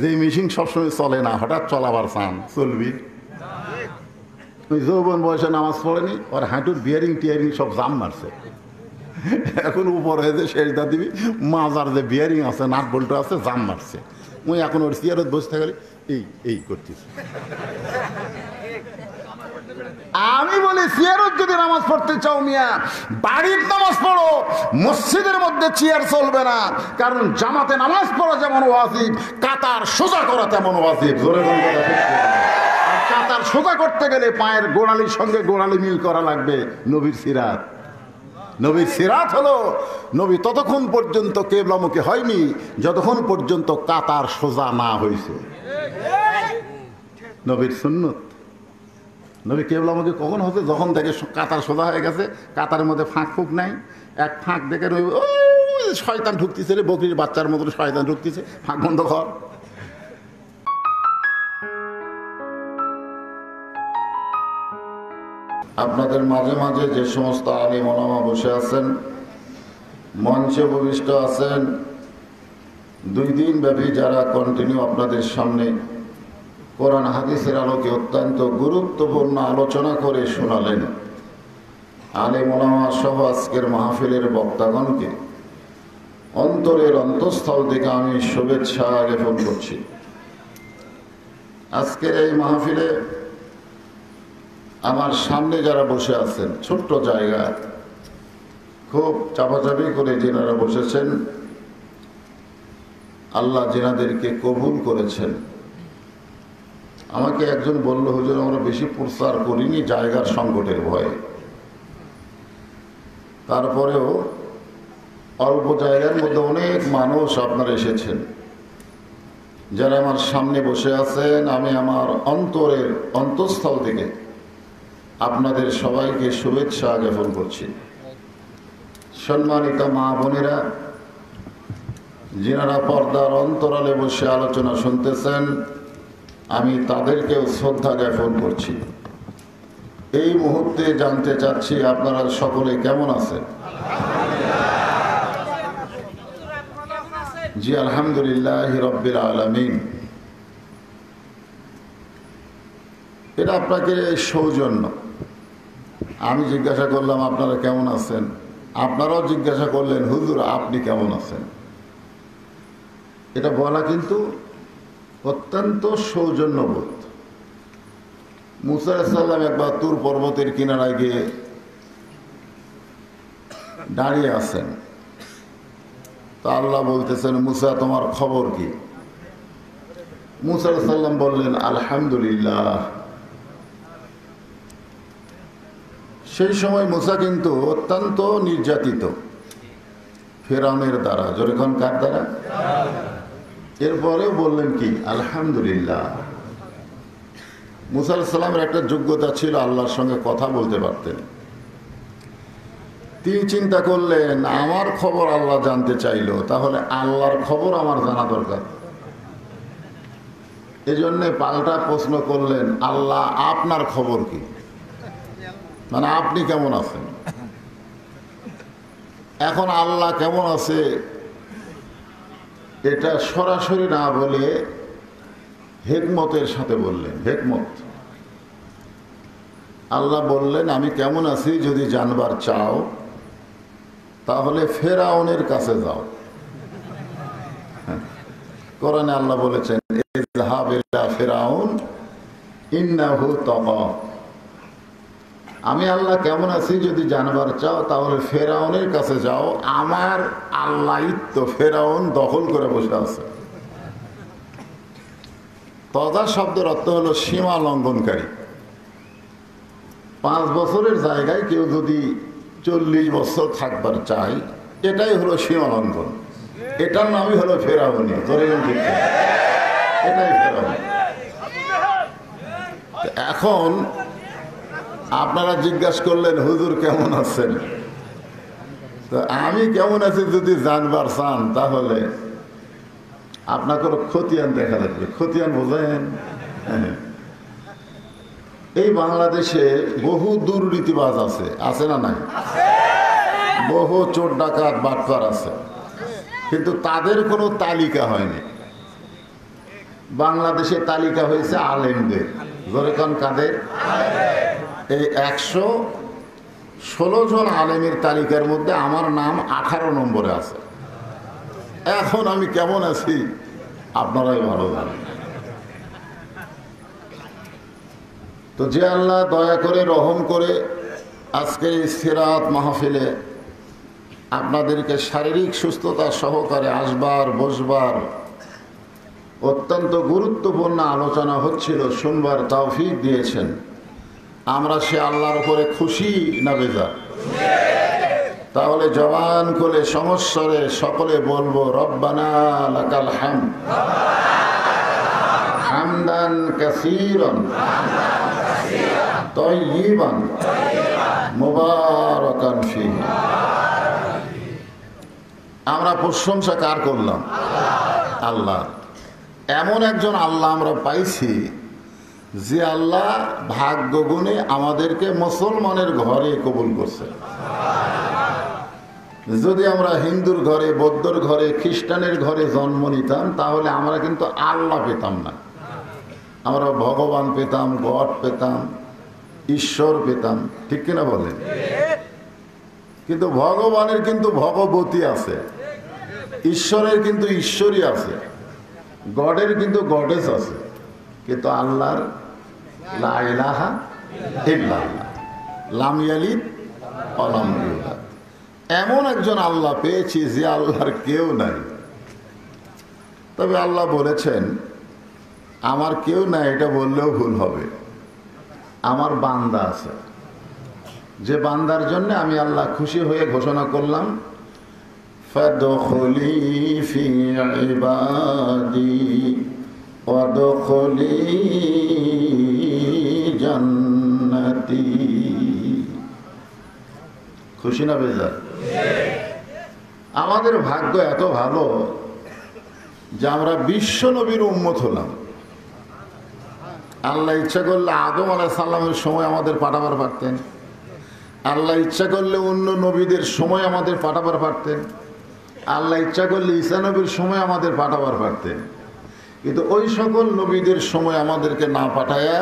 যে মেশিন সবসময় চলে না, হঠাৎ চলাবার চান, চলবি। ওই যৌবন বয়সে নামাজ পড়েনি, ওর হাঁটুর বিয়ারিং টিয়ারিং সব জাম মারছে। এখন উপর হয়ে যে শেষদা দিবি, মাজার যে বিয়ারিং আছে, নাট বল্টু আছে, জাম মারছে। মুই এখন ওর চেয়ারত বসে থাকলে এই করতেছি। আমি বলি চেয়ারত যদি নামাজ পড়তে চাও মিয়া, বাড়ির নামাজ পড়ো, মসজিদের মধ্যে চেয়ার চলবে না। কারণ জামাতে নামাজ পড়া যেমন ওয়াজিব, কাতার সোজা করা তেমন ওয়াজিব। জোরে বলবো না? আর কাতার সোজা করতে গেলে পায়ের গোড়ালির সঙ্গে গোড়ালি মিল করা লাগবে। নবীর সিরাত, নবীর সিরাত হলো নবী ততক্ষণ পর্যন্ত কিবলামুখী হয়নি যতক্ষণ পর্যন্ত কাতার সোজা না হয়েছে। নবীর সুন্নত। নবী কিবলামুখী কখন হচ্ছে? যখন দেখে কাতার সোজা হয়ে গেছে, কাতারের মধ্যে ফাঁক ফুঁক নাই, এক ফাঁক দেখে নবী শয়তান ঢুকতেছে রে, বকরির বাচ্চার মতন শয়তান ঢুকতেছে, ফাঁক বন্ধ কর। আপনাদের মাঝে মাঝে যে সমস্ত আলিম ওলামা বসে আছেন, মঞ্চে উপবিষ্ট আছেন, 2 দিন ব্যাপী যারা কন্টিনিউ আপনাদের সামনে কোরআন হাদিসের আলোকে অত্যন্ত গুরুত্বপূর্ণ আলোচনা করে শোনালেন, আলিম ওলামা সহ আজকের মাহফিলের বক্তাগণকে অন্তরের অন্তঃস্থল থেকে আমি শুভেচ্ছা জ্ঞাপন করছি। আজকের এই মাহফিলে আমার সামনে যারা বসে আছেন, ছোট্ট জায়গা, খুব চাপাচাপি করে যেনারা বসেছেন, আল্লাহ যেনাদেরকে কবুল করেছেন। আমাকে একজন বলল, হুজুর আমরা বেশি প্রচার করিনি জায়গার সংকটের ভয়ে, তারপরেও অল্প জায়গার মধ্যে অনেক মানুষ আপনারা এসেছেন। যারা আমার সামনে বসে আছেন, আমি আমার অন্তরের অন্তঃস্থল থেকে আপনাদের সবাইকে শুভেচ্ছা জ্ঞাপন করছি। সম্মানিত মা বোনেরা, যিনারা পর্দার অন্তরালে বসে আলোচনা শুনতেছেন, আমি তাদেরকেও শ্রদ্ধা জ্ঞাপন করছি। এই মুহূর্তে জানতে চাচ্ছি আপনারা সকলে কেমন আছেন? জি আলহামদুলিল্লাহ রাব্বিল আলামিন। এটা আপনাকে সৌজন্য। আমি জিজ্ঞাসা করলাম আপনারা কেমন আছেন, আপনারাও জিজ্ঞাসা করলেন হুজুর আপনি কেমন আছেন। এটা বলা কিন্তু অত্যন্ত সৌজন্যবোধ। মুসা আলাইহিস সালাম একবার তুর পর্বতের কিনারায় গিয়ে দাঁড়িয়ে আছেন, তা আল্লাহ বলতেছেন মুসা তোমার খবর কি? মুসা আলাইহিস সালাম বললেন আলহামদুলিল্লাহ। সেই সময় মুসা কিন্তু অত্যন্ত নির্যাতিত ফেরাউনের দ্বারা। যখন কার দ্বারা? এরপরেও বললেন কি আলহামদুলিল্লাহ। মুসা আলাইহিস সালামের একটা যোগ্যতা ছিল, আল্লাহর সঙ্গে কথা বলতে পারতেন। তিনি চিন্তা করলেন আমার খবর আল্লাহ জানতে চাইলো, তাহলে আল্লাহর খবর আমার জানা দরকার। এজন্যে পাল্টা প্রশ্ন করলেন আল্লাহ আপনার খবর কি, মানে আপনি কেমন আছেন। এখন আল্লাহ কেমন আছে এটা সরাসরি না বলে হিকমতের সাথে বললেন। হিকমত। আল্লাহ বললেন আমি কেমন আছি যদি জানবার চাও তাহলে ফেরাউনের কাছে যাও। কোরআনে আল্লাহ বলেছেন ইযহাব ইলা ফিরাউন ইন্নাহু তাগা। আমি আল্লাহ কেমন আছি যদি জানবার চাও তাহলে ফেরাউনের কাছে যাও। আমার আল্লাহই তো ফেরাউন দখল করে বসে আছে। তগা শব্দের অর্থ হলো সীমা লঙ্ঘনকারী। 5 বছরের জায়গায় কেউ যদি 40 বছর থাকবার চায়, এটাই হলো সীমা লঙ্ঘন। এটার নামই হলো ফেরাউনি। এটাই ফেরাউন। এখন আপনারা জিজ্ঞাসা করলেন হুজুর কেমন আছেন, তো আমি কেমন আছি যদি জানবার চান তাহলে আপনাকে খতিয়ান দেখা লাগবে। খতিয়ান বোঝেন? এই বাংলাদেশে বহু দুর্নীতিবাজ আছে, আছে না নাই? বহু চোর ডাকাত বাটপার আছে, কিন্তু তাদের কোনো তালিকা হয়নি। বাংলাদেশে তালিকা হয়েছে আলেমদের, যেরকম কাদের এই 116 জন আলেমের তালিকার মধ্যে আমার নাম 18 নম্বরে আছে। এখন আমি কেমন আছি আপনারাই ভালো জানেন। তো যে আল্লাহ দয়া করে রহম করে আজকের এই সিরাত মাহফিলে আপনাদেরকে শারীরিক সুস্থতা সহকারে আসবার বসবার অত্যন্ত গুরুত্বপূর্ণ আলোচনা হচ্ছিল শুনবার তৌফিক দিয়েছেন, আমরা সে আল্লাহর উপরে খুশি না বেজার? তাহলে জবান খুলে সমস্বরে সকলে বলবো রব্বানা লাকাল হামদ হামদান কাসীরান তাইয়িবান মুবারাকান ফীহি। আমরা প্রশংসা কার করলাম? আল্লাহ। এমন একজন আল্লাহ আমরা পাইছি যে আল্লাহ ভাগ্য গুণে আমাদেরকে মুসলমানের ঘরে কবুল করছে। যদি আমরা হিন্দুর ঘরে, বৌদ্ধর ঘরে, খ্রিস্টানের ঘরে জন্ম নিতাম তাহলে আমরা কিন্তু আল্লাহ পেতাম না, আমরা ভগবান পেতাম, গড পেতাম, ঈশ্বর পেতাম, ঠিক কিনা বলেন? কিন্তু ভগবানের কিন্তু ভগবতী আছে, ঈশ্বরের কিন্তু ঈশ্বরী আছে, গডের কিন্তু গডেস আছে, কিন্তু আল্লাহর লা ইলাহা ইল্লাল্লাহ, লাম ইয়ালিদ ওয়া লাম ইউলাদ। এমন একজন আল্লাহ পেয়েছি যে আল্লাহর কেউ নাই। তবে আল্লাহ বলেছেন আমার কেউ নাই, এটা বললেও ভুল হবে, আমার বান্দা আছে, যে বান্দার জন্য আমি আল্লাহ খুশি হয়ে ঘোষণা করলাম ফাদখুলি ফি ইবাদি ওয়াদখুলি জান্নাতি। খুশি না বেজার? আমাদের ভাগ্য এত ভালো যে আমরা বিশ্ব নবীর উম্মত হলাম। আল্লাহ ইচ্ছা করলে আদম আলাইহিস সালামের সময় আমাদের পাঠাবার পারতেন, আল্লাহ ইচ্ছা করলে অন্য নবীদের সময় আমাদের পাঠাবার পারতেন, আল্লাহ ইচ্ছা করলে ঈসা নবীর সময় আমাদের পাঠাবার পারতেন। কিন্তু ওই সকল নবীদের সময় আমাদেরকে না পাঠায়া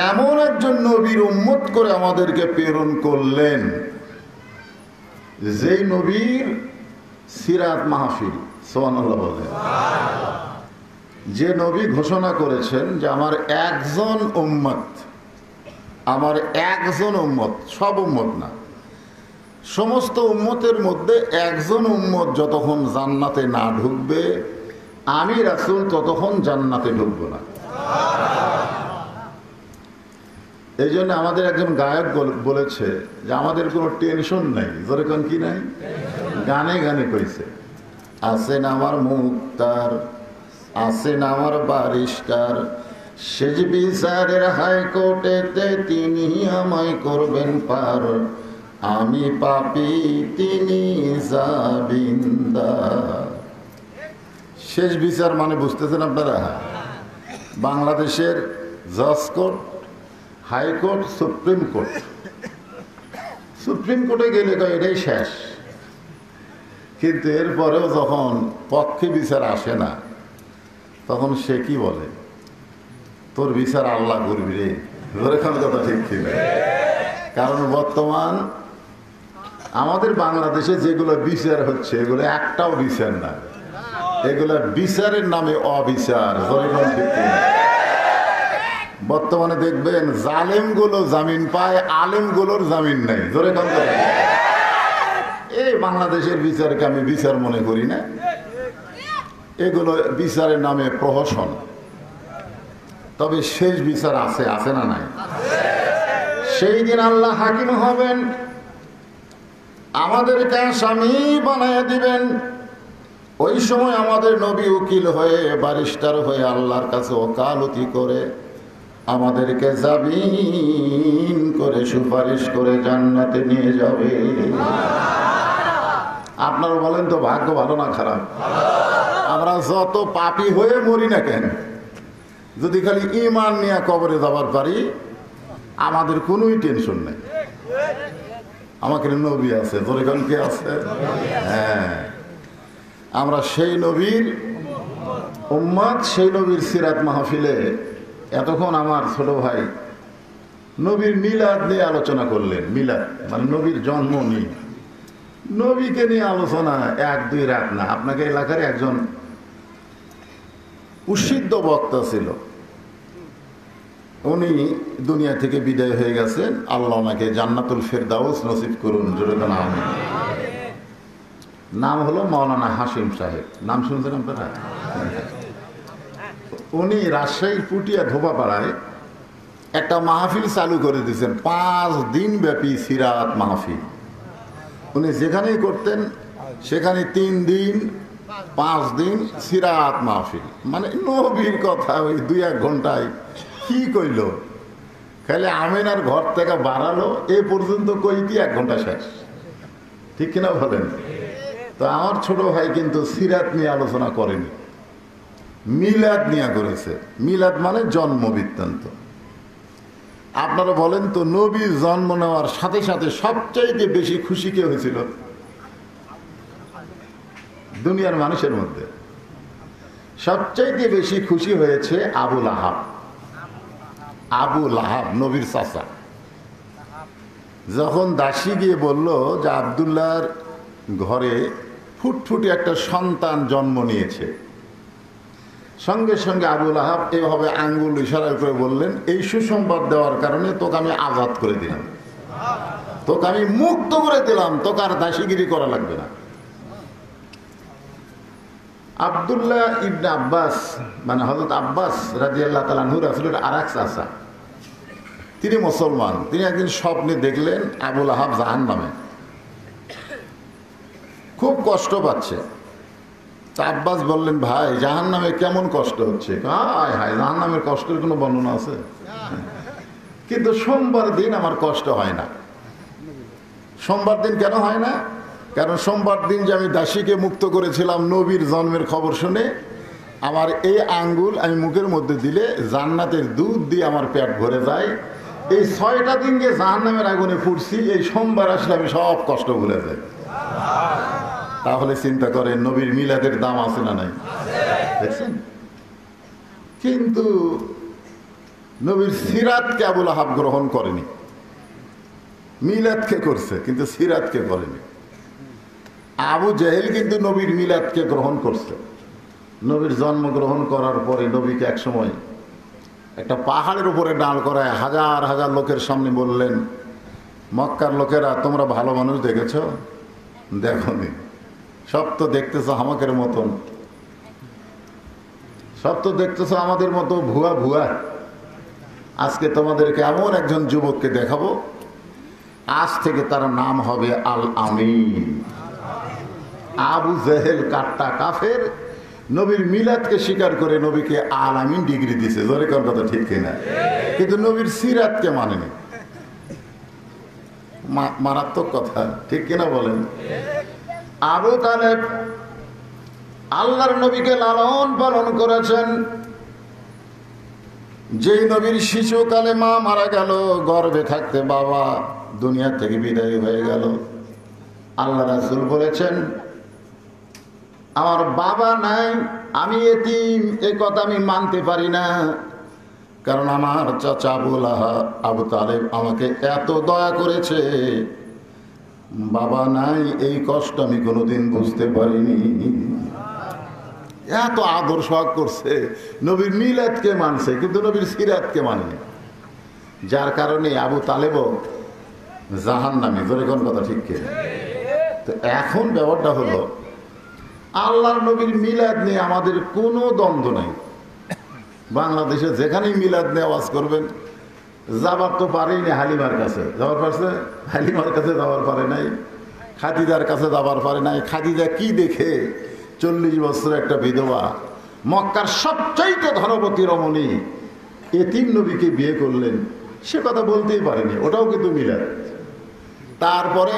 এমন একজন নবীর উম্মত করে আমাদেরকে প্রেরণ করলেন, যেই নবীর সিরাত মাহফিল, সুবহানাল্লাহ বলেন, যে নবী ঘোষণা করেছেন যে আমার একজন উম্মত, আমার একজন উম্মত, সব উম্মত না, সমস্ত উম্মতের মধ্যে একজন উম্মত যতক্ষণ জান্নাতে না ঢুকবে আমি রাসূল ততক্ষণ জান্নাতে ঢুকবো না। এই জন্য আমাদের একজন গায়ক বলেছে যে আমাদের কোনো টেনশন নাই, যেরকম কি নাই, গানে গানে কইছে, আছেন আমার মুক্তার, আছেন আমার বারিস্টার, সেজ বিচারের হাইকোর্টেতে তিনি আমায় করবেন পার, আমি পাপী তিনি জামিনদার। শেষ বিচার মানে বুঝতেছেন আপনারা? বাংলাদেশের জজ court, high court, supreme court. Supreme কোর্টে গেলে এটাই শেষ, কিন্তু এরপরেও যখন পক্ষে বিচার আসে না তখন সে কি বলে, তোর বিচার আল্লাহ করবি রে। এরকম কথা ঠিক ছিল। কারণ বর্তমান আমাদের বাংলাদেশে যেগুলো বিচার হচ্ছে এগুলো একটাও বিচার না, এগুলো বিচারের নামে অবিচার। বর্তমানে দেখবেন জালেমগুলো জামিন পায়, আলেমগুলোর জামিন নাই। ধরে এই বাংলাদেশের বিচারকে আমি বিচার মনে করি না, এগুলো বিচারের নামে প্রহসন। তবে শেষ বিচার আছে, আছে না নাই? সেই দিন আল্লাহ হাকিম হবেন, আমাদেরকে আসামি বানায় দিবেন। ওই সময় আমাদের নবী উকিল হয়ে, ব্যারিস্টার হয়ে আল্লাহর কাছে ওকালতি করে আমাদেরকে জামিন করে সুপারিশ করে জান্নাতে নিয়ে যাবে। আপনারা বলেন তো ভাগ্য ভালো না খারাপ? আমরা যত পাপী হয়ে মরি না কেন, যদি খালি ঈমান নিয়ে কবরে যাবার পারি আমাদের কোনোই টেনশন নেই। আমাকে নবী আছে, দরিকান কে আছে? হ্যাঁ, আমরা সেই নবীর উম্মত সেই নবীর সিরাত মাহফিলে এতক্ষণ আমার ছোট ভাই নবীর মিলাদ নিয়ে আলোচনা করলেন। মিলাদ মানে নবীর জন্ম নিয়ে, নবীকে নিয়ে আলোচনা 1-2 রাত না। আপনাকে এলাকার একজন প্রসিদ্ধ বক্তা ছিল, উনি দুনিয়া থেকে বিদায় হয়ে গেছেন। আল্লাহ ওনাকে জান্নাতুল ফেরদাউস নসিব করুন। জোরে বলেন আমিন। নাম হলো মাওলানা হাশিম সাহেব। নাম শুনছেন আপনারা? উনি রাজশাহীর পুটিয়া ধোপাপাড়ায় একটা মাহফিল চালু করে দিয়েছেন, 5 দিন ব্যাপী সিরাত মাহফিল। উনি যেখানেই করতেন সেখানে 3 দিন 5 দিন সিরাত মাহফিল, মানে নবীর কথা ওই 2-1 ঘন্টায় কি কইল, খালি আমিনার ঘর থেকে বাড়ালো এ পর্যন্ত কইতি 1 ঘন্টা শেষ। ঠিক কিনা বলেন? তো আমার ছোট ভাই কিন্তু সিরাত নিয়ে আলোচনা করেনি, মিলাদ নিয়ে করেছে। মিলাদ মানে জন্ম বৃত্তান্ত। আপনারা বলেন তো, নবী জন্ম নেওয়ার সাথে সাথে সবচাইতে বেশি খুশি কে হয়েছিল দুনিয়ার মানুষের মধ্যে? সবচাইতে বেশি খুশি হয়েছে আবু লাহাব। আবু লাহাব নবীর চাচা। যখন দাসী গিয়ে বলল যে আব্দুল্লাহর ঘরে ফুটফুটে একটা সন্তান জন্ম নিয়েছে, সঙ্গে সঙ্গে আবু লাহাব এভাবে আঙ্গুল ইশারা করে বললেন, এই সুসংবাদ দেওয়ার কারণে তোকে আমি আজাদ করে দিলাম, তোকে আমি মুক্ত করে দিলাম, তোকে আর দাসীগিরি করা লাগবে না। আব্দুল্লাহ ইবনে আব্বাস মানে হযরত আব্বাস রাদিয়াল্লাহু তাআলা আনহু রাসূলের আরেক চাচা, তিনি মুসলমান। তিনি একদিন স্বপ্নে দেখলেন আবু লাহাব জাহান্নামে, খুব কষ্ট পাচ্ছে। তা আব্বাস বললেন, ভাই জাহান্নামে কেমন কষ্ট হচ্ছে? হায় হায়, জাহান্নামের কষ্টের কোনো বর্ণনা আছে? কিন্তু সোমবার দিন আমার কষ্ট হয় না। সোমবার দিন কেন হয় না? কারণ সোমবার দিন যে আমি দাসীকে মুক্ত করেছিলাম নবীর জন্মের খবর শুনে, আমার এই আঙ্গুল আমি মুখের মধ্যে দিলে জান্নাতের দুধ দিয়ে আমার পেট ভরে যায়। এই 6টা দিন যে জাহান্নামের আগুনে ফুটছি, এই সোমবার আসলে আমি সব কষ্ট ভুলে যাই। তাহলে চিন্তা করেন নবীর মিলাদের দাম আছে না নাই? দেখছেন? কিন্তু নবীর সিরাতকে আবু লাহাব গ্রহণ করেনি। মিলাদকে করছে কিন্তু সিরাতকে করেনি। আবু জেহেল কিন্তু নবীর মিলাদকে গ্রহণ করছে। নবীর জন্মগ্রহণ করার পরে নবীকে একসময় একটা পাহাড়ের উপরে দাঁড় করায় হাজার হাজার লোকের সামনে বললেন, মক্কার লোকেরা তোমরা ভালো মানুষ দেখেছ? দেখনি, সব তো দেখতেছ হামাকের মতন, সব তো দেখতেছ আমাদের মতো ভুয়া ভুয়া। আজকে তোমাদেরকে এমন একজন যুবককে দেখাবো, আজ থেকে তার নাম হবে আল আমিন। আবু জেহেল কাট্টা কাফের, নবীর মিলাদকে স্বীকার করে নবীকে আল আমিন ডিগ্রি দিছে। জোরে কোন কথা ঠিক কিনা? কিন্তু নবীর সিরাতকে মানেনি। মারাত্মক কথা, ঠিক কিনা বলেন? আবু তালেব আল্লাহর নবীকে লালন পালন করেছেন। যেই নবীর শিশুকালে মা মারা গেল, গর্ভে থাকতে বাবা দুনিয়া থেকে বিদায় হয়ে গেল, আল্লাহ রাসূল বলেছেন, আমার বাবা নাই, আমি এতিম, এ কথা আমি মানতে পারি না। কারণ আমার চাচা আবু তালেব আমাকে এত দয়া করেছে, বাবা নাই এই কষ্ট আমি কোনোদিন বুঝতে পারিনি। এত আদর সোহাগ করছে, নবীর মিলাদকে মানছে কিন্তু নবীর সিরাতকে মানেনি। যার কারণে আবু তালেবও জাহান্নামী। জোরে কোন কথা ঠিক কিনা? তো এখন ব্যাপারটা হলো, আল্লাহর নবীর মিলাদ নিয়ে আমাদের কোনো দ্বন্দ্ব নাই। বাংলাদেশে যেখানেই মিলাদ নিয়ে আওয়াজ করবেন, যাবার তো পারেনি হালিমার কাছে, যাবার পারছে? হালিমার কাছে যাবার পারে নাই, খাদিজার কাছে যাবার পারে নাই। খাদিজা কি দেখে 40 বছর একটা বিধবা, মক্কার সবচাইতে ধনবতী রমণী এতিম নবীকে বিয়ে করলেন, সে কথা বলতেই পারেনি। ওটাও কিন্তু মিলাদ। তারপরে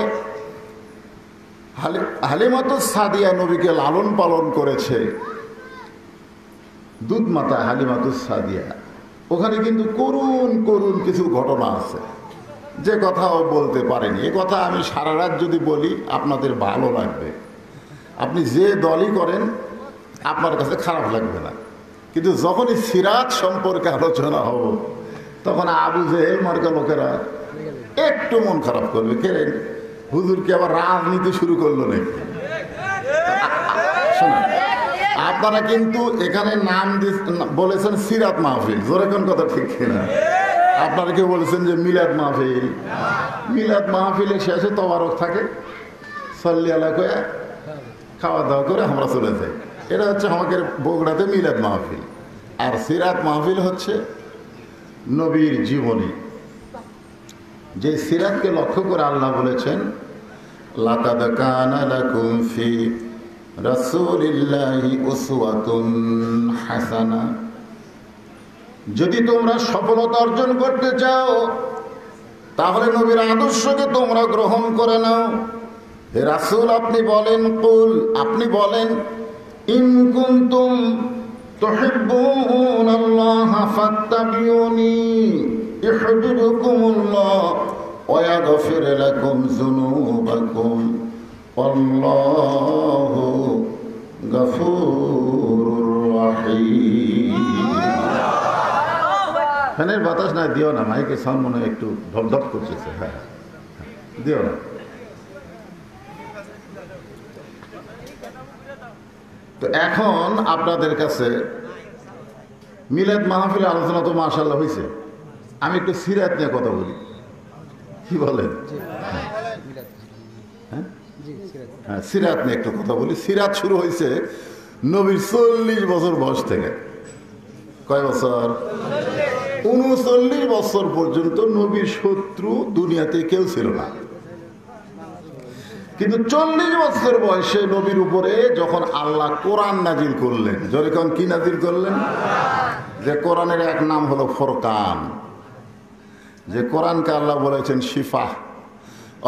হালিমাতুস সাদিয়া নবীকে লালন পালন করেছে, দুধ মাতা হালিমাতুস সাদিয়া। ওখানে কিন্তু করুণ করুণ কিছু ঘটনা আছে যে কথাও বলতে পারেনি। এ কথা আমি সারা রাত যদি বলি আপনাদের ভালো লাগবে। আপনি যে দলই করেন আপনার কাছে খারাপ লাগবে না। কিন্তু যখনই সিরাত সম্পর্কে আলোচনা হব তখন আবু জেহেল মার্কা লোকেরা একটু মন খারাপ করবে। কেন হুজুর কি আবার রাজনীতি শুরু করলো নাকি? শোনা, আপনারা কিন্তু এখানে নাম বলেছেন সিরাত মাহফিল, জোরে কোন কথা ঠিক কিনা? আপনারা কেউ বলেছেন যে মিলাদ মাহফিল। মিলাদ মাহফিলের শেষে তবারক থাকে, সল্লি আলা কয়ে খাওয়া দাওয়া করে আমরা চলে যাই। এটা হচ্ছে আমাদের বগুড়াতে মিলাদ মাহফিল। আর সিরাত মাহফিল হচ্ছে নবীর জীবনী। যে সিরাতকে লক্ষ্য করে আল্লাহ বলেছেন, লাকাদ কানা লাকুম ফি রাসূলিল্লাহি উসওয়াতুন হাসানা। যদি তোমরা সফলতা অর্জন করতে চাও তাহলে নবীর আদর্শকে তোমরা গ্রহণ করে নাও। হে রাসূল, আপনি বলেন, কুল, আপনি বলেন, ইন কুনতুম তুহিব্বুনাল্লাহ ফাত্তাবিউনি ইউহিব্বুকুমুল্লাহ ওয়া ইয়াগফির লাকুম যুনুবাকুম আল্লাহু গফুরুর রহিম। ফ্যানের বাতাস না দিও না, মাইকে সাউন্ড মনে হয় একটু ধপধপ করতেছে। হ্যাঁ, দিও না। তো এখন আপনাদের কাছে মিলাদ মাহফিলের আলোচনা তো মাশাআল্লাহ হয়েছে। আমি একটু সিরাত নিয়ে কথা বলি, কি বলেন? হ্যাঁ, সিরাত নিয়ে একটু কথা বলি। সিরাত শুরু হয়েছে নবীর 40 বছর বয়স থেকে। কয় বছর? 39 বছর পর্যন্ত নবীর শত্রু দুনিয়াতে কেউ ছিল না। কিন্তু 40 বছর বয়সে নবীর উপরে যখন আল্লাহ কোরআন নাজিল করলেন, যখন কি নাজিল করলেন? যে কোরআনের এক নাম হলো ফুরকান। যে কোরআনকে আল্লাহ বলেছেন শিফা,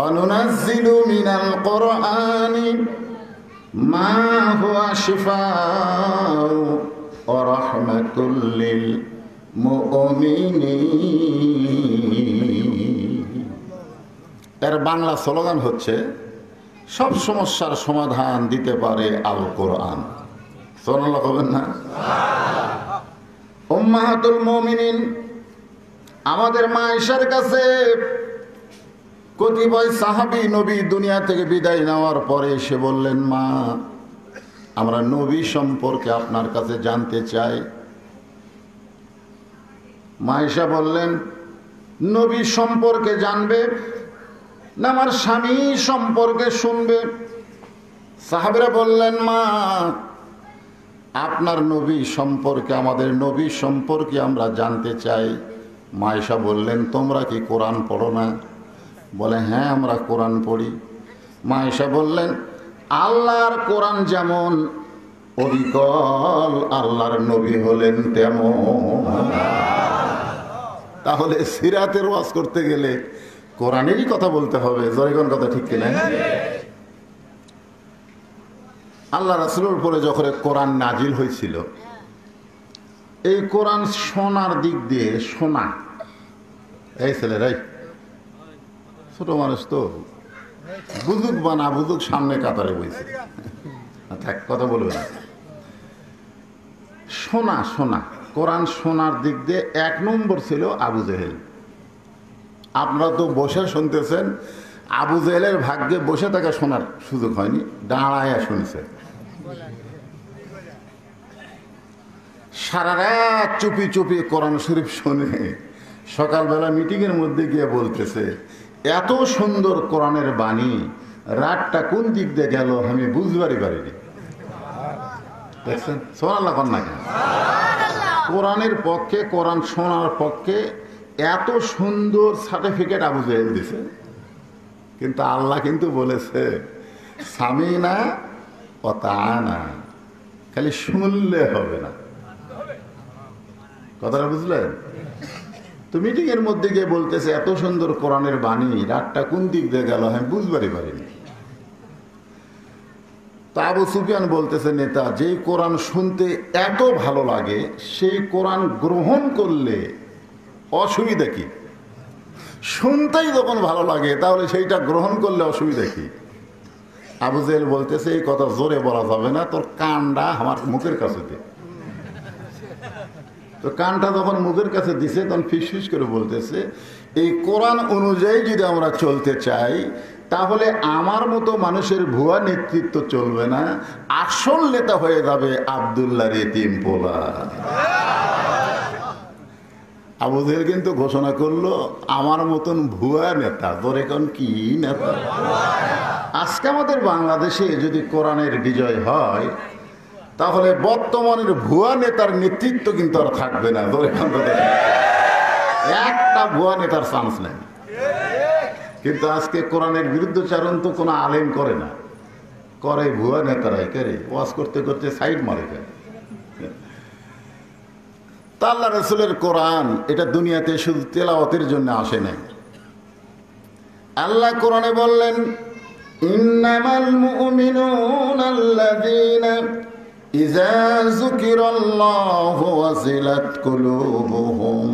অনুনাজ্জিলু মিনাল কোরআনি মা হুয়া শিফাউ ওয়া রাহমাতুল লিল মুমিনিন। এর বাংলা স্লোগান হচ্ছে, সব সমস্যার সমাধান দিতে পারে আল কোরআন। সুবহানাল্লাহ বলেন না? উম্মাহাতুল মুমিনিন, আমাদের মা আয়েশার কাছে কতিপয় সাহাবী নবী দুনিয়া থেকে বিদায় নেওয়ার পরে এসে বললেন, মা, আমরা নবী সম্পর্কে আপনার কাছে জানতে চাই। মা আয়েশা বললেন, নবী সম্পর্কে জানবে না আমার স্বামী সম্পর্কে শুনবে? সাহাবীরা বললেন, মা, আপনার নবী সম্পর্কে, আমাদের নবী সম্পর্কে আমরা জানতে চাই। মা আয়েশা বললেন, তোমরা কি কোরআন পড়ো না? বলে, হ্যাঁ, আমরা কোরআন পড়ি। মা আয়েশা বললেন, আল্লাহর কোরআন যেমন অবিকল, আল্লাহর নবী হলেন তেমন। তাহলে সিরাতের ওয়াজ করতে গেলে কোরআনেরই কথা বলতে হবে। জয়গণ কথা ঠিক কিনা? আল্লাহ রাসূলের উপরে যখন কোরআন নাজিল হয়েছিল, এই কোরআন শোনার দিক দিয়ে, শোনা, এই ছেলেরাই ছোট মানুষ তো, বুঝুক বা না বুঝুক, সামনে কাতারে বইছে, থাক, কথা বলবে না। শোনা, শোনা, কোরআন শোনার দিক দিয়ে 1 নম্বর ছিল আবু জেহেল। আপনারা তো বসে শুনতেছেন, আবু জেহেলের ভাগ্যে বসে থাকা শোনার সুযোগ হয়নি, দাঁড়ায়া শুনছে। সারা রাত চুপি চুপি কোরআন শরীফ শুনে সকালবেলা মিটিংয়ের মধ্যে গিয়ে বলতেছে, এত সুন্দর কোরআনের বাণী, রাতটা কোন দিক দিয়ে গেল আমি বুঝবারই পারিনি। দেখছেন? সুবহানাল্লাহ কন না কেন? কোরআনের পক্ষে, কোরআন শোনার পক্ষে এত সুন্দর সার্টিফিকেট আবু জেহেল দিছে। কিন্তু আল্লাহ কিন্তু বলেছে, সামিনা ও তাআনা, খালি শুনলে হবে না। কথাটা বুঝলেন? তো মিটিং এর মধ্যে গিয়ে বলতেছে, এত সুন্দর কোরআনের বাণী, রাতটা কোন দিক দিয়ে গেল আমি বুঝবারই পারিনি। তা আবু সুফিয়ান বলতেছে, নেতা, যেই কোরআন শুনতে এত ভালো লাগে, সেই কোরআন গ্রহণ করলে অসুবিধা কি? শুনতেই যখন ভালো লাগে, তাহলে সেইটা গ্রহণ করলে অসুবিধা কি? আবু জেহেল বলতেছে এই কথা জোরে বলা যাবে না, তোর কানটা আমার মুখের কাছে দে। তো কানটা যখন মুখের কাছে দিছে তখন ফিসফিস করে বলতেছে, এই কোরআন অনুযায়ী যদি আমরা চলতে চাই তাহলে আমার মতো মানুষের ভুয়া নেতৃত্ব চলবে না, আসল নেতা হয়ে যাবে আব্দুল্লাহর এতিম পোলা। আবু জেহেল কিন্তু ঘোষণা করলো আমার মতন ভুয়া নেতা। তোর এখন কি নেতা? আজকে আমাদের বাংলাদেশে যদি কোরআনের বিজয় হয় তাহলে বর্তমানের ভুয়া নেতার নেতৃত্ব কিন্তু আর থাকবে না। তোর এখন একটা ভুয়া নেতার চান্স নেই। কিন্তু আজকে কোরআনের বিরুদ্ধচারণ তো কোনো আলেম করে না, করে ভুয়া নেতারাই। করে ওয়াজ করতে করতে সাইড মারে। তা আল্লাহ রাসূলের কোরআন এটা দুনিয়াতে শুধু তেলাওয়াতের জন্য আসে নাই। আল্লাহ কোরআনে বললেন, ইন্নামাল মুমিনুনা আল্লাযীনা ইযা যুকিরাল্লাহু ওয়াজিলাত কুলুবুহুম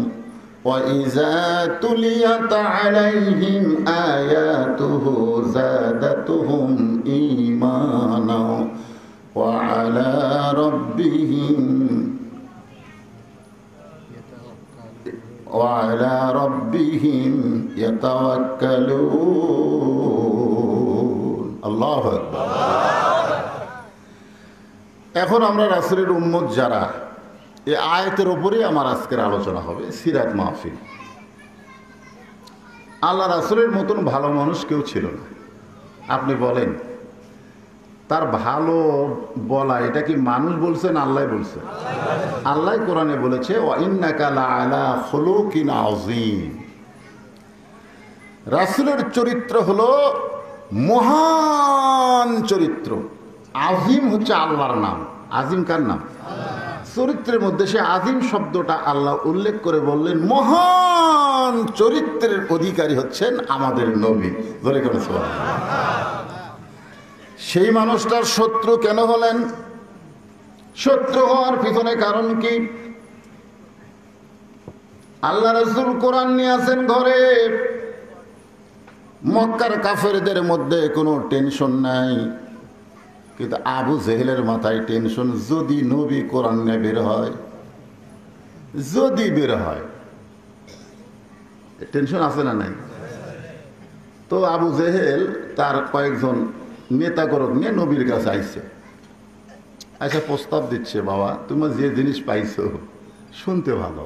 ওয়া ইযা তুলিয়াত আলাইহিম আয়াতুহু যাদাতুহুম ঈমানা ওয়া আলা রাব্বিহিম ইয়াতাওয়াক্কালুন। আল্লাহু আকবার। এখন আমরা রাসূলের উম্মত যারা, এই আয়াতের উপরেই আমার আজকের আলোচনা হবে। সিরাত মাহফিল। আল্লাহ রাসূলের মতন ভালো মানুষ কেউ ছিল না। আপনি বলেন তার ভালো বলা এটা কি মানুষ বলছেন? আল্লাহ বলছেন। আল্লাহ কোরআনে বলেছে, ওয়া ইন্নাকা লাআলা খুলুকিন আযীম। রাসূলের চরিত্র হলো মহান চরিত্র। আজিম হচ্ছে আল্লাহর নাম। আজিম কার নাম? চরিত্রের মধ্যে সে আজিম শব্দটা আল্লাহ উল্লেখ করে বললেন, মহান চরিত্রের অধিকারী হচ্ছেন আমাদের নবী। বলে কোন সেই মানুষটার শত্রু কেন হলেন? শত্রু হওয়ার পিছনে কারণ কি? আল্লাহ রাসূল কোরআন নিয়ে আছেন ঘরে, মক্কার কাফেরদের মধ্যে কোনো টেনশন নাই, কিন্তু আবু জেহেলের মাথায় টেনশন। যদি নবী কোরআন নিয়ে বের হয়, যদি বের হয়, টেনশন আছে না নাই? তো আবু জেহেল তার কয়েকজন নেতাকরক নিয়ে নবীর কাছে আইছে। আচ্ছা, প্রস্তাব দিচ্ছে, বাবা তোমার যে জিনিস পাইছো শুনতে ভালো,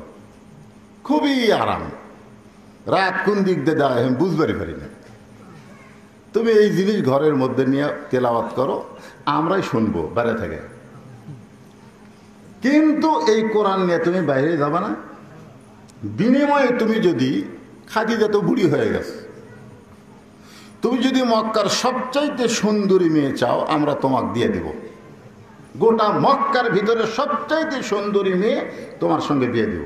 খুবই আরাম, রাত কোন দিক দিয়ে দেওয়া আমি বুঝবারই পারি না, তুমি এই জিনিস ঘরের মধ্যে নিয়ে তেলাওয়াত করো, আমরাই শুনবো বাইরে থেকে, কিন্তু এই কোরআন নিয়ে তুমি বাইরে যাবা না। বিনিময়ে তুমি যদি, খাদিজা তো বুড়ি হয়ে গেছে, তুমি যদি মক্কার সবচাইতে সুন্দরী মেয়ে চাও আমরা তোমাকে দিয়ে দেব। গোটা মক্কার ভিতরে সবচাইতে সুন্দরী মেয়ে তোমার সঙ্গে বিয়ে দেব।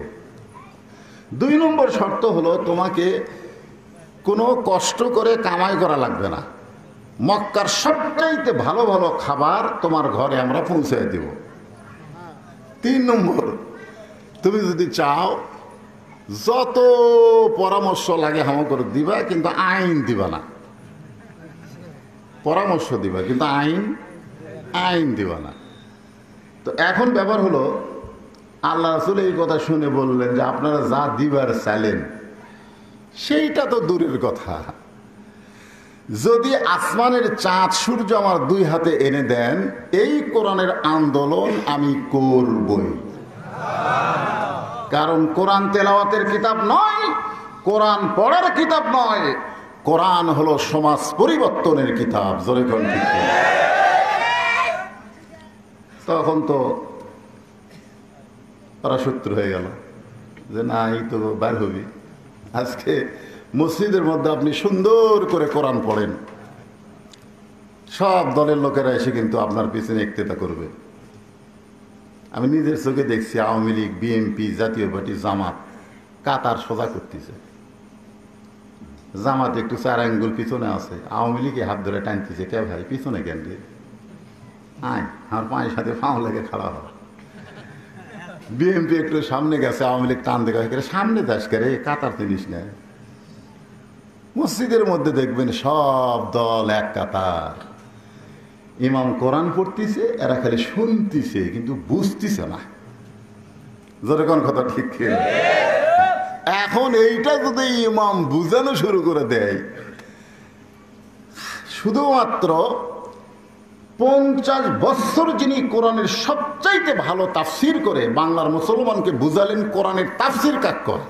2 নম্বর শর্ত হলো তোমাকে কোনো কষ্ট করে কামাই করা লাগবে না। মক্কার সবচাইতে ভালো ভালো খাবার তোমার ঘরে আমরা পৌঁছে দেব। 3 নম্বর, তুমি যদি চাও যত পরামর্শ লাগে হামা করে দিবা, কিন্তু আইন দিবা না। পরামর্শ দিবা কিন্তু আইন দিবা না। তো এখন ব্যাপার হলো, আল্লাহ রাসূল এই কথা শুনে বললেন যে আপনারা যা দিবার চাইলেন সেইটা তো দূরের কথা, যদি আসমানের চাঁদ সূর্য আমার 2 হাতে এনে দেন এই কোরআনের আন্দোলন আমি করবই। কারণ কোরআন তেলাওয়াতের কিতাব নয়, কোরআন পড়ার কিতাব নয়, কোরআন হলো সমাজ পরিবর্তনের কিতাব। জোরে কোন ঠিক? তখন তো তারা শত্রু হয়ে গেল যে না, এই তো বার হবি। আজকে মসজিদের মধ্যে আপনি সুন্দর করে কোরআন পড়েন, সব দলের লোকেরা এসে কিন্তু আপনার পিছনে ইক্তেতা করবে। আমি নিজের চোখে দেখছি, আওয়ামী লীগ, বিএনপি, জাতীয় পার্টি, জামাত কাতার সোজা করতেছে। জামাত একটু 4 আঙ্গুল পিছনে আছে, আওয়ামী লীগে হাত ধরে টানতেছে, কে ভাই পিছনে কেন রে, আয় আমার পায়ের সাথে পাও লেগে খাড়া হয়। বিএনপি একটু সামনে গেছে, আওয়ামী লীগ টান দেখে সামনে যাস কে রে, কাতার জিনিস নেই। মসজিদের মধ্যে দেখবেন সব দল এক কাতার, ইমাম কোরআন পড়তেছে, এরা খালি শুনতেছে কিন্তু বুঝতেছে না। যেরকম কথা ঠিক খেয়ে, এখন এইটা যদি ইমাম বুঝানো শুরু করে দেয়, শুধুমাত্র 50 বছর যিনি কোরআনের সবচাইতে ভালো তাফসির করে বাংলার মুসলমানকে বুঝালেন কোরআনের তাফসির কাক করে,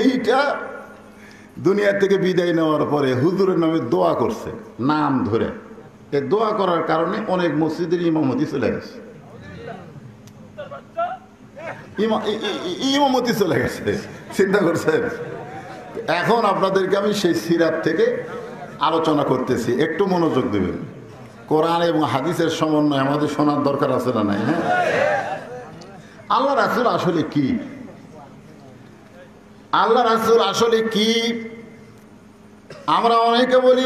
এইটা দুনিয়া থেকে বিদায় নেওয়ার পরে হুজুরের নামে দোয়া করছে নাম ধরে। এই দোয়া করার কারণে অনেক মসজিদের ইমামতি চলে গেছে, ইমামতি চলে গেছে। চিন্তা করছেন? এখন আপনাদেরকে আমি সেই সিরাত থেকে আলোচনা করতেছি, একটু মনোযোগ দেবেন। কোরআন এবং হাদিসের সমন্বয় আমাদের শোনার দরকার আছে না নাই? হ্যাঁ, আল্লাহ রাসূল আসলে কি? আল্লাহ রাসূল আসলে কি? আমরা অনেকে বলি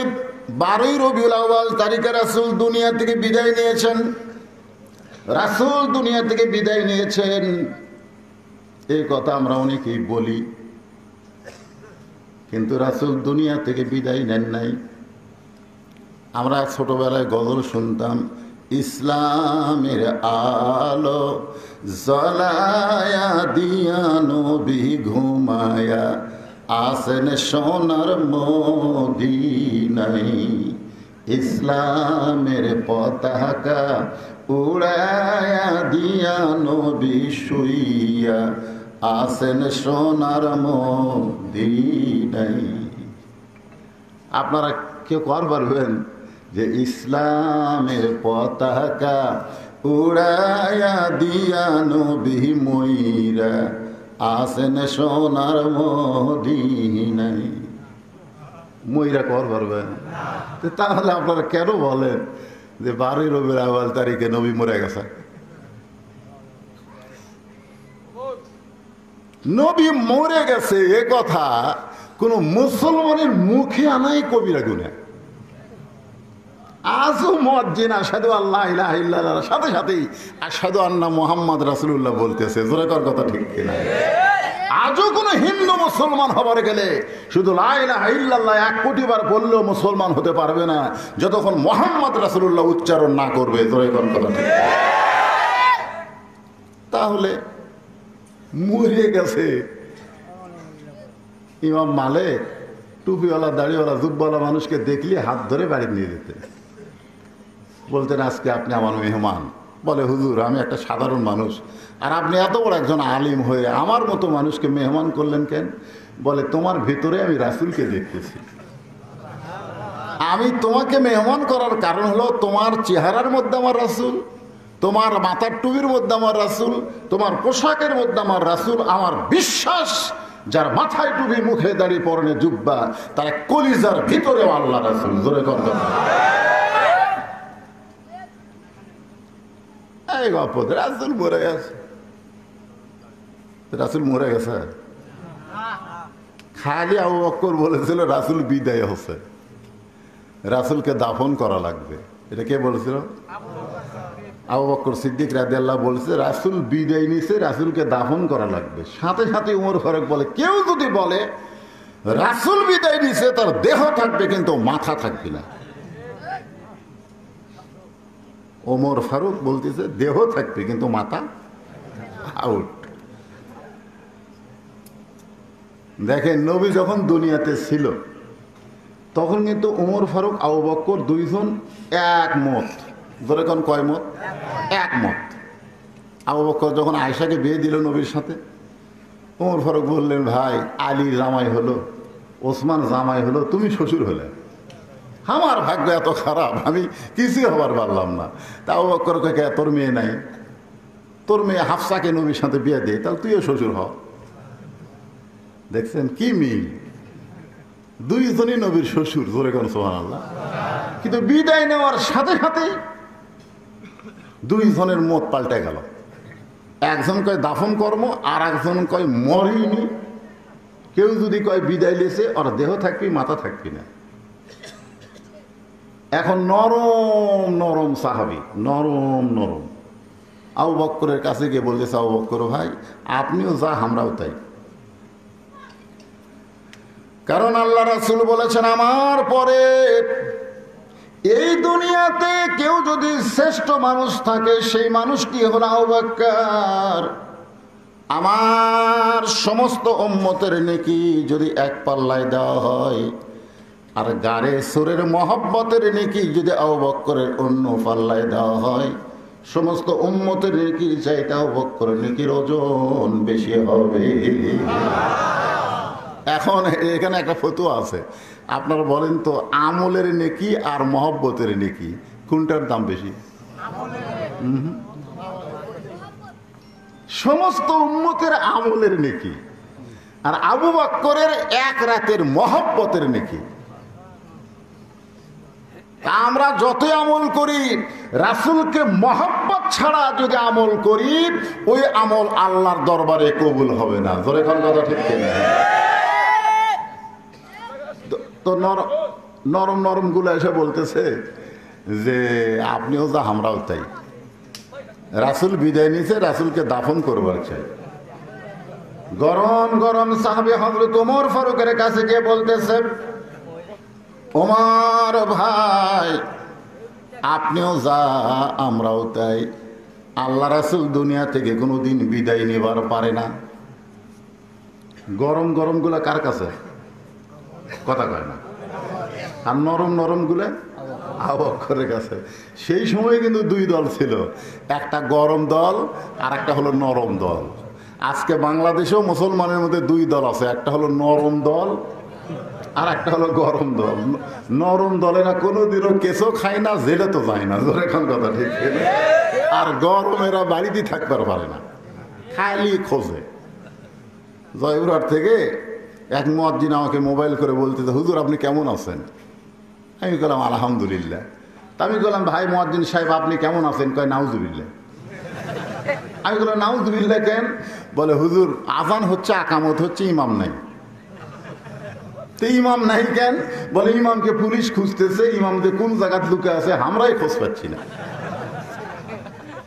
12ই রবিউল আউয়াল তারিখে রাসূল দুনিয়া থেকে বিদায় নিয়েছেন। রাসূল দুনিয়া থেকে বিদায় নিয়েছেন, এই কথা আমরা অনেকেই বলি, কিন্তু রাসূল দুনিয়া থেকে বিদায় নেন নাই। আমরা ছোটবেলায় গজল শুনতাম, ইসলামের আলো জ্বলায়া দিয়া নবী ঘুমায়া আসেন সোনার মদিনায়, ইসলামের পতাকা উড়ায়া দিয়া নবী শুইয়া আসেন সোনার মদিনায়। আপনারা কেউ কর পারবেন যে ইসলামের পতাকা উড়ায়া দিয়া নবী মইরা আসেন সোনার মদিনায়? মইরা কর পারবেন? তাহলে আপনারা কেন বলেন যে 12ই রবিউল আউয়াল তারিখে নবী মরে গেছে? নবী মরে গেছে এ কথা কোন মুসলমানের মুখে আনাই কবিরা গুনাহ। আজও মুয়াজ্জিন আশহাদু আল্লা ইলাহা ইল্লাল্লাহর সাথে সাথেই আশহাদু আন্না মুহাম্মদ রাসূলুল্লাহ বলতেছে। জোরে কর কথা ঠিক কিনা? আজও কোন হিন্দু মুসলমান হবার গেলে শুধু লা ইলাহা ইল্লাল্লাহ 1 কোটি বার বললেও মুসলমান হতে পারবে না যতক্ষণ মুহাম্মদ রাসূলুল্লাহ উচ্চারণ না করবে। জোরে কর কথা ঠিক। তাহলে মরে গেছে ইমাম মালিক টুপিওয়ালা দাড়িওয়ালা জুব্বাওয়ালা মানুষকে দেখলে হাত ধরে বাড়ি নিয়ে যেতেন, বলতেন আজকে আপনি আমার মেহমান। বলে হুজুর আমি একটা সাধারণ মানুষ, আর আপনি এত বড় একজন আলিম হয়ে আমার মতো মানুষকে মেহমান করলেন কেন? বলে তোমার ভিতরে আমি রাসূলকে দেখতেছি। আমি তোমাকে মেহমান করার কারণ হলো তোমার চেহারার মধ্যে আমার রাসূল, তোমার মাথার টুপির মধ্যে আমার রাসূল, তোমার পোশাকের মধ্যে আমার রাসূল। আমার বিশ্বাস যার মাথায় টুপি মুখে দাঁড়িয়ে পরনে জুব্বা তার কলিজার ভিতরেও আল্লাহ রাসূল। জোরে কর কথা। এই গল্প রাসূল মরে গেছে, রাসূল মরে গেছে। খালি আবু বকর বলেছিল রাসূল বিদায় হচ্ছে, রাসূলকে দাফন করা লাগবে। এটা কে বলেছিল? আবু বকর সিদ্দিক রাদিয়াল্লাহু বলছে রাসূল বিদায় নিছে, রাসূলকে দাফন করা লাগবে। সাথে সাথে উমর ফারুক বলে কেউ যদি বলে রাসূল বিদায় নিছে তার দেহ থাকবে কিন্তু মাথা থাকবে না। ওমর ফারুক বলতেছে দেহ থাকবে কিন্তু মাথা আউট। দেখেন নবী যখন দুনিয়াতে ছিল তখন কিন্তু ওমর ফারুক আবু বকর দুইজন এক মত। ধরে কোন কয় মত? এক মত। আবু বকর যখন আয়েশাকে বিয়ে দিল নবীর সাথে, ওমর ফারুক বললেন ভাই আলী জামাই হলো, ওসমান জামাই হলো, তুমি শ্বশুর হলে। আমার ভাগ্য এত খারাপ, আমি কিছুই হবার পারলাম না। তা আবু বকর কয়ে তোর মেয়ে নাই, তোর মেয়ে হাফসাকে নবীর সাথে বিয়ে দে, তাহলে তুইও শ্বশুর হ। দেখছেন কি মিল? দুইজনই নবীর শ্বশুর। জোরে কোন সুবহানাল্লাহ। কিন্তু বিদায় নেওয়ার সাথে সাথে দুইজনের মত পাল্টে গেল। একজন কয় দাফন কর্ম, আর একজন কয় মরিনি। কেউ যদি কয় বিদায় লেছে ওর দেহ থাকবি মাথা থাকবি না। এখন নরম নরম সাহাবী, নরম নরম আবু বকরের কাছে গিয়ে বলতেছে আবু বকর ভাই আপনিও যা আমরাও তাই। কারণ আল্লাহ রাসূল বলেছেন আমার পরে এই দুনিয়াতে কেউ যদি শ্রেষ্ঠ মানুষ থাকে সেই মানুষটি হলো আবু বকর। আমার সমস্ত উম্মতের নেকি যদি এক পাল্লায় দেওয়া হয়, আর গাড়ে সুরের মহব্বতের নেকি যদি আবু বকরের অন্য পাল্লায় দেওয়া হয়, সমস্ত উম্মতের নেকি চাইতে আবু বকরের নেকির ওজন বেশি হবে। এখন এখানে একটা ফতোয়া আছে, আপনারা বলেন তো, আমলের নেকি আর মহব্বতের নেকি কোনটার দাম বেশি? সমস্ত উম্মতের আমলের নেকি আর আবু বকরের এক রাতের মহব্বতের নেকি। আমরা যতই আমল করি, রাসূলকে মহব্বত ছাড়া যদি আমল করি, ওই আমল আল্লাহর দরবারে কবুল হবে না। জোরে কোন কথা ঠিক কিনা? তো নরম নরম গুলো এসে বলতেছে যে আপনিও যা আমরাও তাই। রাসূল বিদায় নিছে, রাসূলকে দাফন করবার চাই। গরম গরম সাহাবী হযরত ওমর ফারুকের কাছে গিয়ে বলতেছে, ওমর ভাই আপনিও যা আমরাও তাই। আল্লাহ রাসূল দুনিয়া থেকে কোনোদিন বিদায় নেবার পারে না। গরম গরম গুলা কার কাছে? কথা কয় না। আর নরম নরম গুলা আবু বকরের কাছে। সেই সময় কিন্তু দুই দল ছিল, একটা গরম দল আর একটা হলো নরম দল। আজকে বাংলাদেশেও মুসলমানের মধ্যে দুই দল আছে, একটা হলো নরম দল আর একটা হলো গরম দল। নরম দলেরা কোনোদিনও কেঁচো খায় না, জেলে তো যায় না। জোরে খান কথা ঠিক। আর গরমেরা বাড়িতেই থাকতে পারে না, খালি খোঁজে। জয়পুরহাট থেকে এক মুয়াজ্জিন আমাকে মোবাইল করে বলতেছে, হুজুর আপনি কেমন আছেন? আমি বললাম আলহামদুলিল্লাহ। তা আমি বললাম, ভাই মুয়াজ্জিন সাহেব আপনি কেমন আছেন? কয় নাউজুবিল্লাহ। আমি বললাম নাউজুবিল্লাহ কেন? বলে হুজুর আজান হচ্ছে, আকামত হচ্ছে, ইমাম নাই। তো ইমাম নাই কেন? বলে ইমামকে পুলিশ খুঁজতেছে, ইমামকে কোন জায়গায় লুকে আছে আমরাই খোঁজ পাচ্ছি না।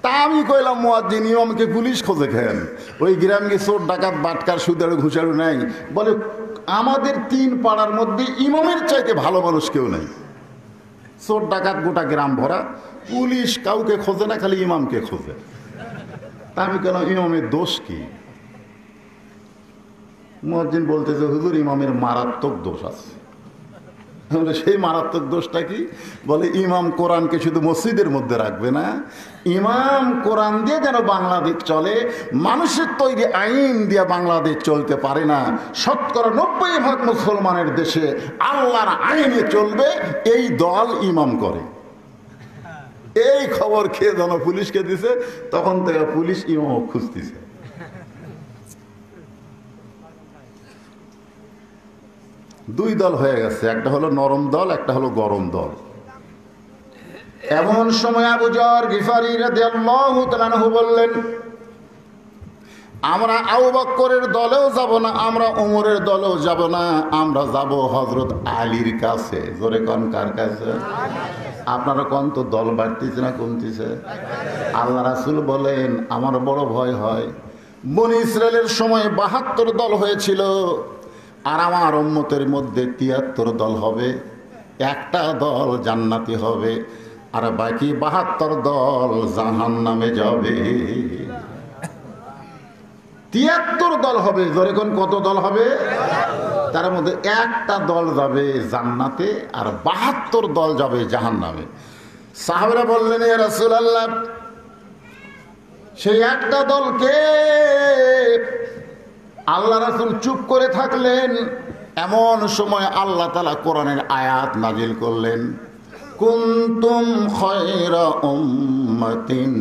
তা আমি কইলাম, মুয়াজ্জিন ইমামকে পুলিশ খোঁজে কেন? ওই গ্রামে চোর ডাকাত বাটকার সুদারু ঘুষারু নাই? বলে আমাদের 3 পাড়ার মধ্যে ইমামের চাইতে ভালো মানুষ কেউ নাই। চোর ডাকাত গোটা গ্রাম ভরা, পুলিশ কাউকে খোঁজে না, খালি ইমামকে খোঁজে। তা আমি কইলাম ইমামের দোষ কি? মুয়াজ্জিন বলতেছে, হুজুর ইমামের মারাত্মক দোষ আছে। সেই মারাত্মক দোষটা কি? বলে ইমাম কোরআনকে শুধু মসজিদের মধ্যে রাখবে না, ইমাম কোরআন দিয়ে যেন বাংলাদেশ চলে। মানুষের তৈরি আইন দিয়ে বাংলাদেশ চলতে পারে না। 90% মুসলমানের দেশে আল্লাহর আইনে চলবে, এই দল ইমাম করে। এই খবর খেয়ে যেন পুলিশকে দিছে, তখন থেকে পুলিশ ইমাম খুঁজতেছে। দুই দল হয়ে গেছে, একটা হলো নরম দল, একটা হলো গরম দল। এমন সময় আবু যর গিফারি রাদিয়াল্লাহু তাআলা আনহু বললেন, আমরা আবু বকরের দলেও যাব না, আমরা ওমরের দলেও যাব না, আমরা যাব হযরত আলীর কাছে। জোরে কোন কার কাছে? আপনারা কোন তো দল বাড়তিছে না কমতিছে? আল্লাহ রাসূল বলেন, আমার বড় ভয় হয়, বনি ইসরায়েলের সময় 72 দল হয়েছিল, আর আমার উম্মতের মধ্যে 73 দল হবে। একটা দল জান্নাতি হবে, আর বাকি 72 দল জাহান্নামে যাবে। 73 দল হবে। জোরে কোন কত দল হবে? তার মধ্যে একটা দল যাবে জান্নাতে, আর 72 দল যাবে জাহান্নামে। সাহাবারা বললেন, ইয়া রাসূলুল্লাহ, সেই একটা দলকে? আল্লাহ রাসূল চুপ করে থাকলেন। এমন সময় আল্লাহ তাআলা কোরআনের আয়াত নাজিল করলেন, কুনতুম খায়রা উম্মাতিন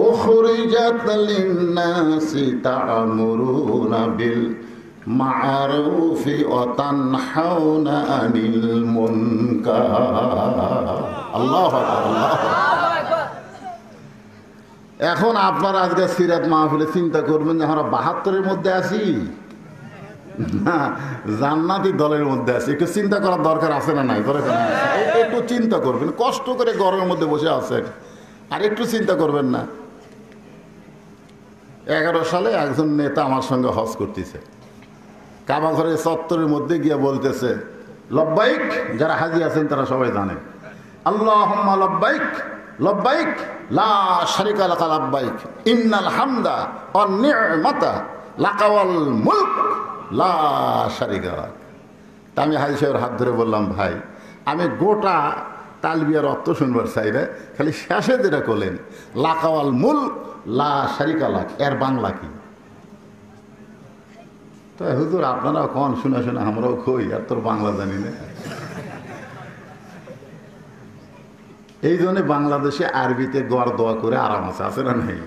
উখরিজাত লিন-নাসি তা'মুরুনা বিল মা'রুফি ওয়া তানহাউনা আনিল মুনকার। আল্লাহু আকবার, আল্লাহু আকবার। এখন আপনারা আজকে সিরাত মাহফিলে চিন্তা করবেন যে আমরা 72-এর মধ্যে আছি না জান্নাতি দলের মধ্যে আছি। একটু চিন্তা করার দরকার আছে না নাই? একটু চিন্তা করবেন, কষ্ট করে ঘরের মধ্যে বসে আছেন, আর একটু চিন্তা করবেন না। 11 সালে একজন নেতা আমার সঙ্গে হজ করতেছে, কাবা ঘরের চত্বরের মধ্যে গিয়ে বলতেছে লব্বাইক। যারা হাজি আছেন তারা সবাই জানেন, আল্লাহুম্মা লাব্বাইক লাব্বাইক লা শারিকা লাকা লাব্বাইক ইন্নাল হামদা ওয়ান নি'মাতা লাকা ওয়াল মুলক লা শারিকা লাক। তা আমি হাজী সাহেবের হাত ধরে বললাম, ভাই আমি গোটা তালবিয়ার অর্থ শুনবার চাই রে, খালি শেষে যেটা করলেন লাকা ওয়াল মুলক লা শারিকা লাক, এর বাংলা কি? তো হুজুর আপনারাও কন, শুনে শুনে আমরাও কই, আর তোর বাংলা জানি না। এই জন্য বাংলাদেশে আরবিতে গোয়ার দোয়া করে আরাম আছে না নেই?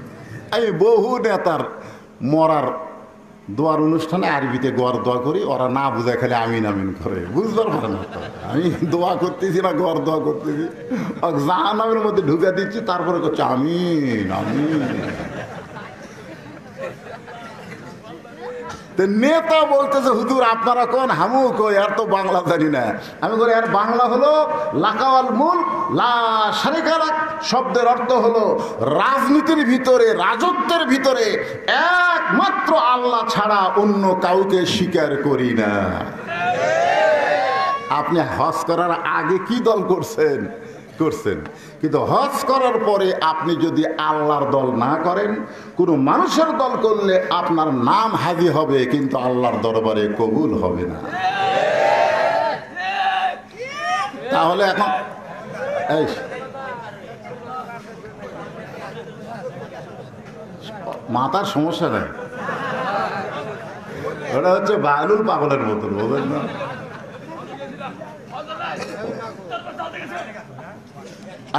আমি বহু নেতার মরার দোয়ার অনুষ্ঠানে আরবিতে গোয়ার দোয়া করি, ওরা না বুঝায় খালি আমিন আমিন করে, বুঝবার পারে না। আমি দোয়া করতেছি না, গোয়ার দোয়া করতেছি, জাহান্নামের মধ্যে ঢুকে দিচ্ছি, তারপরে করছে আমিন আমিন। নেতা বলতেছে হুজুর আপনারা কোন, হামু কই, আর তো বাংলা জানি না। আমি বলি আর বাংলা হলো লাকাওয়াল মুলক লা শারিকা লাক শব্দের অর্থ হলো রাজনীতির ভিতরে, রাজত্বের ভিতরে একমাত্র আল্লাহ ছাড়া অন্য কাউকে স্বীকার করি না। আপনি হজ করার আগে কি দল করছেন? কিন্তু হজ করার পরে আপনি যদি আল্লাহর দল না করেন, কোনো মানুষের দল করলে আপনার নাম হাজি হবে, কিন্তু আল্লাহর দরবারে কবুল হবে না। তাহলে এখন এই মাথার সমস্যা নাই, ওটা হচ্ছে বালুল পাগলের মতন, বলবেন না?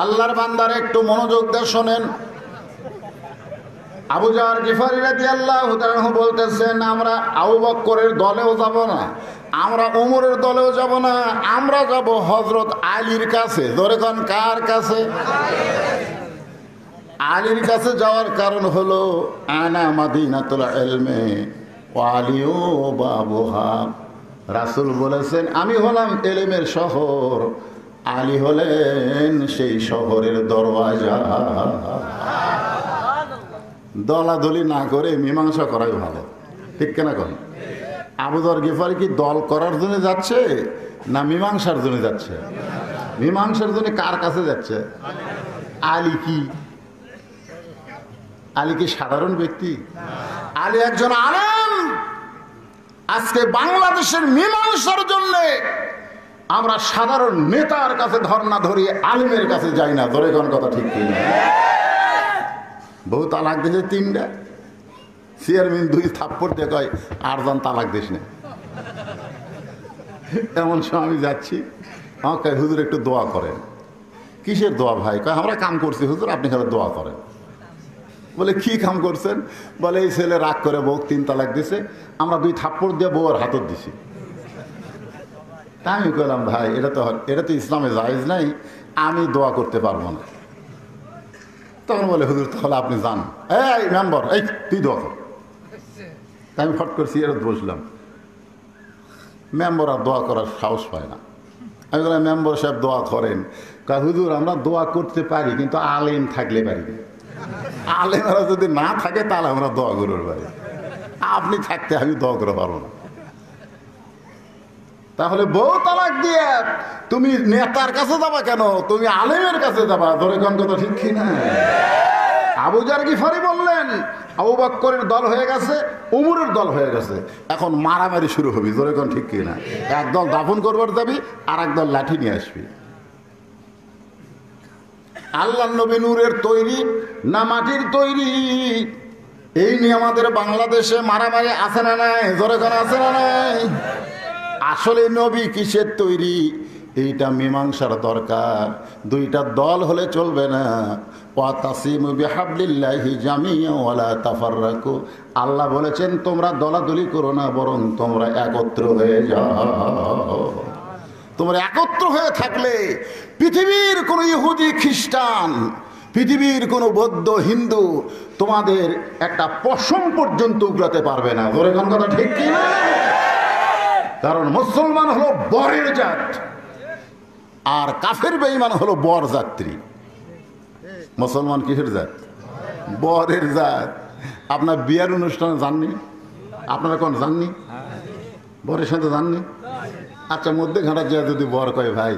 আল্লাহর বান্দার একটু মনোযোগ দিয়ে শোনেন। আবু যার গিফারী রাদিয়াল্লাহু তাআলা বলতেছেন, আমরা আবু বকরের দলেও যাব না, আমরা ওমরের দলেও যাব না, আমরা যাব হযরত আলীর কাছে। ধরে কোন কার কাছে? আলীর কাছে যাওয়ার কারণ হলো আনা মাদিনাতুল ইলমি ওয়া আলিউ বাবুহা। রাসূল বলেছেন আমি হলাম ইলমের শহর, আলী হলেন সেই শহরের দরওয়াজা। দলাদলি না করে মীমাংসা করাই ভালো, ঠিক কেনা? কোন আবু যর গিফারী কি দল করার জন্য যাচ্ছে না মীমাংসার জন্য যাচ্ছে? মীমাংসার জন্য কার কাছে যাচ্ছে? আলী কি সাধারণ ব্যক্তি? আলী একজন আলেম। আজকে বাংলাদেশের মীমাংসার জন্য আমরা সাধারণ নেতার কাছে ধর্ণা ধরি, আলেমের কাছে যাই না। ধরে কোন কথা ঠিক কিনা? বহু তালাক দিয়েছে 3টা, চেয়ারম্যান 2 থাপ্পড় দিয়ে কয় আর জন তালাক দিস না। এমন সময় আমি যাচ্ছি, আমাকে হুজুর একটু দোয়া করেন। কিসের দোয়া ভাই? কয় আমরা কাম করছি হুজুর, আপনি খালি দোয়া করেন। বলে কি কাম করছেন? বলে এই ছেলে রাগ করে বউ 3 তালাক দিছে, আমরা 2 থাপ্পড় দিয়ে বউর হাতত দিছি। তা আমি কইলাম ভাই এটা তো ইসলামে জায়েজ নাই, আমি দোয়া করতে পারবো না। তখন বলে হুজুর তাহলে আপনি যান, এই মেম্বার এই তুই দোয়া কর। তাই আমি ফট করে চেয়ারে বসলাম। মেম্বার আর দোয়া করার সাহস পায় না। আমি বললাম মেম্বার সাহেব দোয়া করেন। কয় হুজুর আমরা দোয়া করতে পারি, কিন্তু আলেম থাকলে পারি না। আলেমরা যদি না থাকে তাহলে আমরা দোয়া করতে পারি, আপনি থাকতে আমি দোয়া করে পারবো না। তাহলে বউ তালাক দিয়ে তুমি নেতার কাছে যাবা কেন? তুমি আলেমের কাছে যাবা। ধরে কোন কথা ঠিক কিনা? আবু যার গিফারী বললেন আবু বকরের দল হয়ে গেছে, উমরের দল হয়ে গেছে, এখন মারামারি শুরু হবে। ধরে কোন ঠিক কিনা? একদল দাফন করবার যাবি, আর একদল লাঠি নিয়ে আসবি। আল্লাহর নবী নূরের তৈরি না মাটির তৈরি, এই নিয়ে আমাদের বাংলাদেশে মারামারি আছে না নাই? ধরে কোন আছে না নাই? আসলে নবী কিসের তৈরি, এইটা মীমাংসার দরকার। 2টা দল হলে চলবে না। ওয়াতাসিমু বিহাবলিল্লাহি জামিআ ওয়ালা তাফাররাকু। আল্লাহ বলেছেন তোমরা দলাদলি করো না, বরং তোমরা একত্র হয়ে যাও। তোমরা একত্র হয়ে থাকলে পৃথিবীর কোনো ইহুদি খ্রিস্টান, পৃথিবীর কোনো বৌদ্ধ হিন্দু তোমাদের একটা পশম পর্যন্ত উগড়াতে পারবে না। ধরে কোন কথা ঠিক কি না? কারণ মুসলমান হলো বরের জাত, আর কাফের বেঈমান হলো বর যাত্রী। মুসলমান কিসের জাত? বরের জাত। আপনার বিয়ার অনুষ্ঠানে যাননি? আপনারা কোন যাননি? বরের সাথে যাননি? আচ্ছা মধ্যে ঘাটা যা যদি বর কয় ভাই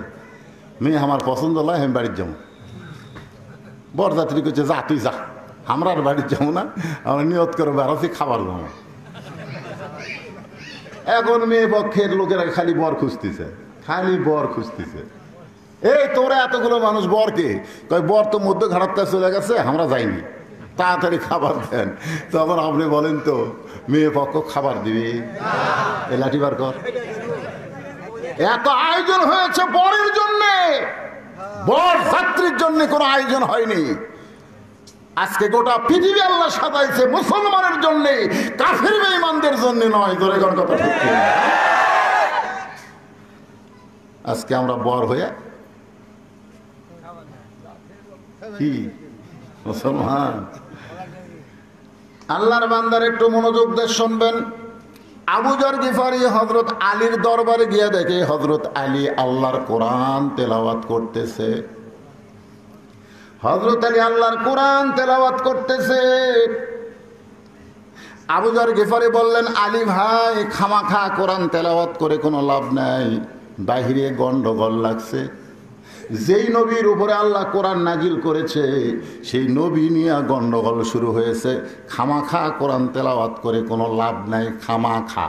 মেয়ে আমার পছন্দ নয়, আমি বাড়ির যাবো। বরযাত্রী করছে যা তুই যা, আমরা আর বাড়ির যাবো না, আমরা নিয়ত করে বেড়াচ্ছি খাবার জন্য। এখন মেয়ে পক্ষের লোকেরা খালি বর খুঁজতেছে, খালি বর খুঁজতেছে। এই তোরা এতগুলো মানুষ বরকে কয়, বর তো মধ্য ঘাটাতে চলে গেছে, আমরা যাইনি, তাড়াতাড়ি খাবার দেন। তখন আপনি বলেন তো মেয়ে পক্ষ খাবার দিবি? এ লাঠি বার কর। এত আয়োজন হয়েছে বরের জন্যে, বর যাত্রীর জন্য কোনো আয়োজন হয়নি। আজকে গোটা পৃথিবী আল্লাহ সাজাইছে মুসলমানের জন্য, কাফির বেঈমানদের জন্য নয়। ধরে কোন কথা ঠিক না? আজকে আমরা বর হয়ে কি মুসলমান? আল্লাহর বান্দার একটু মনোযোগ দিয়ে শুনবেন। আবু যর গিফারি হযরত আলীর দরবারে গিয়ে দেখে হযরত আলী আল্লাহর কোরআন তেলাওয়াত করতেছে। হযরত আলী আল্লাহর কোরআন তেলাওয়াত করতেছে। আবু যর গিফারি বললেন, আলী ভাই, খামাখা কোরআন তেলাওয়াত করে কোনো লাভ নাই, বাহিরে গন্ডগোল লাগছে। যেই নবীর উপরে আল্লাহ কোরআন নাজিল করেছে সেই নবী নিয়ে গন্ডগোল শুরু হয়েছে। খামাখা কোরআন তেলাওয়াত করে কোনো লাভ নাই। খামাখা,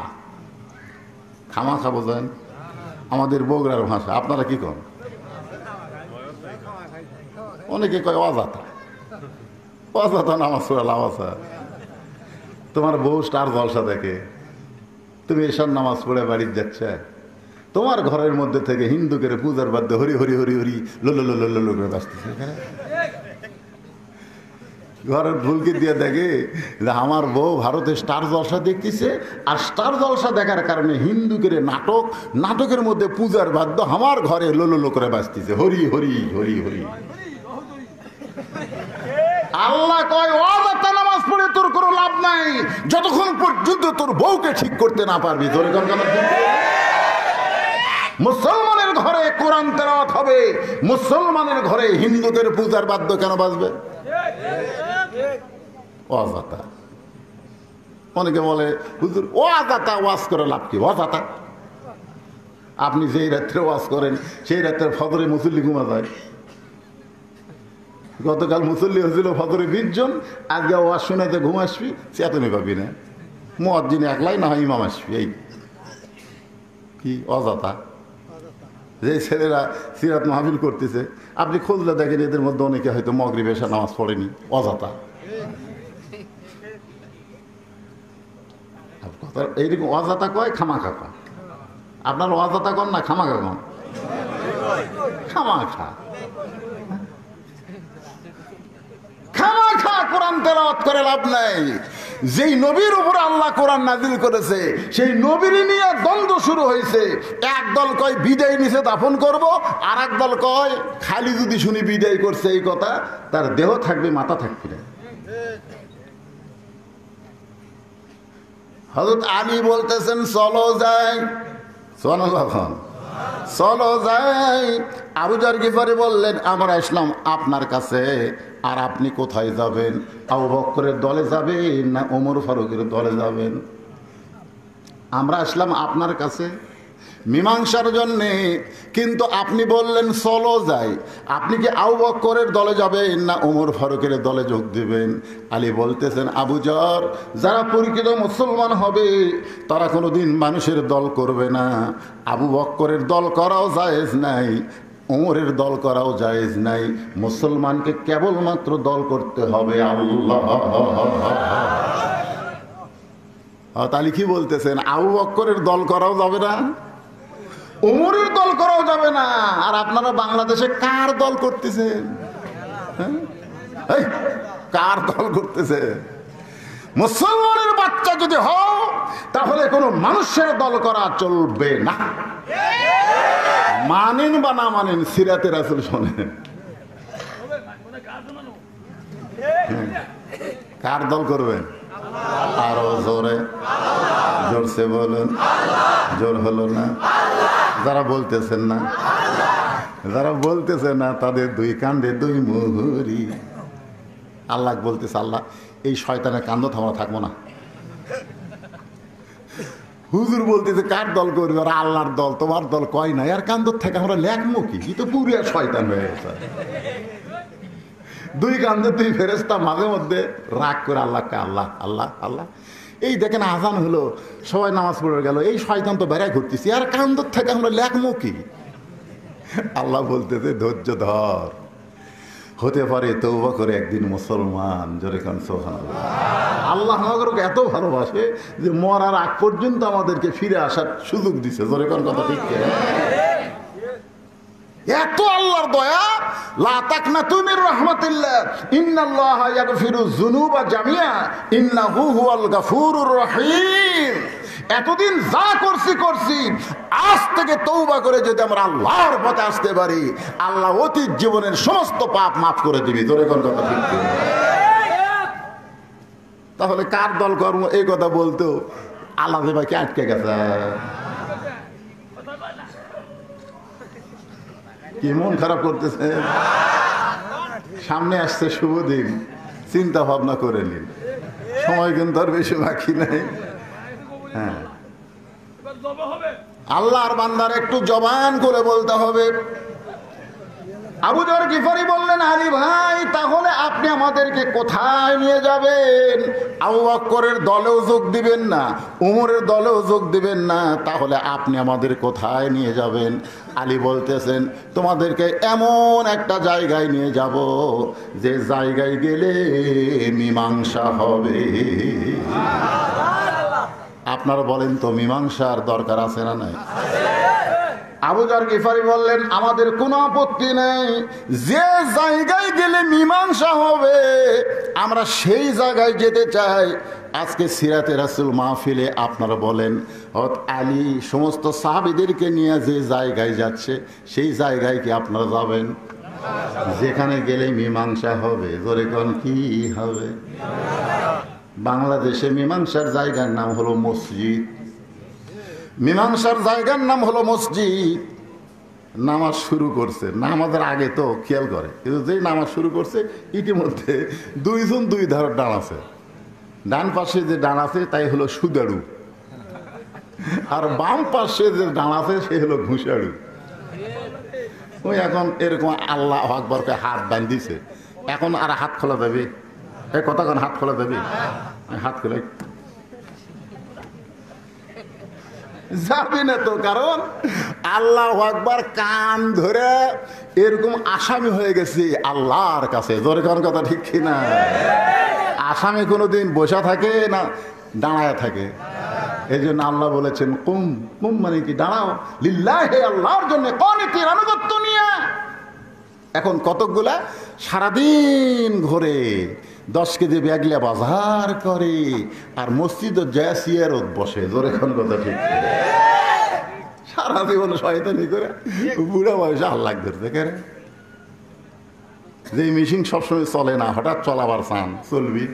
খামাখা বোঝেন আমাদের বগুড়ার ভাষা, আপনারা কি করেন? অনেকে কয় অজাতা, অজাতা নামাজ পড়ে লাভ আছে। তোমার বউ স্টার জলসা দেখে, তুমি এসব নামাজ পড়ে বাড়িতে যাচ্ছে, তোমার ঘরের মধ্যে থেকে হিন্দুকের পূজার বাদ্য হরি হরি হরি হরি লোলো করে বাঁচতেছে। ঘরের ভুলকে দিয়ে দেখে যে আমার বউ ভারতে স্টার জলসা দেখতেছে, আর স্টার জলসা দেখার কারণে হিন্দুকের নাটকের মধ্যে পূজার বাদ্য আমার ঘরে লোলো করে বাঁচতেছে, হরি হরি হরি হরি। আল্লাহ কয়, অযথা নামাজ পড়ে তোর কোনো লাভ নাই যতক্ষণ পর্যন্ত তোর বউকে ঠিক করতে না পারবি। তোর মুসলমানের ঘরে কোরআন তেলাওয়াত হবে, মুসলমানের ঘরে হিন্দুদের পূজার বাদ্য কেন বাজবে? অযথা। অনেকে বলে হুজুর অযথা ওয়াজ করে লাভ কি? অযথা আপনি যেই রাত্রে ওয়াজ করেন সেই রাত্রে ফজরে মুসল্লি ঘুমা যায়। গতকাল মুসল্লি হয়েছিল ফজরে 20 জন, আজকে ওয়াজ শোনাতে ঘুম আসবি, চেতনে পাবি না। মুয়াজ্জিন একলাই না হয় ইমাম আসবি। এই কি অযথা? যে ছেলেরা সিরাত মাহফিল করতেছে আপনি খুঁজলে দেখেন এদের মধ্যে অনেকে হয়তো মাগরিব এশা নামাজ পড়েনি। অযথা। এইরকম অযথা কয়, খামাখা কয়। আপনার অযথা কন না খামাখা কন? খামাখা। খামাখা কোরআন তেলাওয়াত করে লাভ নাই। যেই নবীর উপরে আল্লাহ কোরআন নাজিল করেছে সেই নবীর নিয়ে দ্বন্দ্ব শুরু হয়েছে। এক দল কয় বিদায় নিষে দাফন করব, আর এক দল কয় খালি যদি শুনি বিদায় করছে এই কথা, তার দেহ থাকবে মাথা থাকবে না। হযরত আলী বলতেছেন চলো যাই, চলো যখন চলো যাই। আবু যর গিফারি বললেন, আমরা আসলাম আপনার কাছে, আর আপনি কোথায় যাবেন? আবু বকরের দলে যাবেন না ওমর ফারুকের দলে যাবেন? আমরা আসলাম আপনার কাছে মীমাংসার জন্যে, কিন্তু আপনি বললেন চলো যাই। আপনি কি আবু বকরের দলে যাবেন না ওমর ফারুকের দলে যোগ দিবেন? আলী বলতেছেন, আবু যর, যারা পরিচিত মুসলমান হবে তারা কোনোদিন মানুষের দল করবে না। আবু বকরের দল করাও জায়েজ নাই, ওমরের দল করাও জায়েজ নাই। মুসলমানকে কেবলমাত্র দল করতে হবে আল্লাহ। তাহলে কি বলতেছেন? আবু বকরের দল করাও যাবে না, ওমরের দল করাও যাবে না। আর আপনারা বাংলাদেশে কার দল করতেছেন? কার দল করতেছে? মুসলমানের বাচ্চা যদি হও তাহলে কোনো মানুষের দল করা চলবে না। মানেন বা না মানেন, সিরাতে রাসূল শোনেন। কার দল করবেন? আরো জোরে, জোরসে বলুন। জোর হলো না? যারা বলতেছেন না, যারা বলতেছেন না তাদের দুই কান্দে দুই মুহুরি। আল্লাহ বলতেছে, আল্লাহ এই শয়তানের কান্দ আমরা থাকবো না। হুজুর বলতেছে কার দল করবে? আর আল্লাহর দল, তোমার দল কয় নাই। আর কান্দর থেকে আমরা লেখমো কি তো পুরিয়া শয়তান হয়ে গেছে। দুই কান্দে দুই ফেরেস্তা মাঝে মধ্যে রাগ করে আল্লাহকে আল্লাহ আল্লাহ আল্লাহ। এই দেখেন আজান হলো, সবাই নামাজ পড়ে গেল, এই শয়তান তো বেড়ায় ঘুরতেছি, আর কান্দর থেকে আমরা লেখমো কি? আল্লাহ বলতেছে ধৈর্য ধর, হতে পারে তওবা করে একদিন মুসলমান। জোরে কান সুবহানাল্লাহ। আল্লাহ আমাদেরকে এত ভালোবাসে যে মরার আগ পর্যন্ত আমাদেরকে ফিরে আসার সুযোগ দিছে। জোরে কান কথা ঠিক কিনা? এত আল্লাহর দয়া। লা তাকনাতু মির রাহমাতিল্লাহ ইন্নাল্লাহা ইয়াগফিরুয যুনুবা জামিআ ইন্নাহু হুয়াল গাফুরুর রহিম। এতদিন যা করছি আজ থেকে তওবা করে যদি আমরা আল্লাহর পথে আসতে পারি, আল্লাহ অতীত জীবনের সমস্ত পাপ মাফ করে দিবে। জোরে কোন কথা ঠিক কি? তাহলে কার দল কর্ম এই কথা বলতো আল্লাহ ভাইকে আটকে গেছে। কি মন খারাপ করতেছে? সামনে আসছে শুভ দিন, চিন্তা ভাবনা করে নিন, সময় কিন্তু আর বেশি বাকি নাই। হ্যাঁ, আল্লাহর বান্দার একটু জবান করে বলতে হবে। আবু যর গিফারি বললেন, আলী ভাই তাহলে আপনি আমাদেরকে কোথায় নিয়ে যাবেন? আবু বকরের দলেও যোগ দিবেন না, উমরের দলেও যোগ দিবেন না, তাহলে আপনি আমাদের কোথায় নিয়ে যাবেন? আলী বলতেছেন, তোমাদেরকে এমন একটা জায়গায় নিয়ে যাব যে জায়গায় গেলে মীমাংসা হবে। আপনারা বলেন তো মীমাংসার দরকার আছে না নাই? আবু যর গিফারি বললেন, আমাদের কোনো আপত্তি নেই, যে জায়গায় গেলে মীমাংসা হবে আমরা সেই জায়গায় যেতে চাই। আজকে সিরাতে রাসূল মাহফিলে আপনারা বলেন আলী সমস্ত সাহাবীদেরকে নিয়ে যে জায়গায় যাচ্ছে সেই জায়গায় কি আপনারা যাবেন? যেখানে গেলে মীমাংসা হবে। জোরে কোন কি হবে? বাংলাদেশে মীমাংসার জায়গার নাম হলো মসজিদ। মীমাংসার জায়গার নাম হলো মসজিদ। নামাজ শুরু করছে, নামাজের আগে তো খেয়াল করে, কিন্তু যেই নামাজ শুরু করছে ইতিমধ্যে দুইজন দুই ধারের ডান আছে। ডান পাশে যে ডান আছে তাই হলো সুদারু, আর বাম পাশে যে ডান আছে সে হলো ঘুষাড়ু। ওই এখন এরকম আল্লাহু আকবরকে হাত বান্ধিছে, এখন আর হাত খোলা যাবে? এই কতক্ষণ হাত খোলা যাবে? হাত খোলা যাবে না তো, কারণ আল্লাহু আকবার কান ধরে এরকম আসামি হয়ে গেছি আল্লাহর কাছে। জোরে কোন কথা ঠিক কিনা? আসামি কোনোদিন বসা থাকে না দাঁড়ায় থাকে। এই জন্য আল্লাহ বলেছেন কুম, কুম মানে কি দাঁড়াও, লিল্লাহি আল্লাহর জন্য কনিতির আনুগত্য নিয়ে। এখন কতকগুলা সারাদিন ঘরে 10 কেজি ব্যাগলিয়া বাজার করে আর মসজিদে যায় সিয়ারত বসে। জোরে কোন কথা ঠিক? সারা জীবন শয়তানি করে বুড়া বয়সে আল্লাহ ধরতে কেন? যে মেশিন সবসময় চলে না, হঠাৎ চলাবার চান চলবি।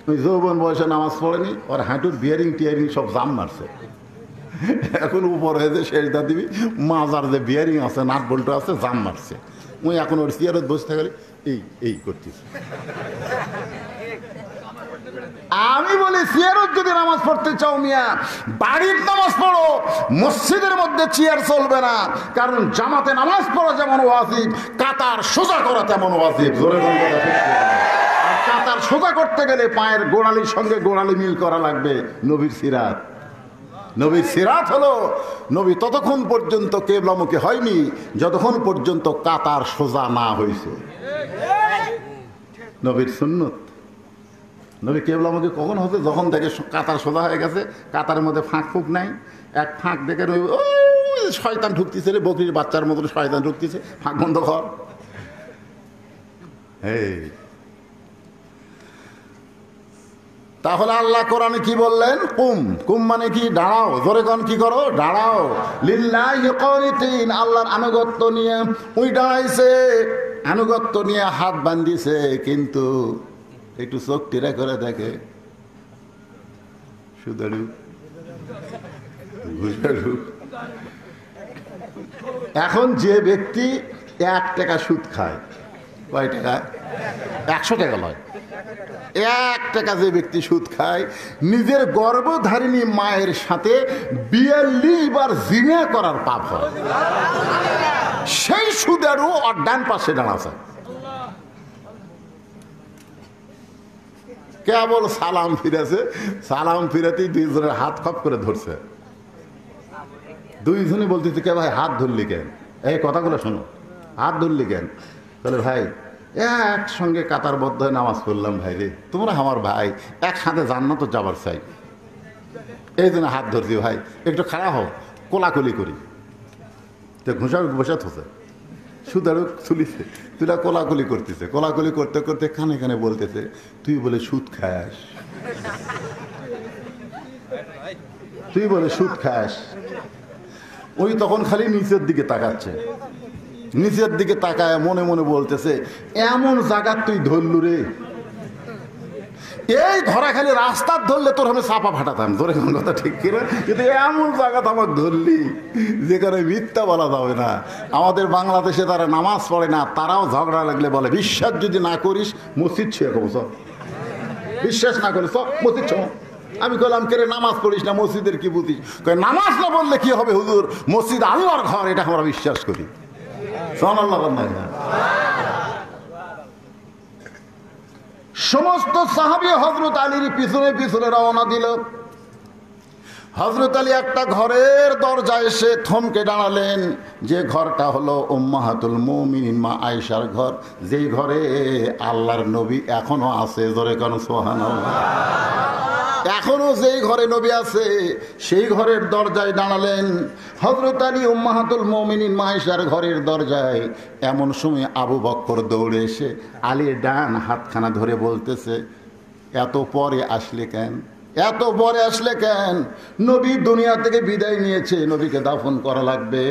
ওই যৌবন বয়সে নামাজ পড়েনি, ওর হাঁটুর বিয়ারিং টিয়ারিং সব জাম মারছে। এখন উপরে যে সেজদা দিবি, মাজার যে বিয়ারিং আছে নাট বল্টু আছে জাম মারছে। ওই এখন ওর সিয়ারত বসে থাকলে এই করতেছে। আমি বলি চেয়ারত যদি নামাজ পড়তে চাও মিয়া, বাড়ির নামাজ পড়ো, মসজিদের মধ্যে চেয়ার চলবে না। কারণ জামাতে নামাজ পড়া যেমন ওয়াজিব, কাতার সোজা করা তেমন ওয়াজিব। জোরে বলুন কথা ঠিক। আর কাতার সোজা করতে গেলে পায়ের গোড়ালির সঙ্গে গোড়ালি মিল করা লাগবে। নবীর সিরাত, নবীর সিরাত হলো নবী ততক্ষণ পর্যন্ত কিবলামুখী হয়নি যতক্ষণ পর্যন্ত কাতার সোজা না হয়েছে। নবীর সুন্নত। নবী কিবলামুখী কখন হচ্ছে? যখন থেকে কাতার সোজা হয়ে গেছে, কাতারের মধ্যে ফাঁক ফুঁক নাই, এক ফাঁক দেখে শয়তান ঢুকতেছে রে, বকরির বাচ্চার মতো শয়তান ঢুকতেছে, ফাঁক বন্ধ কর। তাহলে আল্লাহ কোরআনে কি বললেন? কুম, কুম মানে কি দাঁড়াও। জোরে কোন কি করো? দাঁড়াও। লিল্লাহি কানিতিন, আল্লাহর আনুগত্য নিয়ে ওই দাঁড়াইছে, আনুগত্য নিয়ে হাত বান্ধিছে, কিন্তু একটু চোখ টিরা করে দেখে সুদারু ঘুষারু। এখন যে ব্যক্তি 1 টাকা সুদ খায়, কয় টাকা? 100 টাকা লয়। 1 টাকা যে ব্যক্তি সুদ খায়, নিজের গর্ভধারিণী মায়ের সাথে 42 বার জিনা করার পাপ হয়। সেই সুদেরও ডান পাশে দাঁড়াছে, কেবল সালাম ফিরেছে, সালাম ফিরাতেই দুইজনের হাত খপ করে ধরছে। দুইজনে বলতেছে, কে ভাই হাত ধরলি কেন? এই কথাগুলো শোনো, হাত ধরলি কেন? তাহলে ভাই একসঙ্গে কাতারবদ্ধ হয়ে নামাজ পড়লাম ভাই রে, তোমরা আমার ভাই, একসাথে জান্নাত যাবার চাই, এই জন্য হাত ধরছি ভাই, একটু খাড়া হও, কোলাকুলি করি। তো ঘুষা বসে থসে, সুদারু চুলিছে, তুলা কোলাকুলি করতেছে, কোলাকুলি করতে করতে কানে কানে বলতেছে, তুই বলে সুদ খাস, তুই বলে সুদ খাস। ওই তখন খালি নিচের দিকে তাকাচ্ছে, নিচের দিকে তাকায় মনে মনে বলতেছে, এমন জায়গা তুই ধরলু রে, এই ধরা খালি রাস্তার ধরলে তোর আমি চাপা ফাটাতাম, তোর এখন কথা ঠিক কিনা, কিন্তু এমন জায়গাতে আমার ধরলি যেখানে মিথ্যা বলা যাবে না। আমাদের বাংলাদেশে তারা নামাজ পড়ে না, তারাও ঝগড়া লাগলে বলে, বিশ্বাস যদি না করিস মসজিদ ছুঁয়ে কব, সব বিশ্বাস না করিস সব মসজিদ ছ। আমি বললাম, কে রে নামাজ পড়িস না, মসজিদের কি বুঝিস? নামাজ না বললে কি হবে হুজুর, মসজিদ আল্লাহর ঘর, এটা আমরা বিশ্বাস করি। সমস্ত সাহাবী হযরত আলীর পিছনে পিছনে রওনা দিল। হযরত আলী একটা ঘরের দরজায় এসে থমকে দাঁড়ালেন, যে ঘরটা হলো উম্মাহাতুল মুমিনিন মা আয়েশার ঘর, যেই ঘরে আল্লাহর নবী এখনো আছে। জোরে কোন সুবহানাল্লাহ। এখনো যেই ঘরে নবী আছে সেই ঘরের দরজায় দাঁড়ালেন হযরত আলী উম্মাহাতুল মুমিনিন মা আয়েশার ঘরের দরজায়। এমন সময় আবু বকর দৌড়ে এসে আলীর ডান হাতখানা ধরে বলতেছে, এত পরে আসলে কেন, এত পরে আসলে কেন? নবী দুনিয়া থেকে বিদায় নিয়েছে, নবীকে দাফন করা লাগবে।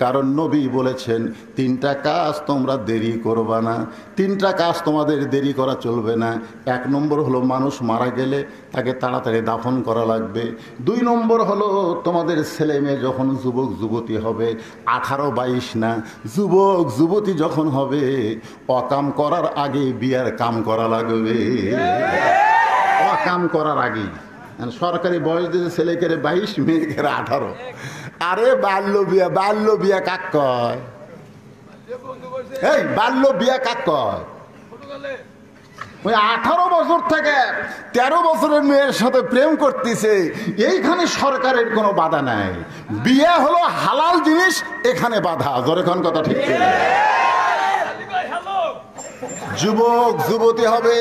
কারণ নবী বলেছেন, 3টা কাজ তোমরা দেরি করবা না, 3টা কাজ তোমাদের দেরি করা চলবে না। 1 নম্বর হলো মানুষ মারা গেলে তাকে তাড়াতাড়ি দাফন করা লাগবে। 2 নম্বর হলো তোমাদের ছেলে মেয়ে যখন যুবক যুবতী হবে, 18-22 না, যুবক যুবতী যখন হবে, অকাম করার আগে বিয়ার কাম করা লাগবে। কাম করার আগে সরকারি বয়স দিয়েছে ছেলেকে 22, মেয়েকে 18। আরে বাল্য বিয়া, বাল্য বিয়া কাক কয়? এই বাল্য বিয়া কাক কয়? ওই 18 বছর থেকে 13 বছরের মেয়ের সাথে প্রেম করতেছে, এইখানে সরকারের কোনো বাধা নাই। বিয়ে হলো হালাল জিনিস, এখানে বাধা। যখন কথা ঠিক, যুবক যুবতী হবে,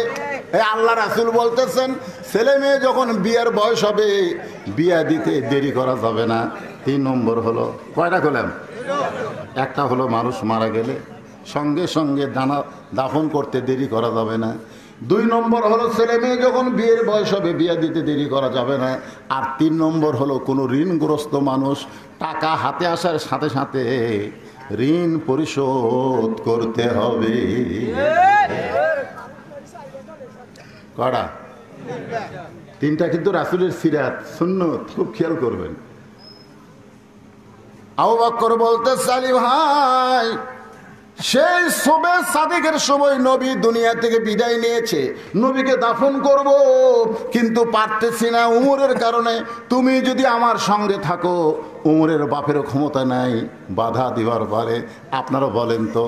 আল্লাহ রাসূল বলতেছেন, ছেলে মেয়ে যখন বিয়ের বয়স হবে, বিয়া দিতে দেরি করা যাবে না। 3 নম্বর হলো, কয়টা করলাম? একটা হলো মানুষ মারা গেলে সঙ্গে সঙ্গে দাফন করতে দেরি করা যাবে না। 2 নম্বর হলো ছেলে মেয়ে যখন বিয়ের বয়স হবে, বিয়া দিতে দেরি করা যাবে না। আর 3 নম্বর হলো কোনো ঋণগ্রস্ত মানুষ টাকা হাতে আসার সাথে সাথে ঋণ পরিশোধ করতে হবে। কড়া 3টা কিন্তু রাসূলের সিরাত সুন্নত, খুব খেয়াল করবেন। আবু বকর বলতে, আলী ভাই, সেই শবে সাদিকের সময় নবী দুনিয়া থেকে বিদায় নিয়েছে, নবীকে দাফন করব কিন্তু পারতেছি না উমরের কারণে। তুমি যদি আমার সঙ্গে থাকো, উমরের বাপেরও ক্ষমতা নাই বাধা দিবার পারে। আপনারা বলেন তো,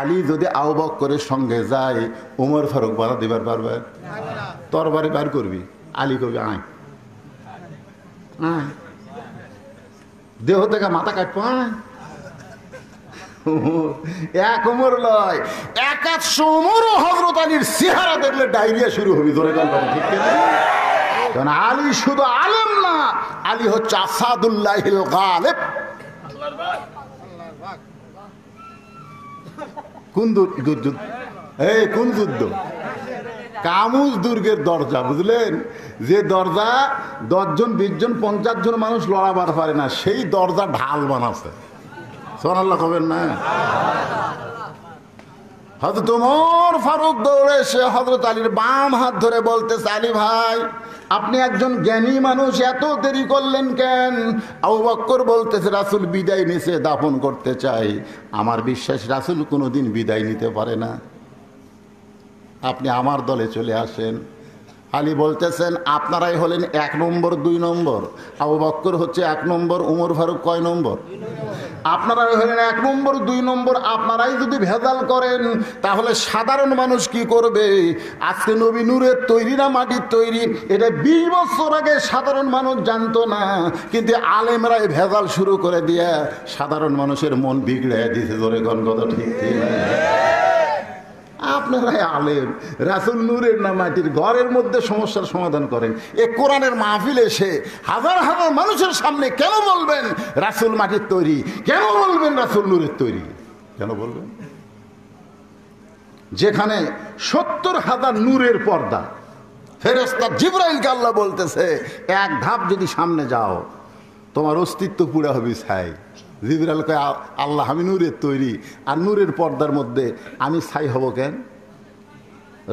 আলী যদি আবু বকরের সঙ্গে যায়, উমর ফারুক বাধা দিবার পারবে? তরবারি বার করবি, আলী কবি আয় আয়, দেহ থেকে মাথা কাটবো, আয়। এক উমর লয়, 100 উমরও হযরত আলীর চেহারা দেখলে ডায়রিয়া শুরু হবে। ধরে গেল ঠিক না? কারণ আলী শুধু আলেম না, আলী হচ্ছে আসাদুল্লাহিল গালিব। কোন যুদ্ধ? এই কোন যুদ্ধ? কামুজ দুর্গের দরজা, বুঝলেন? যে দরজা 10 জন 20 জন 50 জন মানুষ লড়াবার পারে না, সেই দরজা ঢাল বানাচ্ছে। সুবহানাল্লাহ কবেন না? হযরত ওমর ফারুক দৌড়ে এসে হযরত আলীর বাম হাত ধরে বলতেছে, আলী ভাই, আপনি একজন জ্ঞানী মানুষ, এত দেরি করলেন কেন? আবু বকর বলতেছে, রাসূল বিদায় নিছে, দাফন করতে চাই। আমার বিশ্বাস রাসূল কোনোদিন বিদায় নিতে পারে না। আপনি আমার দলে চলে আসেন। আলী বলতেছেন, আপনারাই হলেন 1 নম্বর 2 নম্বর, আবু বকর হচ্ছে 1 নম্বর, উমর ফারুক কয় নম্বর? আপনারাই হলেন 1 নম্বর 2 নম্বর। আপনারাই যদি ভেজাল করেন তাহলে সাধারণ মানুষ কি করবে? আজকে নবী নূরের তৈরি না মাটির তৈরি এটা 20 বছর আগে সাধারণ মানুষ জানতো না, কিন্তু আলেমরাই ভেজাল শুরু করে দিয়ে সাধারণ মানুষের মন বিগড়ে দিয়েছে। জোরে কোন কথা ঠিক ঠিক? আপনারাই আলেম, রাসূল নূরের না মাটির, ঘরের মধ্যে সমস্যার সমাধান করেন। এ কোরআনের মাহফিল এসে হাজার হাজার মানুষের সামনে কেন বলবেন রাসূল মাটির তৈরি? কেন বলবেন রাসূল নূরের তৈরি? কেন বলবেন? যেখানে 70,000 নূরের পর্দা, ফেরেশতা জিবরাইলকে আল্লাহ বলতেছে, 1 ধাপ যদি সামনে যাও তোমার অস্তিত্ব পুরা হবে ছাই। জিবরাইল কয়, আল্লাহ আমি নূরের তৈরি, আর নূরের পর্দার মধ্যে আমি ছাই হব কেন?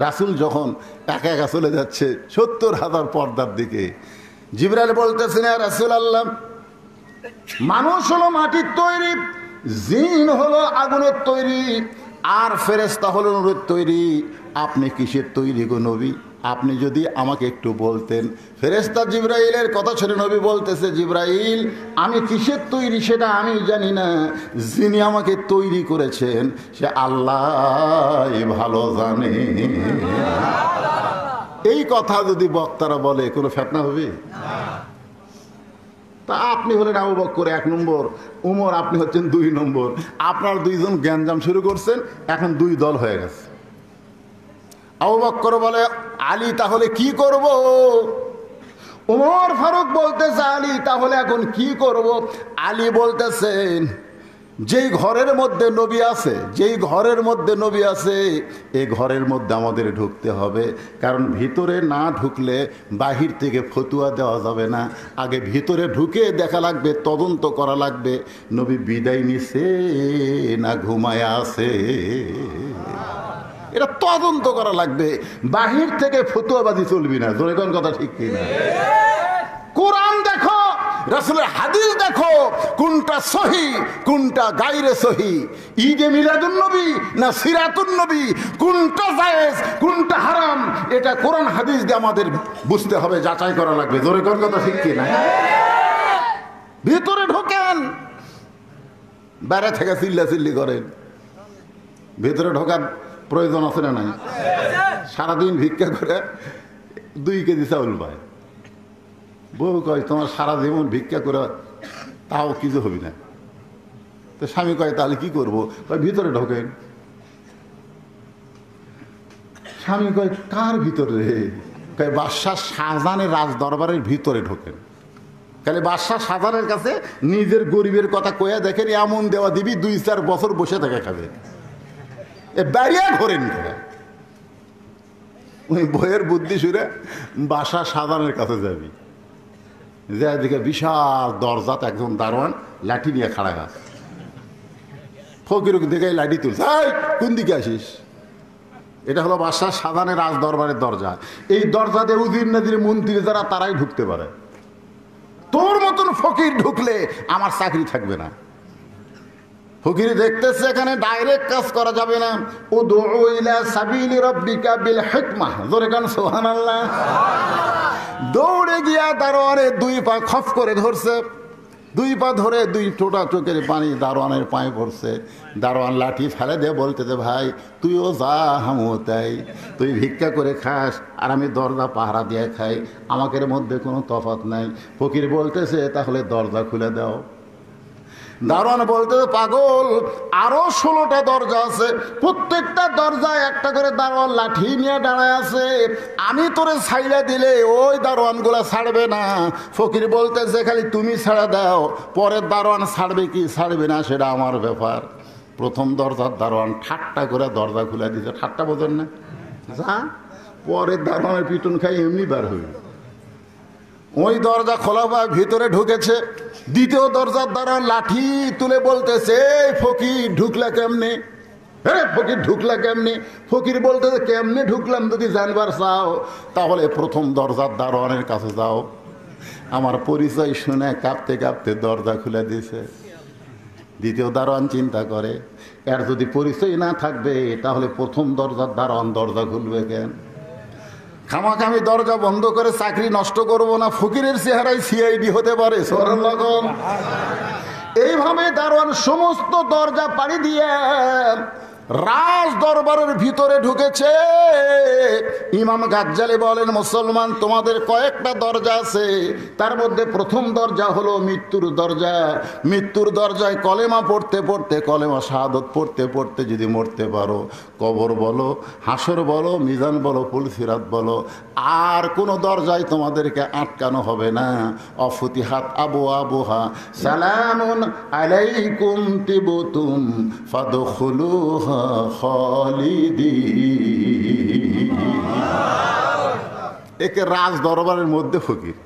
রাসূল যখন একা একা চলে যাচ্ছে 70,000 পর্দার দিকে, জিবরাইল বলতেছেন, ইয়া রাসূলুল্লাহ, মানুষ হলো মাটির তৈরি, জিন হলো আগুনের তৈরি, আর ফেরেশতা হলো নূরের তৈরি। আপনি কিসের তৈরি গো নবী? আপনি যদি আমাকে একটু বলতেন। ফেরেশতা জিবরাইলের কথা শুনে নবী বলতেছে, জিবরাইল, আমি কিসের তৈরি সেটা আমি জানি না, যিনি আমাকে তৈরি করেছেন সে আল্লাহ ভালো জানে। এই কথা যদি বক্তারা বলে কোনো ফিতনা হবে? তা আপনি হলেন আবু বকর 1 নম্বর, উমর আপনি হচ্ছেন 2 নম্বর। আপনার দুইজন গ্যাঞ্জাম শুরু করছেন, এখন 2 দল হয়ে গেছে। আবু বকর বলে, আলী তাহলে কি করব? উমর ফারুক বলতেছে, আলী তাহলে এখন কি করব? আলী বলতেছেন, যেই ঘরের মধ্যে নবী আছে, যেই ঘরের মধ্যে নবী আছে এই ঘরের মধ্যে আমাদের ঢুকতে হবে, কারণ ভিতরে না ঢুকলে বাহির থেকে ফতুয়া দেওয়া যাবে না। আগে ভিতরে ঢুকে দেখা লাগবে, তদন্ত করা লাগবে নবী বিদায় নিছে না ঘুমায় আছে, এটা তদন্ত করা লাগবে। বাহির থেকে ফতুয়াবাজি চলবি না। জোরে কোন কথা ঠিক কিনা? কোরআন দেখো, রাসূলের হাদিস দেখো, কোনটা সহি কোনটা গায়রে সহি, ঈদে মিলাদুন নবী না সিরাতুন নবী, কোনটা জায়েজ কোনটা হারাম, এটা কোরআন হাদিস দিয়ে আমাদের বুঝতে হবে, যাচাই করা লাগবে। জোরে কোন কথা ঠিক কিনা? ভিতরে ঢোকেন, বাইরে থেকে চিল্লাচিল্লি করেন, ভিতরে ঢোকার প্রয়োজন আছে না নাই? সারাদিন ভিক্ষা করে 2 কেজি চাউল পায়, বউ কয় তোমার সারা জীবন ভিক্ষা করে তাও কিছু হবি না। তো স্বামী কয় তাহলে কি করবো? কয় ভিতরে ঢোকেন। স্বামী কয় কার ভিতরে? কয় বাদশাহ শাহজাহানের রাজ দরবারের ভিতরে ঢোকেন। তাহলে বাদশাহ শাহজাহানের কাছে নিজের গরিবের কথা কয়া দেখেন, এমন দেওয়া দিবি 2-4 বছর বসে থেকে খাবে। এ বেরিয়া ঘোরেন, ওই বইয়ের বুদ্ধি সুরে বাদশাহ শাহজাহানের কাছে যাবি, যে দিকে বিশাল দরজাতে একজন দারোয়ান লাঠি নিয়ে খাড়া গাছ, ফকির দেখে লাঠি তুলছে, কোন দিকে আসিস? এটা হলো বাদশাহ শাহজাহানের রাজ দরবারের দরজা। এই দরজাতে উজির নাজির মন্ত্রী যারা তারাই ঢুকতে পারে, তোর মতন ফকির ঢুকলে আমার চাকরি থাকবে না। ফকির দেখতেছে এখানে ডাইরেক্ট কাজ করা যাবে না, উদউ ইলা সাবিলি রাব্বিকা বিল হিকমাহ। জোরে গান সুবহানাল্লাহ। দৌড়ে গিয়া দারোয়ানে 2 পা খপ করে ধরছে, 2 পা ধরে 2 টোটা চোখের পানি দারোয়ানের পায়ে পড়ছে। দারোয়ান লাঠি ফেলে দিয়ে বলতেছে, ভাই তুইও যা আমিও তাই, তুই ভিক্ষা করে খাস আর আমি দরজা পাহারা দিয়ে খাই, আমাদের মধ্যে কোনো তফাৎ নাই। ফকির বলতেছে তাহলে দরজা খুলে দাও। দারোয়ান বলতেছে, পাগল, আরো 16টা দরজা আছে, প্রত্যেকটা দরজায় একটা করে দারোয়ান লাঠি নিয়ে দাঁড়ায় আছে, আমি তোরে ছাইড়া দিলে ওই দারোয়ানগুলা ছাড়বে না। ফকির বলতেছে খালি তুমি ছাড়া দাও, পরের দারোয়ান ছাড়বে কি ছাড়বে না সেটা আমার ব্যাপার। প্রথম দরজার দারোয়ান ঠাট্টা করে দরজা খুলে দিছে। ঠাট্টা বোঝেন না? যা পরের দারোয়ানের পিটন খাই এমনি বার হইল। ওই দরজা খোলা বা ভিতরে ঢুকেছে। দ্বিতীয় দরজার দ্বারা লাঠি তুলে বলতেছে, ফকির ঢুকলা কেমনে? হ্যাঁ ফকির ঢুকলা কেমনে? ফকির বলতেছে, কেমনে ঢুকলাম যদি জানবার চাও তাহলে প্রথম দরজার দারোয়ানের কাছে যাও। আমার পরিচয় শুনে কাঁপতে কাঁপতে দরজা খুলে দিয়েছে। দ্বিতীয় দারোয়ান চিন্তা করে, এর যদি পরিচয় না থাকবে তাহলে প্রথম দরজার দারোয়ান দরজা খুলবে কেন? খামাখা আমি দরজা বন্ধ করে চাকরি নষ্ট করব না, ফকিরের চেহারায় সিআইডি হতে পারে। এইভাবে দারোয়ান সমস্ত দরজা পাড়ি দিয়ে রাজ দরবারের ভিতরে ঢুকেছে। ইমাম গাজ্জালি বলেন, মুসলমান তোমাদের কয়েকটা দরজা আছে, তার মধ্যে প্রথম দরজা হলো মৃত্যুর দরজা। মৃত্যুর দরজায় কলেমা পড়তে পড়তে, কলেমা শাহাদত পড়তে পড়তে যদি মরতে পারো, কবর বলো, হাসর বলো, মিজান বলো, পুলসিরাত বলো, আর কোনো দরজায় তোমাদেরকে আটকানো হবে না। অফুতিহাত আবু আবুহা সালামুন আলাইকুম তিবতুম ফাদখুলুহা খালিদিন। একে রাজ দরবারের মধ্যে ফকির।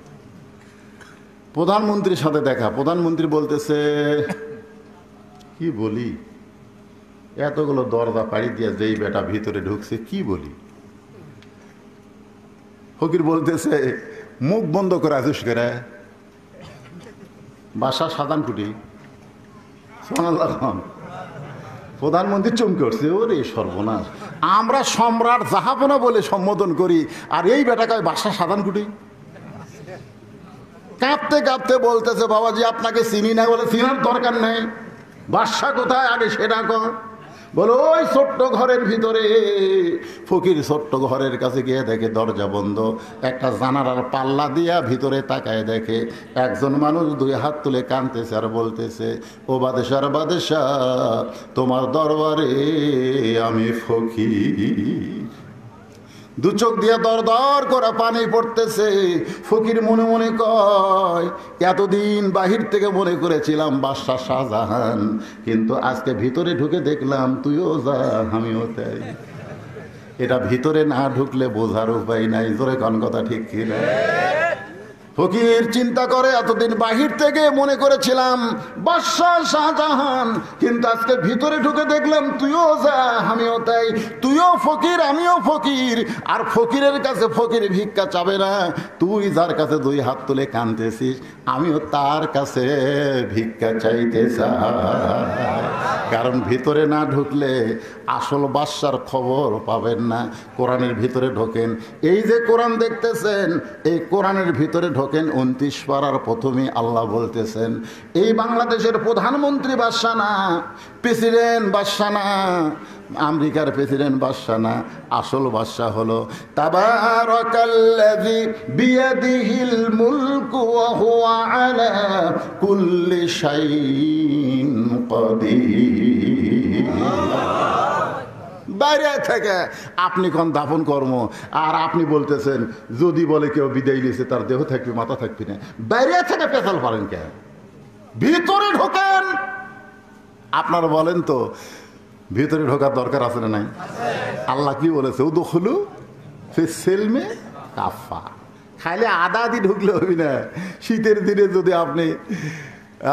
প্রধানমন্ত্রীর সাথে দেখা, প্রধানমন্ত্রী বলতেছে, কি বলি, এতগুলো দরজা পাড়ি দিয়ে যেই বেটা ভিতরে ঢুকছে, কি বলি। ফকির বলতেছে, মুখ বন্ধ করে আছিস করে, বাসা সাধান কুটি। প্রধানমন্ত্রী চমকে উঠছে, ওরে সর্বনাশ, আমরা সম্রাট জাহাপনা বলে সম্বোধন করি, আর এই বেটাকে বাসা সাধান কুটি। কাঁপতে কাঁপতে বলতেছে, বাবাজি আপনাকে চিনি না। বলে, চিনার দরকার নেই, বাদশা কোথায় আগে সেটা কর। বলো, ওই ছোট্ট ঘরের ভিতরে। ফকির ছোট্ট ঘরের কাছে গিয়ে দেখে দরজা বন্ধ। একটা জানালার পাল্লা দিয়া ভিতরে তাকায় দেখে একজন মানুষ দুই হাত তুলে কাঁদতেছে আর বলতেছে, ও বাদশার বাদশা, তোমার দরবারে আমি ফকির। দু চোখ দিয়ে দর দর করে পানি পড়তেছে। ফকির মনে মনে কয়, এতদিন বাহির থেকে মনে করেছিলাম বাদশা শাহজাহান, কিন্তু আজকে ভিতরে ঢুকে দেখলাম তুইও যা আমিও তাই। এটা ভিতরে না ঢুকলে বোঝার উপায় নাই। জোরে কোন কথা ঠিক কিনা? ফকির চিন্তা করে, এতদিন বাহির থেকে মনে করেছিলাম বাদশা শাহজাহান, কিন্তু আজকে ভিতরে ঢুকে দেখলাম তুইও যা আমিও তাই। তুইও ফকির, আমিও ফকির। আর ফকিরের কাছে ফকির ভিক্ষা চাবে না। তুই যার কাছে দুই হাত তুলে কাঁদতেছিস, আমিও তার কাছে ভিক্ষা চাইতে চাই। কারণ ভিতরে না ঢুকলে আসল বাদশার খবর পাবেন না। কোরআনের ভিতরে ঢোকেন। এই যে কোরআন দেখতেছেন, এই কোরআনের ভিতরে ঢোকেন। 29 পারার প্রথমে আল্লাহ বলতেছেন, এই বাংলাদেশের প্রধানমন্ত্রী বাদশা না, প্রেসিডেন্ট বাদশা না, আমেরিকার প্রেসিডেন্ট বাদশা না, আসল বাদশা হলো তাবারাকাল্লাযী বিয়াদিহিল মুলকু ওয়া হুয়া আলা কুল্লি শাইইন কাদির। বাইরে থেকে আপনি কোন দাফন কর্ম, আর আপনি বলতেছেন যদি বলে কেউ বিদায় নিয়েছে তার দেহ থাকবে মাথা থাকবে না। বাইরে থেকে পেছাল পারেন কেন? ভিতরে ঢোকেন। আপনারা বলেন তো, ভিতরে ঢোকার দরকার আছে না নাই? আল্লাহ কি বলেছে? উদখুলু ফিস সিলমি কাফা। খাইলে আদা দি ঢুকলে হবি না। শীতের দিনে যদি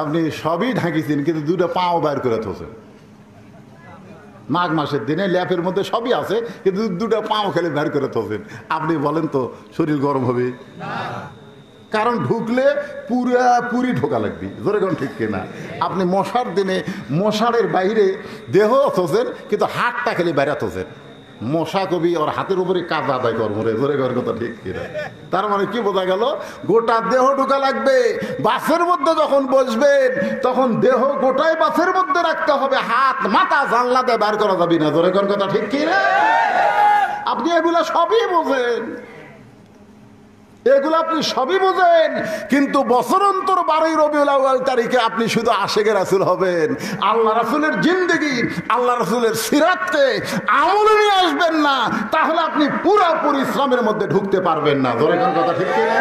আপনি সবই ঢাকিছেন, কিন্তু দুটো পাও বাইর করে থোছেন। মাঘ মাসের দিনে ল্যাপের মধ্যে সবই আছে, কিন্তু দুটো পাও খেলে বের করে তোলেন। আপনি বলেন তো শরীর গরম হবে? কারণ ঢুকলে পুরি ঢোকা লাগবে। জোরে কোন ঠিক কিনা? আপনি মশার দিনে মশারের বাইরে দেহ তোছেন, কিন্তু হাতটা খেলে বাইরে তোছেন। মশা কবি ওর হাতের উপরে কাজ আদায় কর্মরে। জোরে করার কথা ঠিক কিনা? তার মানে কি বোঝা গেল? গোটা দেহ ঢোকা লাগবে। বাসের মধ্যে যখন বসবেন তখন দেহ গোটাই বাসের মধ্যে রাখতে হবে, হাত মাথা জানলাতে বার করা যাবে না। জোরে করার কথা ঠিক কিনা? আপনি এগুলা সবই বোঝেন, এগুলো আপনি সবই বোঝেন, কিন্তু বছর অন্তর 12 রবিউল আউয়াল তারিখে আপনি শুধু আশেকে রাসূল হবেন। আল্লাহ রাসূলের জিন্দেগি, আল্লাহ রাসূলের সিরাতকে আমলে নিয়ে আসবেন না, তাহলে আপনি পুরোপুরি ইসলামের মধ্যে ঢুকতে পারবেন না। ধরে কোন কথা ঠিক কিনা?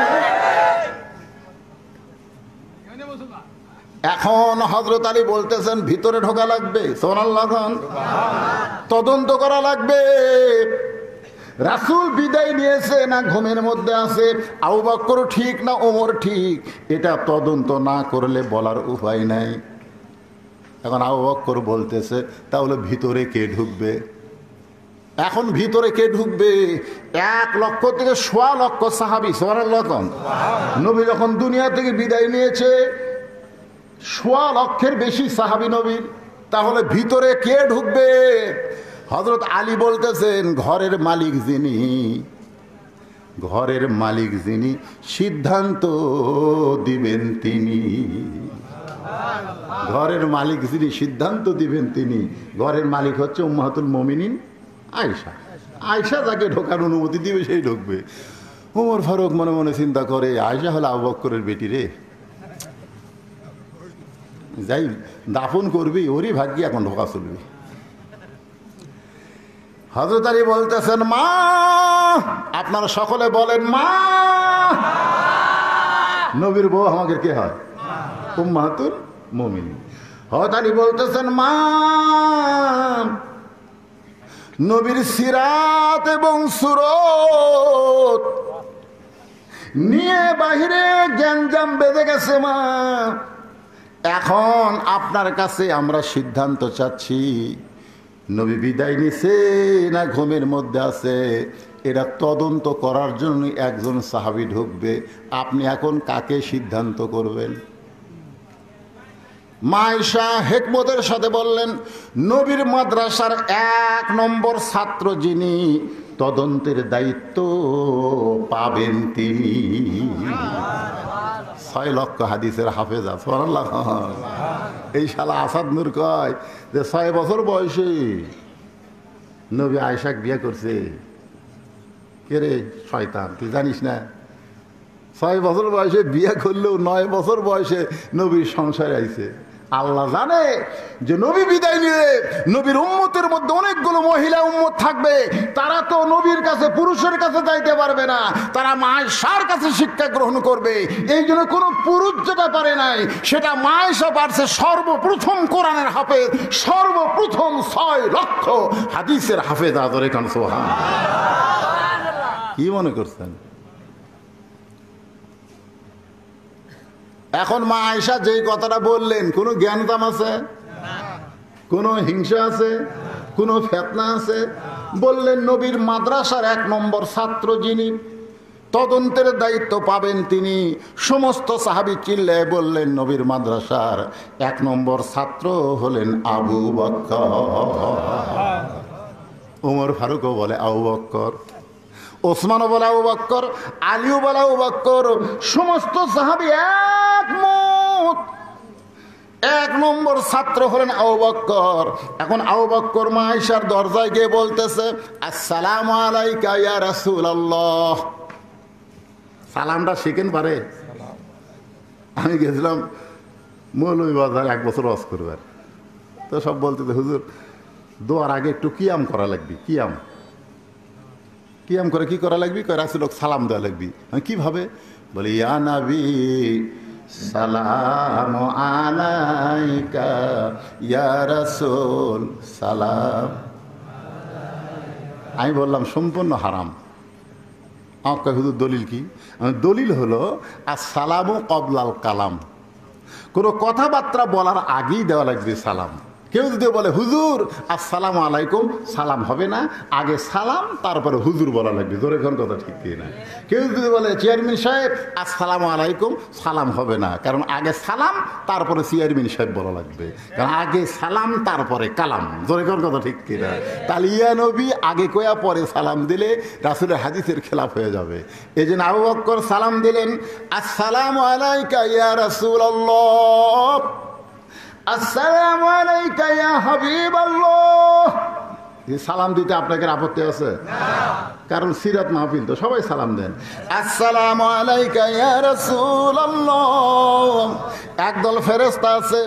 এখন হযরত আলী বলতেছেন ভিতরে ঢোকা লাগবে। সুবহানাল্লাহ। তদন্ত করা লাগবে। রাসূল বিদায় নিয়েছে না ঘুমের মধ্যে আছে, আবু বকর ঠিক না ওমর ঠিক, এটা তদন্ত না করলে বলার উপায় নাই। এখন আবু বকর বলতেছে তাহলে ভিতরে কে ঢুকবে? এখন ভিতরে কে ঢুকবে? 1 লক্ষ থেকে 1.25 লক্ষ সাহাবী। সুবহানাল্লাহ। নবী যখন দুনিয়া থেকে বিদায় নিয়েছে সোয়া লক্ষের বেশি সাহাবী নবীর, তাহলে ভিতরে কে ঢুকবে? হযরত আলী বলতেছেন, ঘরের মালিক যিনি, ঘরের মালিক যিনি, সিদ্ধান্ত দিবেন তিনি। ঘরের মালিক যিনি, সিদ্ধান্ত দিবেন তিনি। ঘরের মালিক হচ্ছে উম্মাহাতুল মুমিনিন আয়েশা। আয়েশা যাকে ঢোকার অনুমতি দিবে সেই ঢুকবে। ওমর ফারুক মনে মনে চিন্তা করে, আয়েশা হলো আবু বকরের বেটি রে, যাই দাফন করবি, ওরই ভাগ্যে এখন ঢোকা চলবি। হযরত আলী বলতেছেন, মা, আপনারা সকলে বলেন মা। নবীর বউ আমাদের কে হয়? উম্মাহাতুল মুমিনিন। হযরত আলী বলতেছেন, মা, নবীর সিরাত এবং সুরত নিয়ে বাহিরে গ্যাঞ্জাম বেঁধে গেছে মা। এখন আপনার কাছে আমরা সিদ্ধান্ত চাচ্ছি, নবী বিদায় নিছে না ঘুমের মধ্যে আছে, এটা তদন্ত করার জন্য একজন সাহাবী ঢুকবে। আপনি এখন কাকে সিদ্ধান্ত করবেন? মা আয়েশা হিকমতের সাথে বললেন, নবীর মাদ্রাসার ১ নম্বর ছাত্র যিনি, তদন্তের দায়িত্ব পাবেন তিনি। ৬ লক্ষ হাদিসের হাফেজা, সুবহানাল্লাহ। এই শালা আসাদ নূর কয় যে ৬ বছর বয়সে নবী আয়েশাকে বিয়ে করছে। কে রে শয়তান, তুই জানিস না? ৬ বছর বয়সে বিয়ে করলেও ৯ বছর বয়সে নবীর সংসারে আইছে। আল্লাহ জানে যে নবী বিদায় নিয়ে নবীর উম্মতের মধ্যে অনেকগুলো মহিলা উম্মত থাকবে, তারা তো নবীর কাছে, পুরুষের কাছে যাইতে পারবে না, তারা মা আয়েশার কাছে শিক্ষা গ্রহণ করবে। এই জন্য কোনো পুরুষ যেটা পারে নাই সেটা মা আয়েশা পারছে। সর্বপ্রথম কোরআনের হাফেজ, সর্বপ্রথম ৬ লক্ষ হাদিসের হাফেজ। আদরে কান সুবহানাল্লাহ। কি মনে করছেন? এখন মা আয়েশা যেই কথাটা বললেন, কোনো জ্ঞানতাম আছে? কোনো হিংসা আছে? কোনো ফিতনা আছে? বললেন নবীর মাদ্রাসার ১ নম্বর ছাত্র যিনি, তদন্তের দায়িত্ব পাবেন তিনি। সমস্ত সাহাবী চিল্লায় বললেন, নবীর মাদ্রাসার ১ নম্বর ছাত্র হলেন আবু বকর। ওমর ফারুকও বলে আবু বকর, ওসমানও বলে আবু বকর, আলীও বলে আবু বকর। সমস্ত সাহাবী একমত, ১ নম্বর ছাত্র হলেন আবু বকর। এখন আবু বকর মা আয়েশার দরজায় গিয়ে বলতেছে, আসসালামু আলাইকা ইয়া রাসূলুল্লাহ। সালামটা শিখেন পারে? আমি গেছিলাম মৌলভীবাজার ১ বছর ওয়াজ করবার, তো সব বলতেছে, হুজুর দোয়ার আগে একটু কিয়াম করা লাগবে। কিয়াম কিয়াম করে কি করা লাগবে? রাসূল সালাম দেওয়া লাগবে। কিভাবে? বলে, ইয়া নবী সালাম আলাইকা, ইয়া রাসূল সালাম। আমি বললাম সম্পূর্ণ হারাম। আমাকে হুজুর দলিল কি? দলিল হলো আসসালামু ক্বাবলাল কালাম, কোনো কথাবার্তা বলার আগেই দেওয়া লাগবে সালাম। কেউ যদি বলে হুজুর আসসালামু আলাইকুম, সালাম হবে না, আগে সালাম তারপরে হুজুর বলা লাগবে। জোরে কোন কথা ঠিক কি না? কেউ যদি বলে চেয়ারম্যান সাহেব আসসালামু আলাইকুম, সালাম হবে না, কারণ আগে সালাম তারপরে চেয়ারম্যান সাহেব বলা লাগবে, কারণ আগে সালাম তারপরে কালাম। জোরে কোন কথা ঠিক কি না? তাহলে ইয়া নবী আগে কয়া পরে সালাম দিলে রাসূলের হাদিসের খেলাফ হয়ে যাবে। এই জন্য আবু বকর সালাম দিলেন, আসসালামু আলাইকা ইয়া রাসূলুল্লাহ, আসসালামু আলাইকা ইয়া হাবিবাল্লাহ। এই সালাম দিতে আপনাদের আপত্তি আছে? কারণ সিরাত মাহফিল তো সবাই সালাম দেন। আসসালামু আলাইকা ইয়া রাসূলুল্লাহ। একদল ফেরেশতা আছে,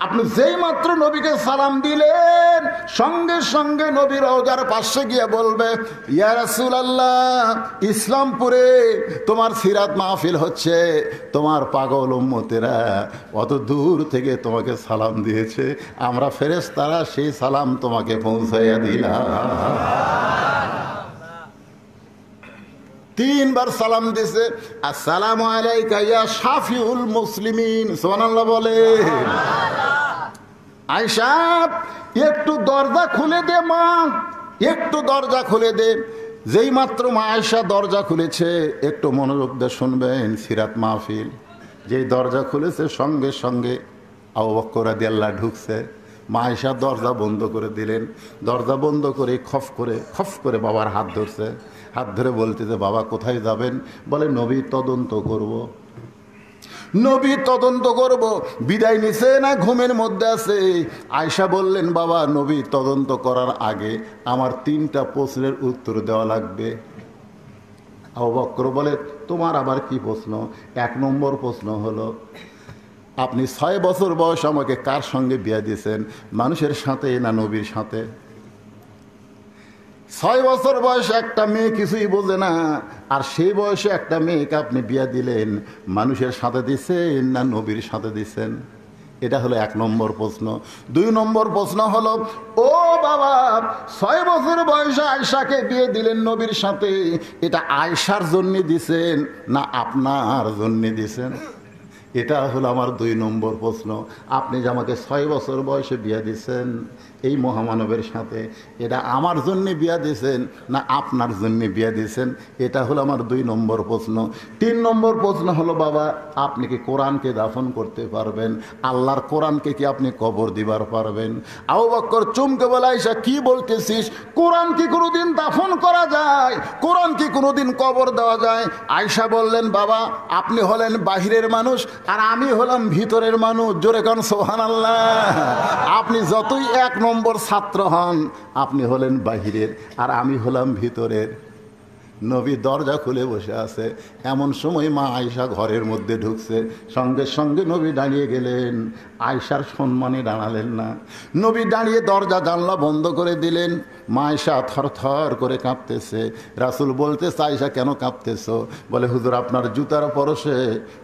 আপনি যেই মাত্র নবীকে সালাম দিলেন সঙ্গে সঙ্গে নবীর রওজার পাশে গিয়ে বলবে, ইয়া রাসূলুল্লাহ, ইসলামপুরে তোমার সিরাত মাহফিল হচ্ছে, তোমার পাগল উম্মতেরা অত দূর থেকে তোমাকে সালাম দিয়েছে, আমরা ফেরেশতারা সেই সালাম তোমাকে পৌঁছাইয়া দিলাম। 3 বার সালাম দিছে, আসসালামু আলাইকা ইয়া শাফিউল মুসলিমিন। সুবহানাল্লাহ বলে। আয়েশা একটু দরজা খুলে দে মা, একটু দরজা খুলে দে। যেই মাত্র মা আয়েশা দরজা খুলেছে, একটু মনোযোগ দিয়ে শুনবেন, সিরাত মাহফিল যেই দরজা খুলেছে সঙ্গে সঙ্গে আবু বকর রাদিয়াল্লাহু ঢুকছে, মা আয়েশা দরজা বন্ধ করে দিলেন। দরজা বন্ধ করে খফ করে বাবার হাত ধরছে, হাত ধরে বলতেছে, বাবা কোথায় যাবেন? বলে নবী তদন্ত করব। নবী তদন্ত করব। বিদায় নিছে না ঘুমের মধ্যে আছে? আয়েশা বললেন, বাবা নবী তদন্ত করার আগে আমার 3টা প্রশ্নের উত্তর দেওয়া লাগবে। আবু বকর বলে, তোমার আবার কি প্রশ্ন? 1 নম্বর প্রশ্ন হলো, আপনি 6 বছর বয়স আমাকে কার সঙ্গে বিয়ে দিয়েছেন? মানুষের সাথে না নবীর সাথে? 6 বছর বয়সে একটা মেয়ে কিছুই বোঝে না, আর সেই বয়সে একটা মেয়েকে আপনি বিয়ে দিলেন, মানুষের সাথে দিচ্ছেন না নবীর সাথে দিচ্ছেন? এটা হলো 1 নম্বর প্রশ্ন। 2 নম্বর প্রশ্ন হলো, ও বাবা 6 বছর বয়সে আয়েশাকে বিয়ে দিলেন নবীর সাথে, এটা আয়েশার জন্য দিছেন না আপনার জন্য দিছেন? এটা হলো আমার 2 নম্বর প্রশ্ন। আপনি যে আমাকে 6 বছর বয়সে বিয়ে দিয়েছেন এই মহামানবের সাথে, এটা আমার জন্যে বিয়ে দিয়েছেন না আপনার জন্যে বিয়ে দিয়েছেন? এটা হলো আমার 2 নম্বর প্রশ্ন। 3 নম্বর প্রশ্ন হলো, বাবা আপনি কি কোরআনকে দাফন করতে পারবেন? আল্লাহর কোরআনকে কি আপনি কবর দিবার পারবেন? আবু বকর চমকে বলে, আয়েশা কি বলতেছিস? কোরআন কি কোনোদিন দাফন করা যায়? কোরআন কি কোনোদিন কবর দেওয়া যায়? আয়েশা বললেন, বাবা আপনি হলেন বাহিরের মানুষ আর আমি হলাম ভিতরের মানুষ। জোরে কান সুবহানাল্লাহ। আপনি যতই 1 নম্বর ছাত্র হন, আপনি হলেন বাহিরের আর আমি হলাম ভিতরের। নবী দরজা খুলে বসে আছে, এমন সময় মা আয়েশা ঘরের মধ্যে ঢুকছে। সঙ্গে সঙ্গে নবী দাঁড়িয়ে গেলেন, আয়েশার সম্মানে দাঁড়ালেন না। নবী দাঁড়িয়ে দরজা জানলা বন্ধ করে দিলেন। মা আয়েশা থরথর করে কাঁপতেছে। রাসূল বলতেছে, আয়েশা কেন কাঁপতেছো? বলে, হুজুর আপনার জুতার পরশে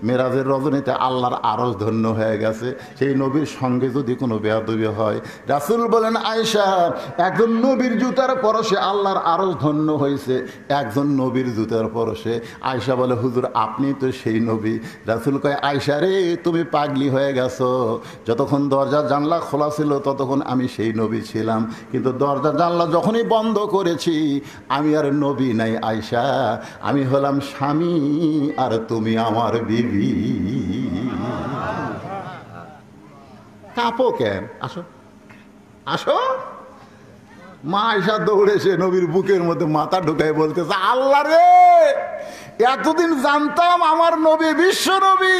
মেরাজের রজনীতে আল্লাহর আরশ ধন্য হয়ে গেছে, সেই নবীর সঙ্গে যদি কোনো বেয়াদবি হয়। রাসূল বলেন, আয়েশা একজন নবীর জুতার পরশে আল্লাহর আরশ ধন্য হয়েছে, একজন নবীর জুতার পরশে। আয়েশা বলে, হুজুর আপনি তো সেই নবী। রাসূল কয়, আয়েশা রে তুমি পাগলি হয়ে গেছো, যতক্ষণ দরজা জানলা খোলা ছিল ততক্ষণ আমি সেই নবী ছিলাম, কিন্তু দরজা জানলা যখনই বন্ধ করেছি আমি আর নবী নাই আয়েশা, আমি হলাম স্বামী আর তুমি আমার বিবি। কাঁপো কেন? আসো আসো। মা আয়েশা দৌড়েছে নবীর বুকের মধ্যে মাথা ঢুকায় বলতেছে, আল্লাহ রে এতদিন জানতাম আমার নবী বিশ্ব নবী,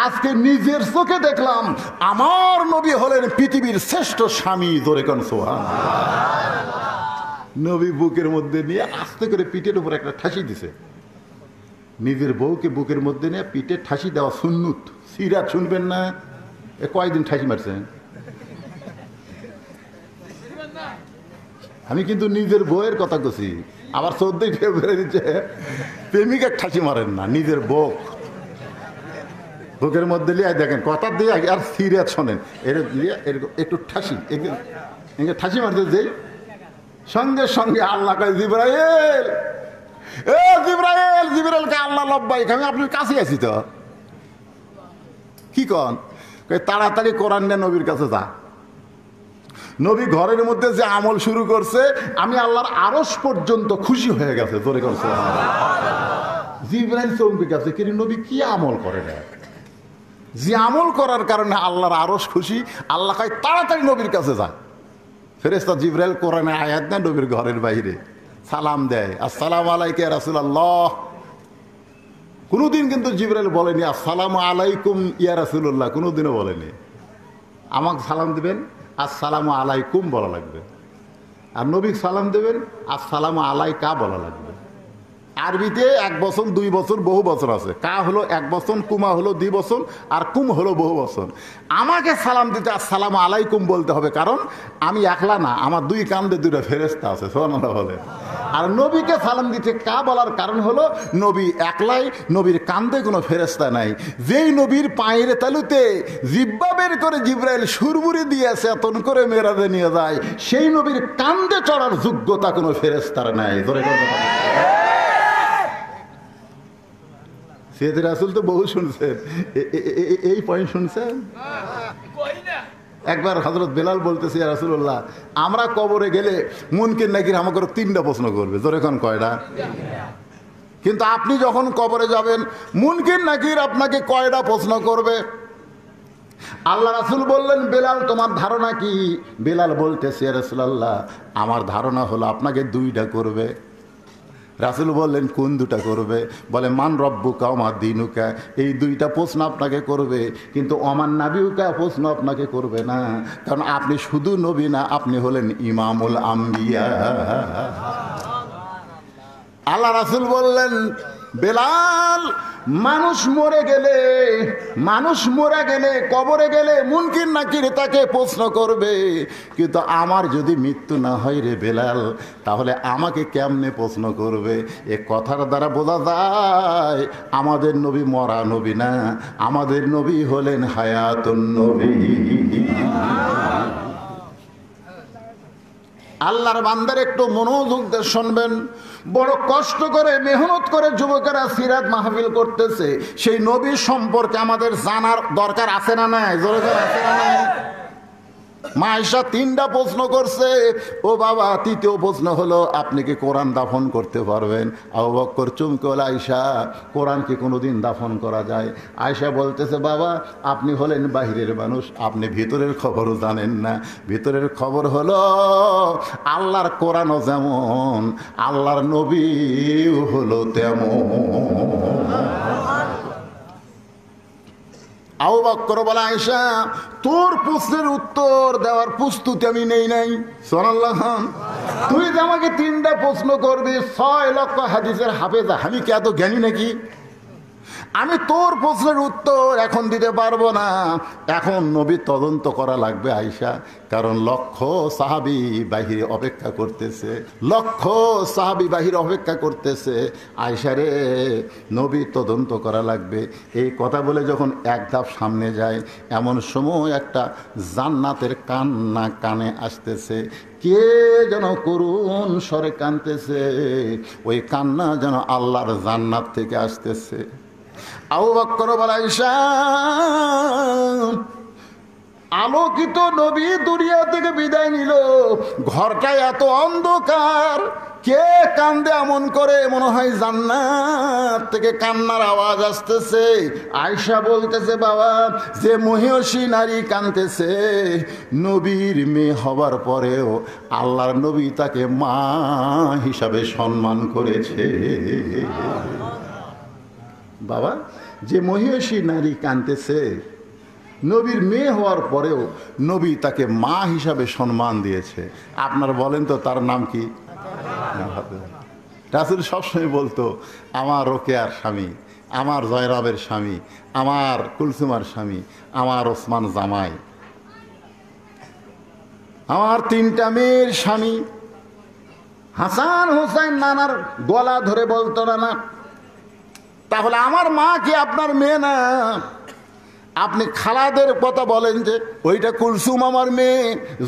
আজকে নিজের চোখে দেখলাম আমার নবী হলেন পৃথিবীর শ্রেষ্ঠ স্বামী। জোরে কোন সুবহানাল্লাহ। নবী বুকের মধ্যে নিয়ে আস্তে করে পিঠের উপর একটা ঠাসি দিছে। নিজের বউকে বুকের মধ্যে নিয়ে পিঠে ঠাসি দেওয়া সুন্নত। সিরাত শুনবেন না? কয়দিন ঠাসি মারছেন? আমি কিন্তু নিজের বউয়ের কথা কছি। আবার 14 ফেব্রুয়ারিতে প্রেমিকা ঠাসি মারেন না, নিজের বউ বুকের মধ্যে লিয়ে দেখেন কথা দিয়ে আর সিরিয়াস শোনেন, একটু ঠাসি ঠাসি মারতে যে সঙ্গে সঙ্গে আল্লাহ কয়, জিবরাইল জিবরাইল, জিবরাইলকে আল্লাহ লব্বাইক, আমি আপনার কাছে আছি তো। কি কন? তাড়াতাড়ি কোরআন নিয়ে নবীর কাছে যা। নবী ঘরের মধ্যে যে আমল শুরু করছে, আমি আল্লাহর আরশ পর্যন্ত খুশি হয়ে গেছে। জোরে করছে জিবরাইল চমকে গেছে, কিন্তু নবী কি আমল করে না, যে আমল করার কারণে আল্লাহর আরশ খুশি। আল্লাহ কয় তাড়াতাড়ি নবীর কাছে যা। ফেরেশতা জিবরাইল কোরআনে আয়াত না নবীর ঘরের বাইরে সালাম দেয়, আসসালামু আলাইকা ইয়া রাসূলুল্লাহ। কোনোদিন কিন্তু জিবরাইল বলেনি আসসালামু আলাইকুম ইয়া রাসূলুল্লাহ, কোনোদিনও বলেনি। আমাকে সালাম দিবেন আসসালামু আলাইকুম বলা লাগবে, আর নবীকে সালাম দেবেন আসসালামু আলাইকা বলা লাগবে। আরবিতে 1 বছর 2 বছর বহু বছর আছে। কা হলো 1 বছর, কুমা হলো 2 বছর, আর কুম হলো বহু বছর। আমাকে সালাম দিতে আসসালামু আলাইকুম বলতে হবে, কারণ আমি একলা না, আমার 2 কান্দে 2টা ফেরেশতা আছে। সুবহানাল্লাহ বলে। আর নবীকে সালাম দিতে কা বলার কারণ হলো নবী একলাই, নবীর কান্দে কোনো ফেরেশতা নাই। যেই নবীর পায়ের তালুতে জিব্বা বের করে জিবরাইল সুরবুরি দিয়েছে এতন করে মেরাজে নিয়ে যায়, সেই নবীর কান্দে চড়ার যোগ্যতা কোনো ফেরেশতার নাই। ধরে সৈয়দ রাসূল তো বহু শুনছেন, এই পয়েন্ট শুনছেন। একবার হযরত বেলাল বলতেছে, ইয়া রাসূলুল্লাহ আমরা কবরে গেলে মুনকির নাকির আমাকে 3টা প্রশ্ন করবে। জোরে কোন কয়টা? কিন্তু আপনি যখন কবরে যাবেন মুনকির নাকির আপনাকে কয়টা প্রশ্ন করবে? আল্লাহ রাসূল বললেন, বেলাল তোমার ধারণা কি? বেলাল বলতেছে, ইয়া রাসূলুল্লাহ আমার ধারণা হলো আপনাকে দুইটা করবে। রাসূল বললেন, কোন দুটা করবে? বলে, মান রব্বুকা ওয়া মা দীনুকা, এই দুইটা প্রশ্ন আপনাকে করবে, কিন্তু ওমান নাবিউকা প্রশ্ন আপনাকে করবে না, কারণ আপনি শুধু নবী না, আপনি হলেন ইমামুল আম্বিয়া। আল্লাহ রাসূল বললেন, বেলাল মানুষ মরে গেলে কবরে গেলে মুনকির নাকির তাকে প্রশ্ন করবে, কিন্তু আমার যদি মৃত্যু না হয় রে বেলাল, তাহলে আমাকে কেমনে প্রশ্ন করবে? এ কথার দ্বারা বোঝা যায় আমাদের নবী মরা নবী না, আমাদের নবী হলেন হায়াতুন নবী। আল্লাহর বান্দার একটু মনোযোগ দিয়ে শুনবেন। বড় কষ্ট করে মেহনত করে যুবকেরা সিরাত মাহফিল করতেছে, সেই নবীর সম্পর্কে আমাদের জানার দরকার আছে না নাই? জোরে জোরে আছে না নাই? মা আয়েশা তিনটা প্রশ্ন করছে। ও বাবা, তৃতীয় প্রশ্ন হলো, আপনি কি কোরআন দাফন করতে পারবেন? আবু বকর চমকে বলে, আয়েশা কোরআন কি কোনোদিন দাফন করা যায়? আয়েশা বলতেছে, বাবা আপনি হলেন বাহিরের মানুষ, আপনি ভিতরের খবরও জানেন না। ভিতরের খবর হলো আল্লাহর কোরআনও যেমন, আল্লাহর নবীও হলো তেমন। আবু বকর বলে, আয়েশা তোর প্রশ্নের উত্তর দেওয়ার প্রস্তুতি আমি নেই নাই। সুবহানাল্লাহ। তুই যে আমাকে তিনটা প্রশ্ন করবি, 6 লক্ষ হাদিসের হাফেজা, আমি কি এত জ্ঞানী নাকি? আমি তোর প্রশ্নের উত্তর এখন দিতে পারবো না। এখন নবী তদন্ত করা লাগবে আয়েশা, কারণ লক্ষ সাহাবী বাহিরে অপেক্ষা করতেছে। আয়েশা রে, নবী তদন্ত করা লাগবে। এই কথা বলে যখন এক ধাপ সামনে যায়, এমন সময় একটা জান্নাতের কান্না কানে আসতেছে। কে যেন করুণ স্বরে কাঁদতেছে, ওই কান্না যেন আল্লাহর জান্নাত থেকে আসতেছে। আবু বকর বলে, আয়েশা আলোকিত নবী দুনিয়া থেকে বিদায় নিল, ঘরটা এত অন্ধকার, কে কান্দে এমন করে? মনে হয় জান্নাত থেকে কান্নার আওয়াজ আসতেছে। আয়েশা বলতেছে, বাবা যে মহিষী নারী কাঁদতেছে, নবীর মেয়ে হবার পরেও আল্লাহর নবী তাকে মা হিসাবে সম্মান করেছে। বাবা যে মহিষী নারী কাঁদতেছে, নবীর মেয়ে হওয়ার পরেও নবী তাকে মা হিসাবে সম্মান দিয়েছে। আপনারা বলেন তো তার নাম কি? রাসূল সবসময় বলতো, আমার রোকেয়ার স্বামী, আমার জয়রাবের স্বামী, আমার কুলসুমার স্বামী, আমার ওসমান জামাই, আমার 3টা মেয়ের স্বামী। হাসান হোসেন নানার গলা ধরে বলতো না, তাহলে আমার মা কি আপনার মেয়ে না? আপনি খালাদের কথা বলেন যে ওইটা কুলসুম আমার মেয়ে,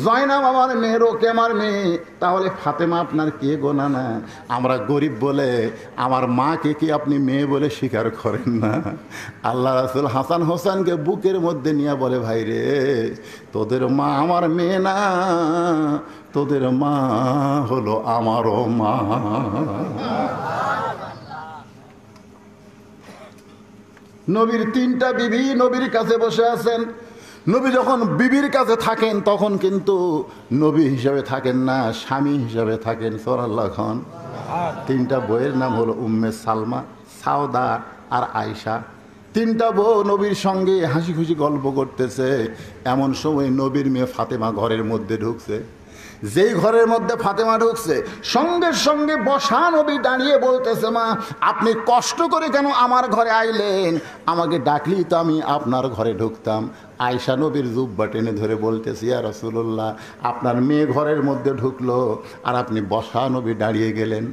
জয়নাব আমার মেয়ে, রোকে আমার মেয়ে, তাহলে ফাতেমা আপনার কে গো? না, আমরা গরিব বলে আমার মাকে কি আপনি মেয়ে বলে স্বীকার করেন না? আল্লাহ রাসূল হাসান হোসেনকে বুকের মধ্যে নিয়ে বলে, ভাই রে, তোদের মা আমার মেয়ে না, তোদের মা হলো আমারও মা। নবীর 3টা বিবি নবীর কাছে বসে আছেন। নবী যখন বিবির কাছে থাকেন তখন কিন্তু নবী হিসাবে থাকেন না, স্বামী হিসাবে থাকেন। সুবহানাল্লাহ। 3টা বইয়ের নাম হলো উম্মে সালমা, সাউদা আর আয়েশা। 3টা বউ নবীর সঙ্গে হাসি খুশি গল্প করতেছে। এমন সময় নবীর মেয়ে ফাতেমা ঘরের মধ্যে ঢুকছে। যেই ঘরের মধ্যে ফাতেমা ঢুকছে, সঙ্গে সঙ্গে বসা নবী দাঁড়িয়ে বলতেছে, মা আপনি কষ্ট করে কেন আমার ঘরে আইলেন? আমাকে ডাকলেই তো আমি আপনার ঘরে ঢুকতাম। আয়েশা নবীর জুব্বা টেনে ধরে বলতেছি, ইয়া রাসূলুল্লাহ, আপনার মেয়ে ঘরের মধ্যে ঢুকলো আর আপনি বসা নবী দাঁড়িয়ে গেলেন।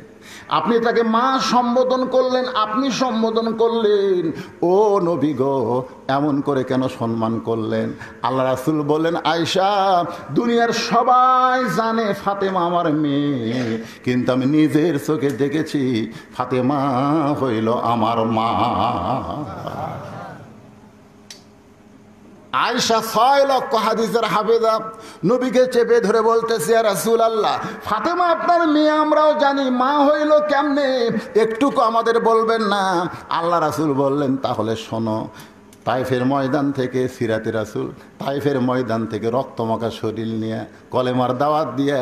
আপনি তাকে মা সম্বোধন করলেন, আপনি সম্বোধন করলেন, ও নবী গো, এমন করে কেন সম্মান করলেন? আল্লাহ রাসূল বললেন, আয়েশা দুনিয়ার সবাই জানে ফাতেমা আমার মেয়ে, কিন্তু আমি নিজের চোখে দেখেছি ফাতেমা হইল আমার মা। আয়েশা 6 লক্ষ হাদিসের হাফেজা, নবীকে চেপে ধরে বলতেছে, ইয়া রাসূলুল্লাহ, ফাতেমা আপনার মেয়ে আমরাও জানি, মা হইল কেমনে? একটুকু আমাদের বলবেন না? আল্লাহ রাসূল বললেন, তাহলে শোনো, তাইফের ময়দান থেকে সিরাতে রাসূল, তাইফের ময়দান থেকে রক্তমাখা শরীর নিয়ে কলেমার দাওয়াত দিয়ে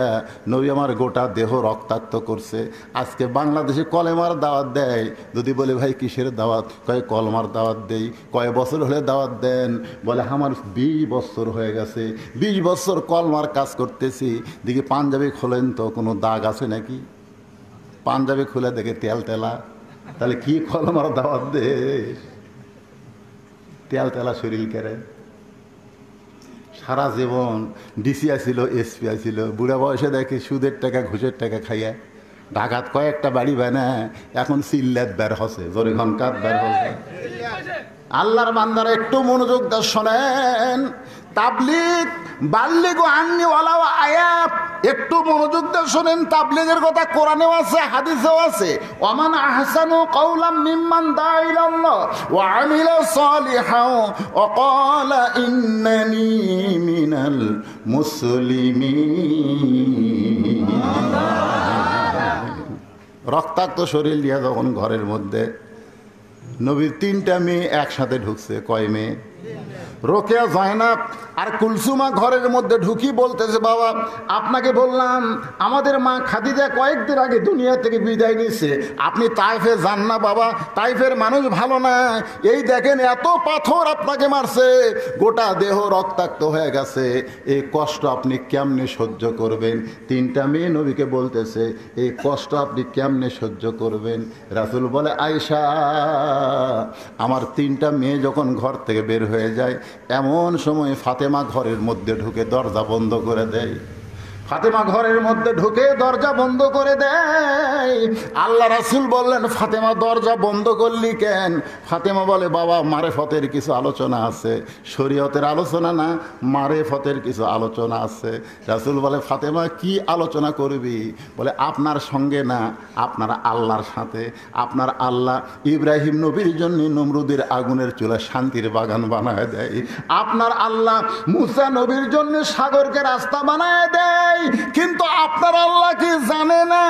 নবী আমার গোটা দেহ রক্তাক্ত করছে। আজকে বাংলাদেশে কলেমার দাওয়াত দেয়, যদি বলে ভাই কিসের দাওয়াত, কয় কলমার দাওয়াত দেই। কয় বছর হলে দাওয়াত দেন, বলে আমার 20 বছর হয়ে গেছে, 20 বছর কলমার কাজ করতেছি। দেখি পাঞ্জাবি খোলেন তো কোনো দাগ আছে নাকি, পাঞ্জাবি খুলে দেখে তেল তেলা, তাহলে কি কলমার দাওয়াত দে, তেল তেলা শরীর কেড়ে। সারা জীবন ডিসি আসিল, এসপি আসিল, বুড়া বয়সে দেখে সুদের টাকা ঘুষের টাকা খাইয়া ঢাকাত কয়েকটা বাড়ি বানায়, এখন সিল্লাত বের হচ্ছে, জোরে ঘনকাত বের হচ্ছে। আল্লাহর বান্দারা একটু মনোযোগ দিয়ে শোনেন, তাবলীগ বাল্লিগু আন্নি ওয়ালাউ আয়াত, একটু মনোযোগ দিয়ে শোনেন। তাবলীগের কথা কোরআনেও আছে, হাদিসেও আছে। ওয়ামান আহসানু কাওলাম মিম্মান দা ইলাল্লাহ ওয়া আমিলা সালিহান ওয়া ক্বালা ইন্নানি মিনাল মুসলিমিন। রক্তাক্ত শরীর নিয়ে যখন ঘরের মধ্যে নবীর 3টা মেয়ে একসাথে ঢুকছে, কয় মেয়ে? রোকেয়া, জয়নাব আর কুলসুমা ঘরের মধ্যে ঢুকি বলতেছে, বাবা আপনাকে বললাম আমাদের মা খাদিজা কয়েকদিন আগে দুনিয়া থেকে বিদায় নিচ্ছে, আপনি তাইফে যান না বাবা, তাইফের মানুষ ভালো না, এই দেখেন এত পাথর আপনাকে মারছে, গোটা দেহ রক্তাক্ত হয়ে গেছে, এই কষ্ট আপনি কেমনে সহ্য করবেন? 3টা মেয়ে নবীকে বলতেছে এই কষ্ট আপনি কেমনে সহ্য করবেন? রাসূল বলে, আয়েশা আমার 3টা মেয়ে যখন ঘর থেকে বের হয়ে যায়, এমন সময় ফাতেমা ঘরের মধ্যে ঢুকে দরজা বন্ধ করে দেয়। ফাতেমা ঘরের মধ্যে ঢুকে দরজা বন্ধ করে দেয়। আল্লাহ রাসূল বললেন, ফাতেমা দরজা বন্ধ করলি কেন? ফাতেমা বলে, বাবা মারেফতের কিছু আলোচনা আছে, শরীয়তের আলোচনা না, মারেফতের কিছু আলোচনা আছে। রাসূল বলে, ফাতেমা কি আলোচনা করবি? বলে, আপনার সঙ্গে না, আপনার আল্লাহর সাথে। আপনার আল্লাহ ইব্রাহিম নবীর জন্য নমরুদের আগুনের চুলা শান্তির বাগান বানায় দেয়, আপনার আল্লাহ মুসা নবীর জন্য সাগরকে রাস্তা বানায় দেয়। কিন্তু আপনার আল্লাহ কি জানে না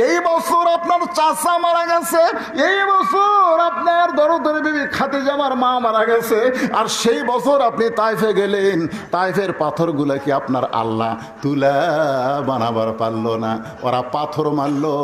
এই বছর আপনার চাচা মারা গেছে, এই বছর আপনার দরদের বিবি খাদিজা আমার মা মারা গেছে, আর সেই বছর আপনি তাইফে গেলেন, তাইফের পাথরগুলা কি আপনার আল্লাহ তুলা বানাবার পারলো না? ওরা পাথর মারলো,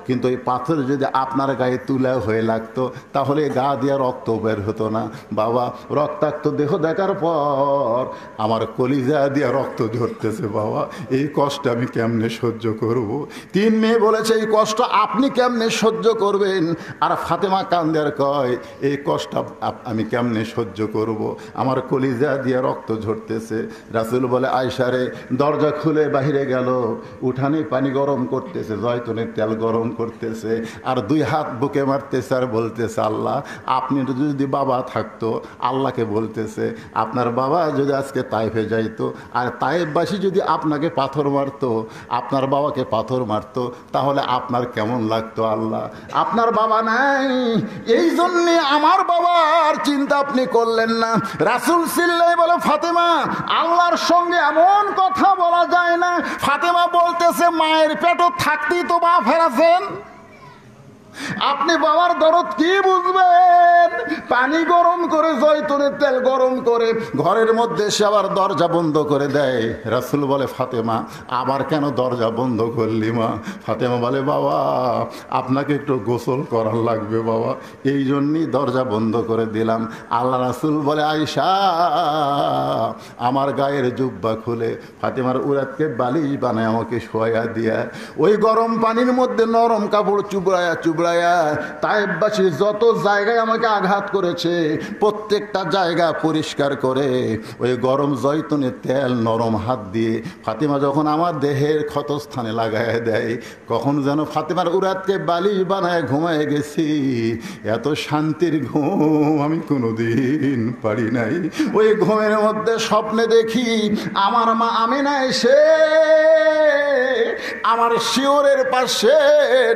কিন্তু এই পাথর যদি আপনার গায়ে তুলা হয়ে লাগতো তাহলে গা দিয়া রক্ত বের হতো না। বাবা রক্তাক্ত দেহ দেখার পর আমার কলিজা দিয়া রক্ত ঝরতেছে, বাবা এই কষ্ট আমি কেমনে সহ্য করব? 3 মেয়ে বলেছে এই কষ্ট আপনি কেমনে সহ্য করবেন? আর ফাতেমা কান্দে আর কয় এই কষ্ট আমি কেমনে সহ্য করব, আমার কলিজা দিয়ে রক্ত ঝরতেছে। রাসূল বলে, আয়েশা রে, দরজা খুলে বাহিরে গেল, উঠানে পানি গরম করতেছে, জয়তুনের তেল গরম করতেছে, আর 2 হাত বুকে মারতেছে আর বলতেছে, আল্লাহ আপনি যদি বাবা থাকতো, আল্লাহকে বলতেছে আপনার বাবা যদি আজকে তাইফে যাইতো আর তাইফবাসী যদি আপনাকে পাথর মারতো, আপনার বাবাকে পাথর মারতো, তাহলে আপনার কেমন লাগতো? আল্লাহ আপনার বাবা নাই, এই জন্যে আমার বাবার চিন্তা আপনি করলেন না। রাসূল সিল্লাই বলে, ফাতেমা আল্লাহর সঙ্গে এমন কথা বলা যায় না। ফাতেমা বলতেছে, মায়ের পেটও থাকতেই তো বা ফেরাছেন, আপনি বাবার দরদ কি বুঝবেন? পানি গরম করে, জয়তুনের তেল গরম করে ঘরের মধ্যে সে আবার দরজা বন্ধ করে দেয়। রাসূল বলে, ফাতেমা আবার কেন দরজা বন্ধ করলি মা? ফাতেমা বলে, বাবা আপনাকে একটু গোসল করার লাগবে বাবা, এই জন্যই দরজা বন্ধ করে দিলাম। আল্লাহ রাসূল বলে, আয়েশা আমার গায়ের জুব্বা খুলে ফাতেমার উরাতকে বালিশ বানায় আমাকে শোয়া দিয়া ওই গরম পানির মধ্যে নরম কাপড় চুবড়ায়া চুবড়ায়া তাইফবাসী যত জায়গায় আমাকে আঘাত করেছে প্রত্যেকটা জায়গা পরিষ্কার করে ওই গরম জয়তুনের তেল নরম হাত দিয়ে ফাতেমা যখন আমার দেহের ক্ষতস্থানে লাগায় দেয়, কখন যেন ফাতেমার উরাতকে বালিশ বানায় ঘুমায় গেছি। এত শান্তির ঘুম আমি কোনোদিন পারি নাই। ওই ঘুমের মধ্যে স্বপ্নে দেখি আমার মা আমিনা এসে আমার শিওরের পাশে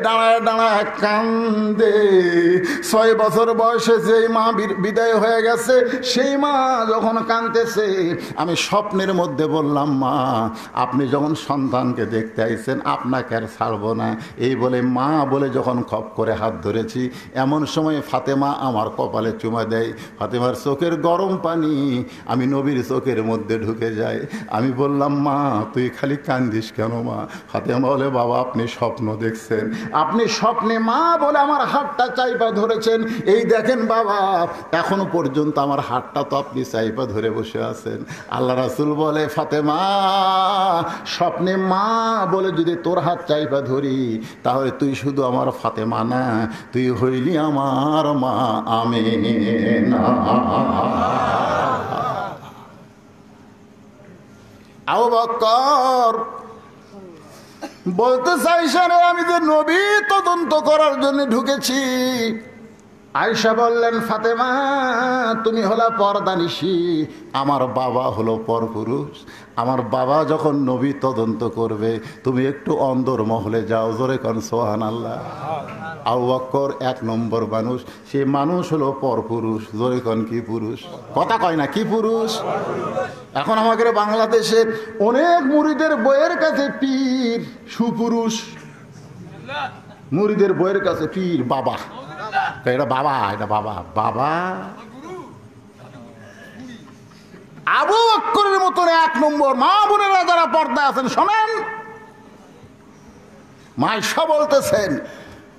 দাঁড়ায় দাঁড়ায় কান্দে। 6 বছর বয়সে যেই মা বিদায় হয়ে গেছে, সেই মা যখন কাঁদতেছে, আমি স্বপ্নের মধ্যে বললাম, মা আপনি যখন সন্তানকে দেখতে আইছেন আপনাকে আর ছাড়বো না। এই বলে মা বলে যখন খপ করে হাত ধরেছি, এমন সময় ফাতেমা আমার কপালে চুমা দেয়। ফাতেমার চোখের গরম পানি আমি নবীর চোখের মধ্যে ঢুকে যায়। আমি বললাম, মা তুই খালি কান্দিস কেন মা? ফাতেমা বলে, বাবা আপনি স্বপ্ন দেখছেন, আপনি স্বপ্নে মা বলে আমার হাতটা চাইপা ধরেছেন। এই দেখেন বাবা, এখনো পর্যন্ত আমার হাতটা তো আপনি চাইপা ধরে বসে আছেন। আল্লাহ রাসূল বলে, ফাতেমা স্বপ্নে মা বলে যদি তোর হাত চাইপা ধরি, তাহলে তুই শুধু আমার ফাতেমা না, তুই হইলি আমার মা আমিনা। আবু বকর বলতে চাইছেন, আমি যে নবী তদন্ত করার জন্য ঢুকেছি। আয়েশা বললেন, ফাতেমা তুমি হলো পর্দানিশী, আমার বাবা হলো পরপুরুষ। আমার বাবা যখন নবী তদন্ত করবে, তুমি একটু অন্দর মহলে যাও, জোরে কোন সুবহানাল্লাহ। আবু বকর 1 নম্বর মানুষ, সে মানুষ হলো পরপুরুষ, জোরে কোন কি পুরুষ? কথা কয় না, কি পুরুষ? এখন আমাদের বাংলাদেশে অনেক মুরিদের বইয়ের কাছে পীর সুপুরুষ, মুরিদের বইয়ের কাছে পীর বাবা। এটা বাবা, এটা বাবা, বাবা। আবু বকরের মতন 1 নম্বর মা বোনেরা যারা পর্দা আছেন শোনেন, মাইশা বলতেছেন,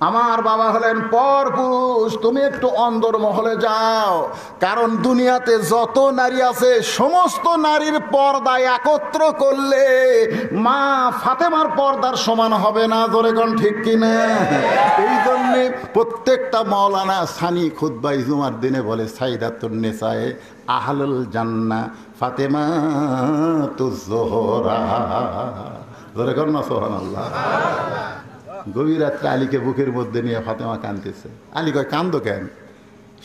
আমার বাবা হলেন পরপুরুষ, তুমি একটু অন্দর মহলে যাও। কারণ দুনিয়াতে যত নারী আছে, সমস্ত নারীর পর্দা একত্র করলে মা ফাতেমার পর্দার সমান হবে না, জোরে কোন ঠিক কিনা? এই জন্যে প্রত্যেকটা মাওলানা সানি খুতবাই জুমার দিনে বলে, সাইদাতুন নিসায়ে আহলুল জান্নাহ ফাতেমাতুজ জোহরা, জোরে কোন না সুবহানাল্লাহ। গভীর রাত্রে আলীকে বুকের মধ্যে নিয়ে ফাতেমা কাঁদতেছে। আলী কয়, কান্দো কেন?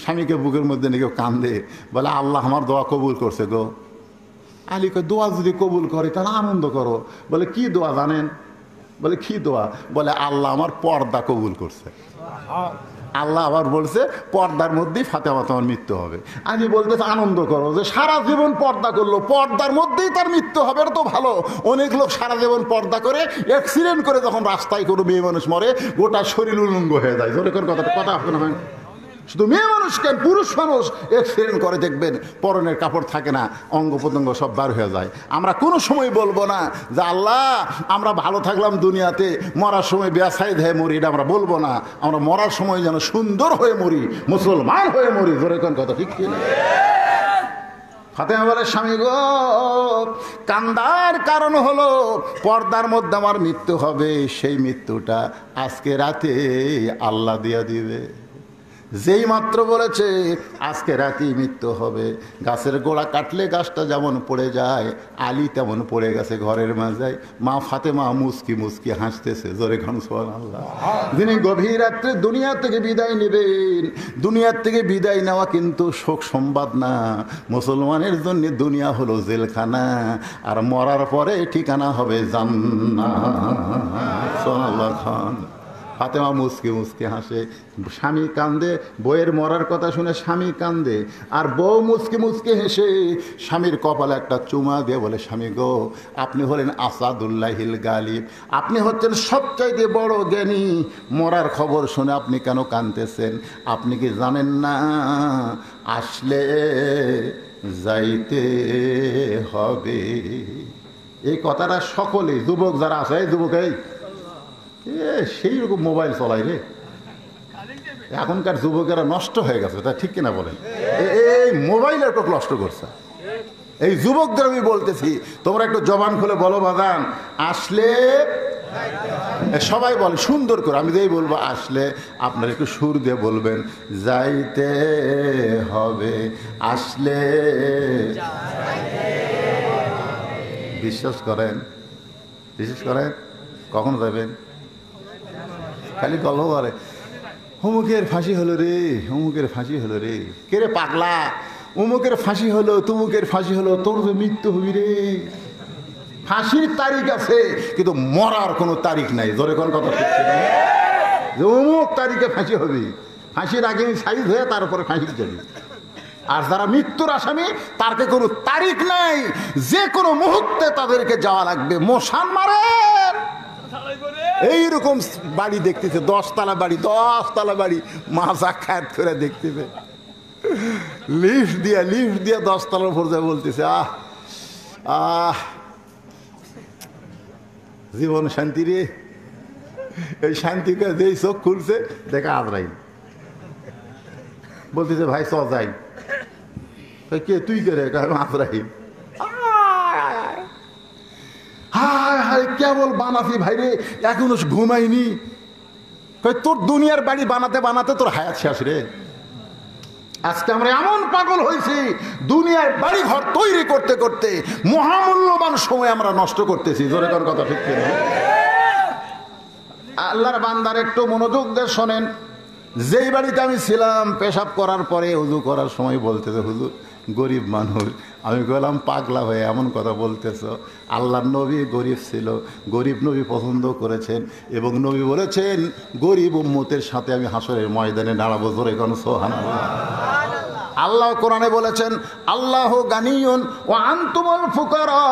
স্বামীকে বুকের মধ্যে নিয়ে কেউ কান্দে? বলে, আল্লাহ আমার দোয়া কবুল করছে গো। আলী কয়, দোয়া যদি কবুল করে তাহলে আনন্দ করো। বলে, কি দোয়া জানেন? বলে, কি দোয়া? বলে, আল্লাহ আমার পর্দা কবুল করছে। আল্লাহ আবার বলছে পর্দার মধ্যেই ফাতেমা তোমার মৃত্যু হবে। আমি বলতেছে আনন্দ করো, যে সারা জীবন পর্দা করলো, পর্দার মধ্যেই তার মৃত্যু হবে, এটা তো ভালো। অনেক লোক সারা জীবন পর্দা করে অ্যাক্সিডেন্ট করে যখন রাস্তায় কোনো মেয়ে মানুষ মরে, গোটা শরীর উলঙ্গ হয়ে যায়। জোরে করে কথা আপনার হয়, শুধু মেয়ে মানুষ কেন, পুরুষ মানুষ অ্যাক্সিডেন্ট করে দেখবেন পরনের কাপড় থাকে না, অঙ্গ প্রত্যঙ্গ সব বার হয়ে যায়। আমরা কোনো সময় বলবো না যে আল্লাহ আমরা ভালো থাকলাম দুনিয়াতে, মরার সময় বেসাইদ হয়ে মরি, এটা আমরা বলবো না। আমরা মরার সময় যেন সুন্দর হয়ে মরি, মুসলমান হয়ে মরি, ধরে কোন কথা ঠিক কিনা? ফাতেমা বলে, স্বামী গো, কান্দার কারণ হলো পর্দার মধ্যে আমার মৃত্যু হবে, সেই মৃত্যুটা আজকে রাতে আল্লাহ দিয়া দিবে। যেই মাত্র বলেছে আজকে রাতেই মৃত্যু হবে, গাছের গোড়া কাটলে গাছটা যেমন পড়ে যায়, আলী তেমন পড়ে গেছে ঘরের মাঝে। মা ফাতেমা মুস্কি মুস্কি হাসতেছে, জোরে খান সুবহানাল্লাহ। যিনি গভীর রাত্রে দুনিয়া থেকে বিদায় নেবেন, দুনিয়ার থেকে বিদায় নেওয়া কিন্তু শোক সংবাদ না। মুসলমানের জন্য দুনিয়া হলো জেলখানা, আর মরার পরে ঠিকানা হবে জান্নাত। সুবহানাল্লাহ খান। ফাতেমা মুস্কি মুস্কি হাসে, স্বামী কান্দে, বউয়ের মরার কথা শুনে স্বামী কান্দে, আর বউ মুস্কি মুস্কি হেসে স্বামীর কপালে একটা চুমা দিয়ে বলে, স্বামী গো, আপনি হলেন আসাদুল্লাহিল গালিব, আপনি হচ্ছেন সবচাইতে বড় জ্ঞানী। মরার খবর শুনে আপনি কেন কাঁদতেছেন? আপনি কি জানেন না আসলে যাইতে হবে? এই কথাটা সকলে, যুবক যারা আছে, এই যুবক, এই সেই রকম মোবাইল চলাই রে, এখনকার যুবকেরা নষ্ট হয়ে গেছে, তা ঠিক কিনা বলেন? এই মোবাইল একটু নষ্ট করছে। এই যুবকদের আমি বলতেছি, তোমরা একটু জবান খুলে বলো, বাজান আসলে, সবাই বলে সুন্দর করে, আমি যেই বলবো আসলে আপনারা একটু সুর দিয়ে বলবেন, যাইতে হবে, আসলে। বিশ্বাস করেন, বিশ্বাস করেন, কখন যাবেন? খালি গল্প করে, অমুকের ফাঁসি হলো রে, অমুকের ফাঁসি হলো রে। কে রে পাগলা, অমুকের ফাঁসি হলো, তুমুকের ফাঁসি হলো, তোর যে মৃত্যু হবি রে। ফাঁসির তারিখ আছে কিন্তু মরার কোনো তারিখ নাই। জোরে কোন কথা ঠিক না? যে অমুক তারিখে ফাঁসি হবে, ফাঁসির আগে সাইজ হয়ে তার উপরে ফাঁসির যাবে। আর যারা মৃত্যুর আসামি তারকে কোনো তারিখ নাই, যে কোনো মুহূর্তে তাদেরকে যাওয়া লাগবে। মশান মারেন এইরকম বাড়ি দেখতেছে, 10 তলা বাড়ি, 10 তলা বাড়ি মাজা খাত করে দেখতেছে, লিফট দিয়া 10 তলার উপর যায়, বলতেছে আহ আহ জীবন শান্তি রে। এই শান্তি করে যেই চোখ খুলছে দেখা আজরাইল বলতেছে ভাই চ যাই। কে তুই কে রে? আজরাইল। হায় হায় কেবল বানাসি ভাই রে, এখনো ঘুমাইনি। তোর দুনিয়ার বাড়ি বানাতে বানাতে তোর হায়াত শেষ রে। আজকে আমরা এমন পাগল হয়েছি, দুনিয়ার বাড়ি ঘর তৈরি করতে করতে মহামূল্যবান সময় আমরা নষ্ট করতেছি। জোরে কোন কথা ঠিক কিনা? আল্লাহর বান্দার একটু মনোযোগ দিয়ে শোনেন। যেই বাড়িতে আমি ছিলাম, পেশাব করার পরে উজু করার সময় বলতেছে হুজুর গরিব মানুষ। আমি বললাম পাগলা হয়ে এমন কথা বলতেছ? আল্লাহর নবী গরিব ছিল, গরিব নবী পছন্দ করেছেন এবং নবী বলেছেন গরিব উম্মতের সাথে আমি হাসরের ময়দানে দাঁড়াবো। জোরে কোন সুবহানাল্লাহ। আল্লাহ কোরআনে বলেছেন আল্লাহ গানিয়ুন ওয়া আনতুমুল ফুকারা,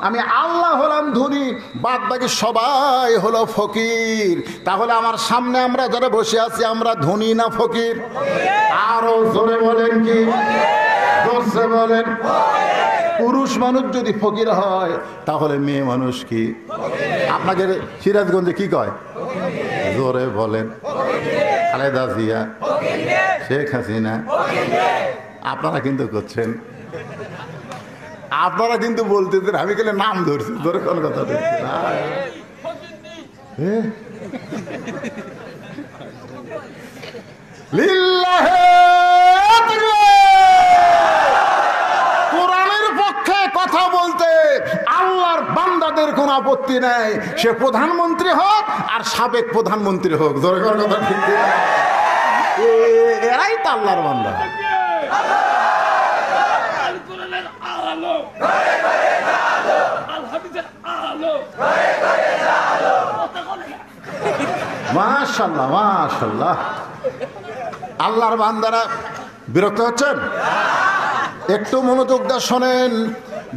আমি আল্লাহ হলাম ধনী, বাদ বাকি সবাই হলো ফকির। তাহলে আমার সামনে আমরা যারা বসে আছি আমরা ধনী না ফকির? আরো জোরে বলেন কি? জোরে বলেন। পুরুষ মানুষ যদি ফকির হয় তাহলে মেয়ে মানুষ কি? আপনাকে সিরাজগঞ্জে কি কয়? জোরে বলেন। খালেদা জিয়া, শেখ হাসিনা। আপনারা কিন্তু করছেন, আপনারা কিন্তু বলতেছেন, আমি গেলে নাম ধরছি। ধরে কোন কথা দেখছি না। কোরআনের পক্ষে কথা বলতে আল্লাহর বান্দাদের কোনো আপত্তি নাই, সে প্রধানমন্ত্রী হোক আর সাবেক প্রধানমন্ত্রী হোক। জোরে কোন কথা ঠিক না? এরাই তো আল্লাহর বান্দা। মাশাআল্লাহ মাশাআল্লাহ। আল্লাহর বান্দারা বিরক্ত হচ্ছেন? একটু মনোযোগ দিয়ে শোনেন।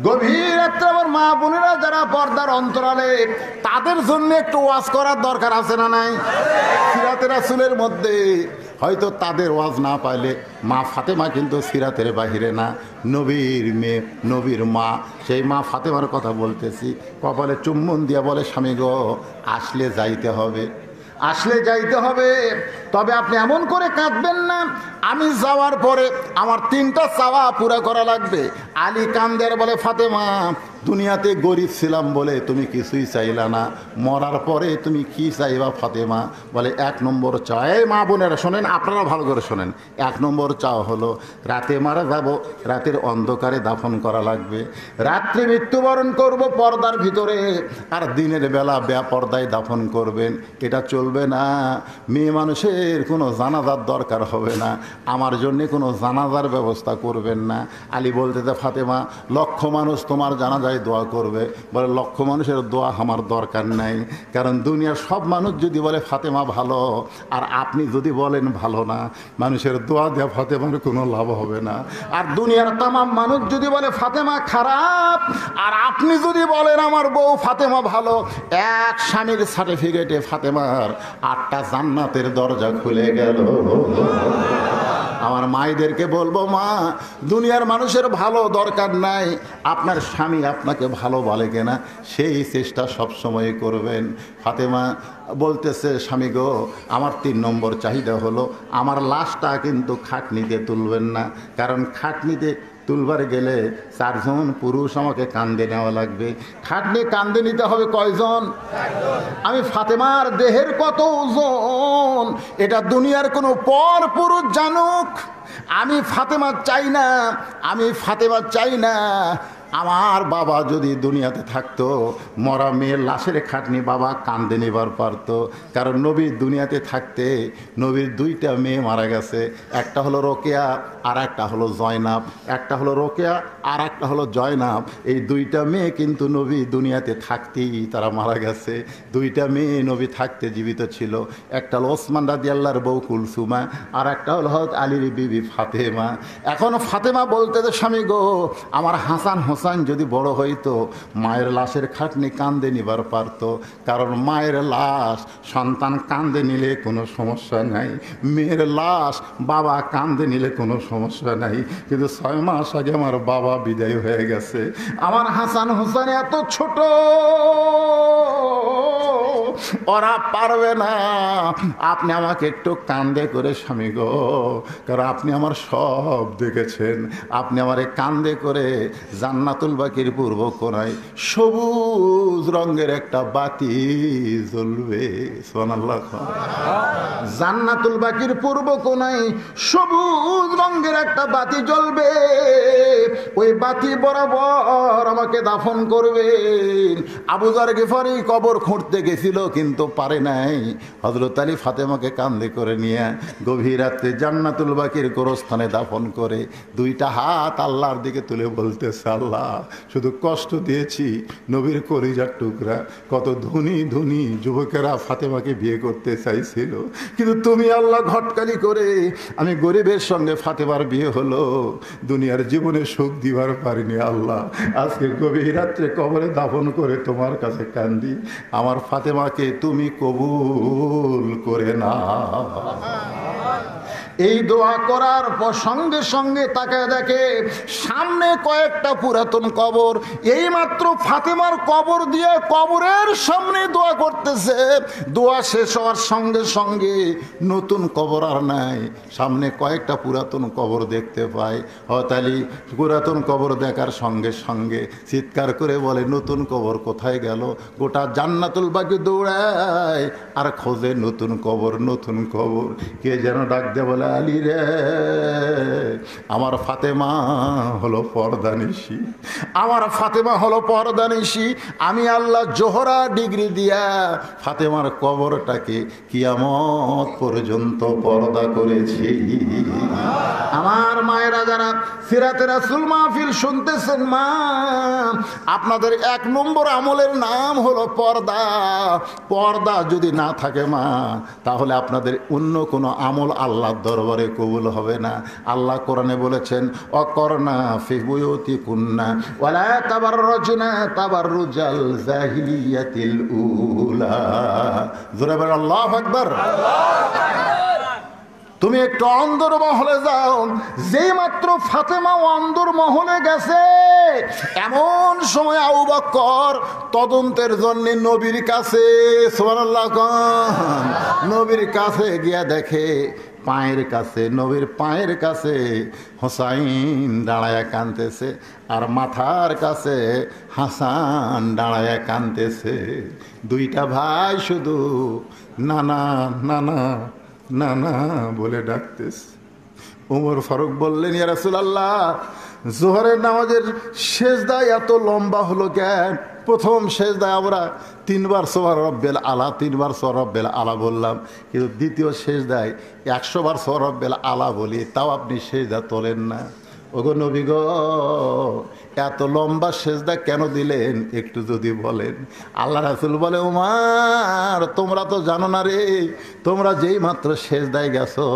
গভীর রাত্রে আমার মা বোনেরা যারা পর্দার অন্তরালে, তাদের জন্য একটু ওয়াজ করার দরকার আছে না নাই? সিরাতে রাসূলের মধ্যে হয়তো তাদের ওয়াজ না পাইলে মা ফাতেমা কিন্তু সিরাতের বাহিরে না, নবীর মেয়ে, নবীর মা, সেই মা ফাতেমার কথা বলতেছি। কপালে চুম্বন দিয়া বলে স্বামী গো আসলে যাইতে হবে, আসলে যাইতে হবে, তবে আপনি এমন করে কাঁদবেন না, আমি যাওয়ার পরে আমার 3টা চাওয়া পুরা করা লাগবে। আলী কান্দের বলে ফাতেমা দুনিয়াতে গরিব ছিলাম বলে তুমি কিছুই চাইলা না, মরার পরে তুমি কি চাইবা ফাতেমা? বলে 1 নম্বর চাওয়া। এই মা বোনেরা শোনেন, আপনারা ভালো করে শোনেন। 1 নম্বর চাওয়া হলো রাতে মারা যাব, রাতের অন্ধকারে দাফন করা লাগবে। রাত্রে মৃত্যুবরণ করব পর্দার ভিতরে, আর দিনের বেলা বেপর্দায় দাফন করবেন। এটা চলবে না। মেয়ে মানুষের কোনো জানাজার দরকার হবে না, আমার জন্যে কোনো জানাজার ব্যবস্থা করবেন না। আলী বলতে ফাতেমা লক্ষ মানুষ তোমার জানাজায় দোয়া করবে। বলে লক্ষ মানুষের দোয়া আমার দরকার নাই, কারণ দুনিয়ার সব মানুষ যদি বলে ফাতেমা ভালো আর আপনি যদি বলেন ভালো না, মানুষের দোয়া দেওয়া ফাতেমার কোনো লাভ হবে না। আর দুনিয়ার তামাম মানুষ যদি বলে ফাতেমা খারাপ আর আপনি যদি বলেন আমার বউ ফাতেমা ভালো, এক স্বামীর সার্টিফিকেটে ফাতেমার 8টা জান্নাতের দরজা খুলে গেল। আমার মায়েদেরকে বলবো মা দুনিয়ার মানুষের ভালো দরকার নাই, আপনার স্বামী আপনাকে ভালো বলে কিনা সেই চেষ্টা সবসময় করবেন। ফাতেমা বলতেছে স্বামী গো আমার 3 নম্বর চাহিদা হলো আমার লাশটা কিন্তু খাটনিতে তুলবেন না, কারণ খাটনিতে তুলবার গেলে 4 জন পুরুষ আমাকে কান্দে নেওয়া লাগবে। খাটনি কান্দে নিতে হবে কয়জন? আমি ফাতেমার দেহের কত ওজন এটা দুনিয়ার কোনো পর পুরুষ জানুক, আমি ফাতেমা চাই না, আমি ফাতেমা চাই না। আমার বাবা যদি দুনিয়াতে থাকতো, মরা মেয়ের লাশের খাটনি বাবা কান্দে নেবার পারতো। কারণ নবী দুনিয়াতে থাকতে নবীর দুইটা মেয়ে মারা গেছে, একটা হলো রোকেয়া আর একটা হলো জয়নাব। একটা হলো রোকেয়া আর একটা হলো জয়নাব। এই দুইটা মেয়ে কিন্তু নবী দুনিয়াতে থাকতেই তারা মারা গেছে। দুইটা মেয়ে নবী থাকতে জীবিত ছিল। একটা হলো ওসমান রাদিয়াল্লাহর বউ কুলসুমা, আর একটা হলো হযরত আলীর বিবি ফাতেমা। এখন ফাতেমা বলতে যে স্বামী গো, আমার হাসান হোসেন যদি বড় হইতো মায়ের লাশের খাটনি কান্দে নিবার পারতো। কারণ মায়ের লাশ সন্তান কান্দে নিলে কোনো সমস্যা নাই, মেয়ের লাশ বাবা কান্দে নিলে কোনো সমস্যা নাই। কিন্তু 6 মাস আগে আমার বাবা বিদায় হয়ে গেছে। আমার হাসান হোসেন এত ছোট, ওরা পারবে না। আপনি আমাকে একটু কান্দে করে স্বামী গো, কারণ আপনি আমার সব দেখেছেন। আপনি আমারে কান্দে করে জান্নাতুল বাকির পূর্ব কোণায় সবুজ রঙের একটা বাতি জ্বলবে। সুবহানাল্লাহ। জান্নাতুল বাকির পূর্ব কোণায় সবুজ রঙের একটা বাতি জ্বলবে। ওই বাতি বরাবর আমাকে দাফন করবেন। আবু যার গিফারি কবর খুঁড়তে গেছিল কিন্তু পারে নাই। হযরত আলী ফাতেমাকে কান্দে করে নিয়ে গভীর রাত্রে জান্নাতুল বাকির গোরস্থানে দাফন করে দুইটা হাত আল্লাহর দিকে তুলে বলতেছে, আল্লাহ শুধু কষ্ট দিয়েছি নবীর কলিজার টুকরা। কত ধনী ধনী যুবকেরা ফাতেমাকে বিয়ে করতে চাইছিল, কিন্তু তুমি আল্লাহ ঘটকালি করে আমি গরিবের সঙ্গে ফাতেমার বিয়ে হলো। দুনিয়ার জীবনে সুখ দিবার পারিনি আল্লাহ। আজকে গভীর রাত্রে কবরে দাফন করে তোমার কাছে কান্দি, আমার ফাতেমাকে তুমি কবুল করে না। এই দোয়া করার পর সঙ্গে সঙ্গে তাকায় দেখে সামনে কয়েকটা পুরাতন কবর। এই মাত্র ফাতেমার কবর দিয়ে কবরের সামনে দোয়া করতেছে। দোয়া শেষ হওয়ার সঙ্গে সঙ্গে নতুন কবর আর নাই, সামনে কয়েকটা পুরাতন কবর দেখতে পায়। হযরত আলী পুরাতন কবর দেখার সঙ্গে সঙ্গে চিৎকার করে বলে, নতুন কবর কোথায় গেল? গোটা জান্নাতুল বাকি দৌড়ায় আর খোঁজে নতুন কবর, নতুন কবর। কে যেন ডাক দিয়ে বলে, আলী রে, আমার ফাতেমা হলো পর্দানিশী, আমার ফাতেমা হলো পর্দানিশী। আমি আল্লাহ জোহরা ডিগ্রি দিয়া ফাতেমার কবরটাকে কিয়ামত পর্যন্ত পর্দা করেছি। আমার মায়েরা যারা সিরাতে রাসূল মাহফিল শুনতেছেন, মা আপনাদের 1 নম্বর আমলের নাম হলো পর্দা। পর্দা যদি না থাকে মা, তাহলে আপনাদের অন্য কোনো আমল আল্লাহর দরবারে কবুল হবে না। আল্লাহ কোরআনে বলেছেন, অকরনা ফি বুয়ুতিকুন্না ওয়ালা তাবাররুজনা তাবাররুজাল জাহিলিয়াতিল উলা। জোরে বলেন আল্লাহু আকবার। তুমি একটু অন্দর মহলে যাও। যেই মাত্র ফাতেমা অন্দর মহলে গেছে, এমন সময় আবু বকর তদন্তের জন্য নবীর কাছে, সুবহানাল্লাহ, নবীর কাছে গিয়া দেখে পায়ের কাছে, নবীর পায়ের কাছে হোসাইন দাঁড়ায়া কাঁদতেছে, আর মাথার কাছে হাসান দাঁড়ায়া কাঁদতেছে। দুইটা ভাই শুধু নানা নানা নানা বলে ডাকতেছে। ওমর ফারুক বললেন, ইয়া রাসূলুল্লাহ, জোহরের নামাজের সেজদা এত লম্বা হলো কেন? প্রথম সেজদায় আমরা 3 বার সুবহান রাব্বিল আলা, 3 বার সুবহান রাব্বিল আলা বললাম, কিন্তু দ্বিতীয় সেজদায় 100 বার সুবহান রাব্বিল আলা বলি, তাও আপনি সেজদা তোলেন না। ওগো নবী গো, এত লম্বা সেজদা কেন দিলেন একটু যদি বলেন। আল্লাহ রাসূল বলে, ওমর তোমরা তো জানো না রে, তোমরা যেই মাত্র সেজদায় গেছো,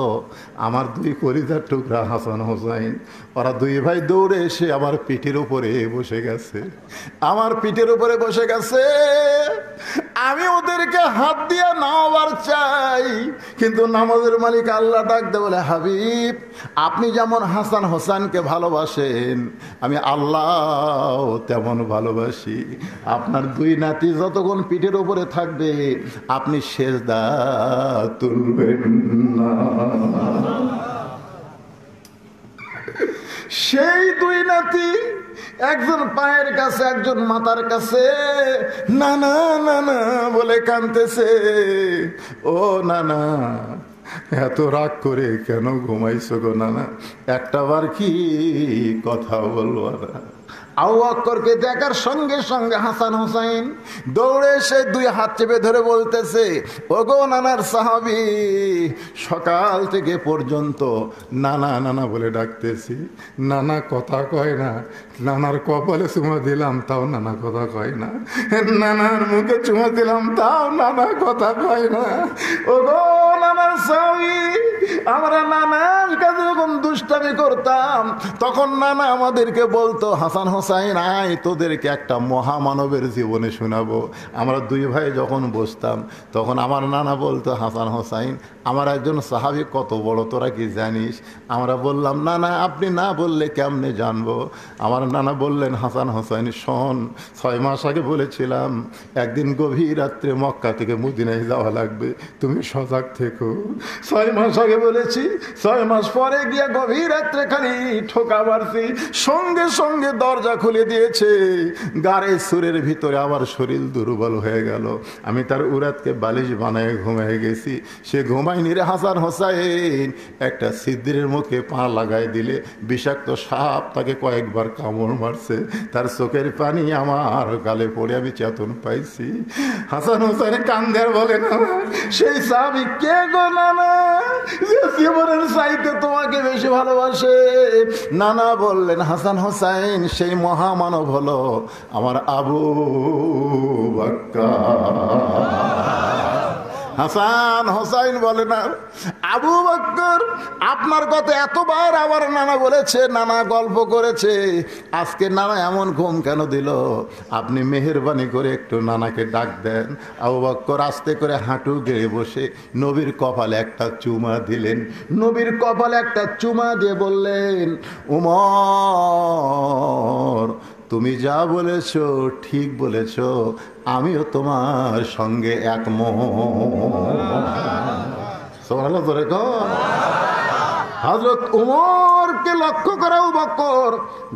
আমার 2 কলিজার টুকরা হাসান হোসাইন, ওরা 2 ভাই দৌড়ে এসে আমার পিঠের উপরে বসে গেছে, আমার পিঠের উপরে বসে গেছে। আমি ওদেরকে হাত দিয়া নামাবার চাই, কিন্তু নামাজের মালিক আল্লাহ ডাক দে বলে, হাবিব আপনি যেমন হাসান হোসেনকে ভালোবাসেন, আমি আল্লাহ তেমন ভালোবাসি। আপনার 2 নাতি যতক্ষণ পিঠের উপরে থাকবে, আপনি সেজদা তুলবেন না। সেই 2 নাতি, একজন পায়ের কাছে, একজন মাথার কাছে, নানা নানা বলে কাঁদতেছে। ও নানা, এত রাগ করে কেন ঘুমাইছো গো নানা? একটা বার কি কথা বলবো না? আবু বকরকে দেখার সঙ্গে সঙ্গে হাসান হোসাইন দৌড়ে এসে দুই হাত চেপে ধরে বলতেছে, ওগো নানার সাহাবী, সকাল থেকে পর্যন্ত নানা নানা বলে ডাকতেছি, নানা কথা কয় না। নানার কপালে চুমা দিলাম, তাও নানা কথা কয় না। নানার মুখে চুমা দিলাম, তাও নানা কথা কয় না। ওগো নানার সাহাবী, আমরা নানার কাছে যখন দুষ্টামি করতাম তখন নানা আমাদেরকে বলতো, হাসান হোসাইন আয়, তোদেরকে একটা মহামানবের জীবনে শোনাবো। আমরা দুই ভাই যখন বসতাম তখন আমার নানা বলতো, হাসান হোসাইন, আমার একজন সাহাবী কত বড় তোরা কি জানিস? আমরা বললাম, নানা আপনি না বললে কেমনে জানবো? আমার নানা বললেন, হাসান হোসাইন শোন, 6 মাস আগে বলেছিলাম একদিন গভীর রাত্রে মক্কা থেকে মদিনায় যাওয়া লাগবে, তুমি সজাগ থেকো। 6 মাস আগে বলেছি, 6 মাস পরে গিয়ে গভীর রাত্রে খালি ঠোকা মারছি, সঙ্গে সঙ্গে দরজা খুলে দিয়েছে। গাড়ির সুরের ভিতরে আমার শরীর দুর্বল হয়ে গেল, আমি তার উরাতকে বালিশ বানায় ঘুমিয়ে গেছি। সে ঘুমায়নি রে হাসান হোসাইন, একটা ছিদ্রের মুখে পা লাগাই দিলে বিষাক্ত সাপ তাকে কয়েকবার কামড় মারছে, তার চোখের পানি আমার গালে পড়ে আমি চেতন পাইছি। হাসান হোসাইন কান্দে আর বলে, না সেই সাহাবী কে গো নানা, যে জীবনের চাইতে তোমাকে বেশি ভালোবাসে? নানা বললেন, হাসান হোসাইন সেই মহামানব হলো আমার আবু বকর। হাসান হোসাইন বলে, না আবু বকর, আপনার কথা এতবার আমার নানা বলেছে, নানা গল্প করেছে, আজকে নানা এমন ঘুম কেন দিল? আপনি মেহেরবানি করে একটু নানাকে ডাক দেন। আবু বকর আস্তে করে হাঁটু গেড়ে বসে নবীর কপালে একটা চুমা দিলেন। নবীর কপালে একটা চুমা দিয়ে বললেন, উমর, তুমি যা বলেছ ঠিক বলেছ, আমিও তোমার সঙ্গে একমত। সুবহানাল্লাহ। হযরত উমরকে লক্ষ্য করে আবু বকর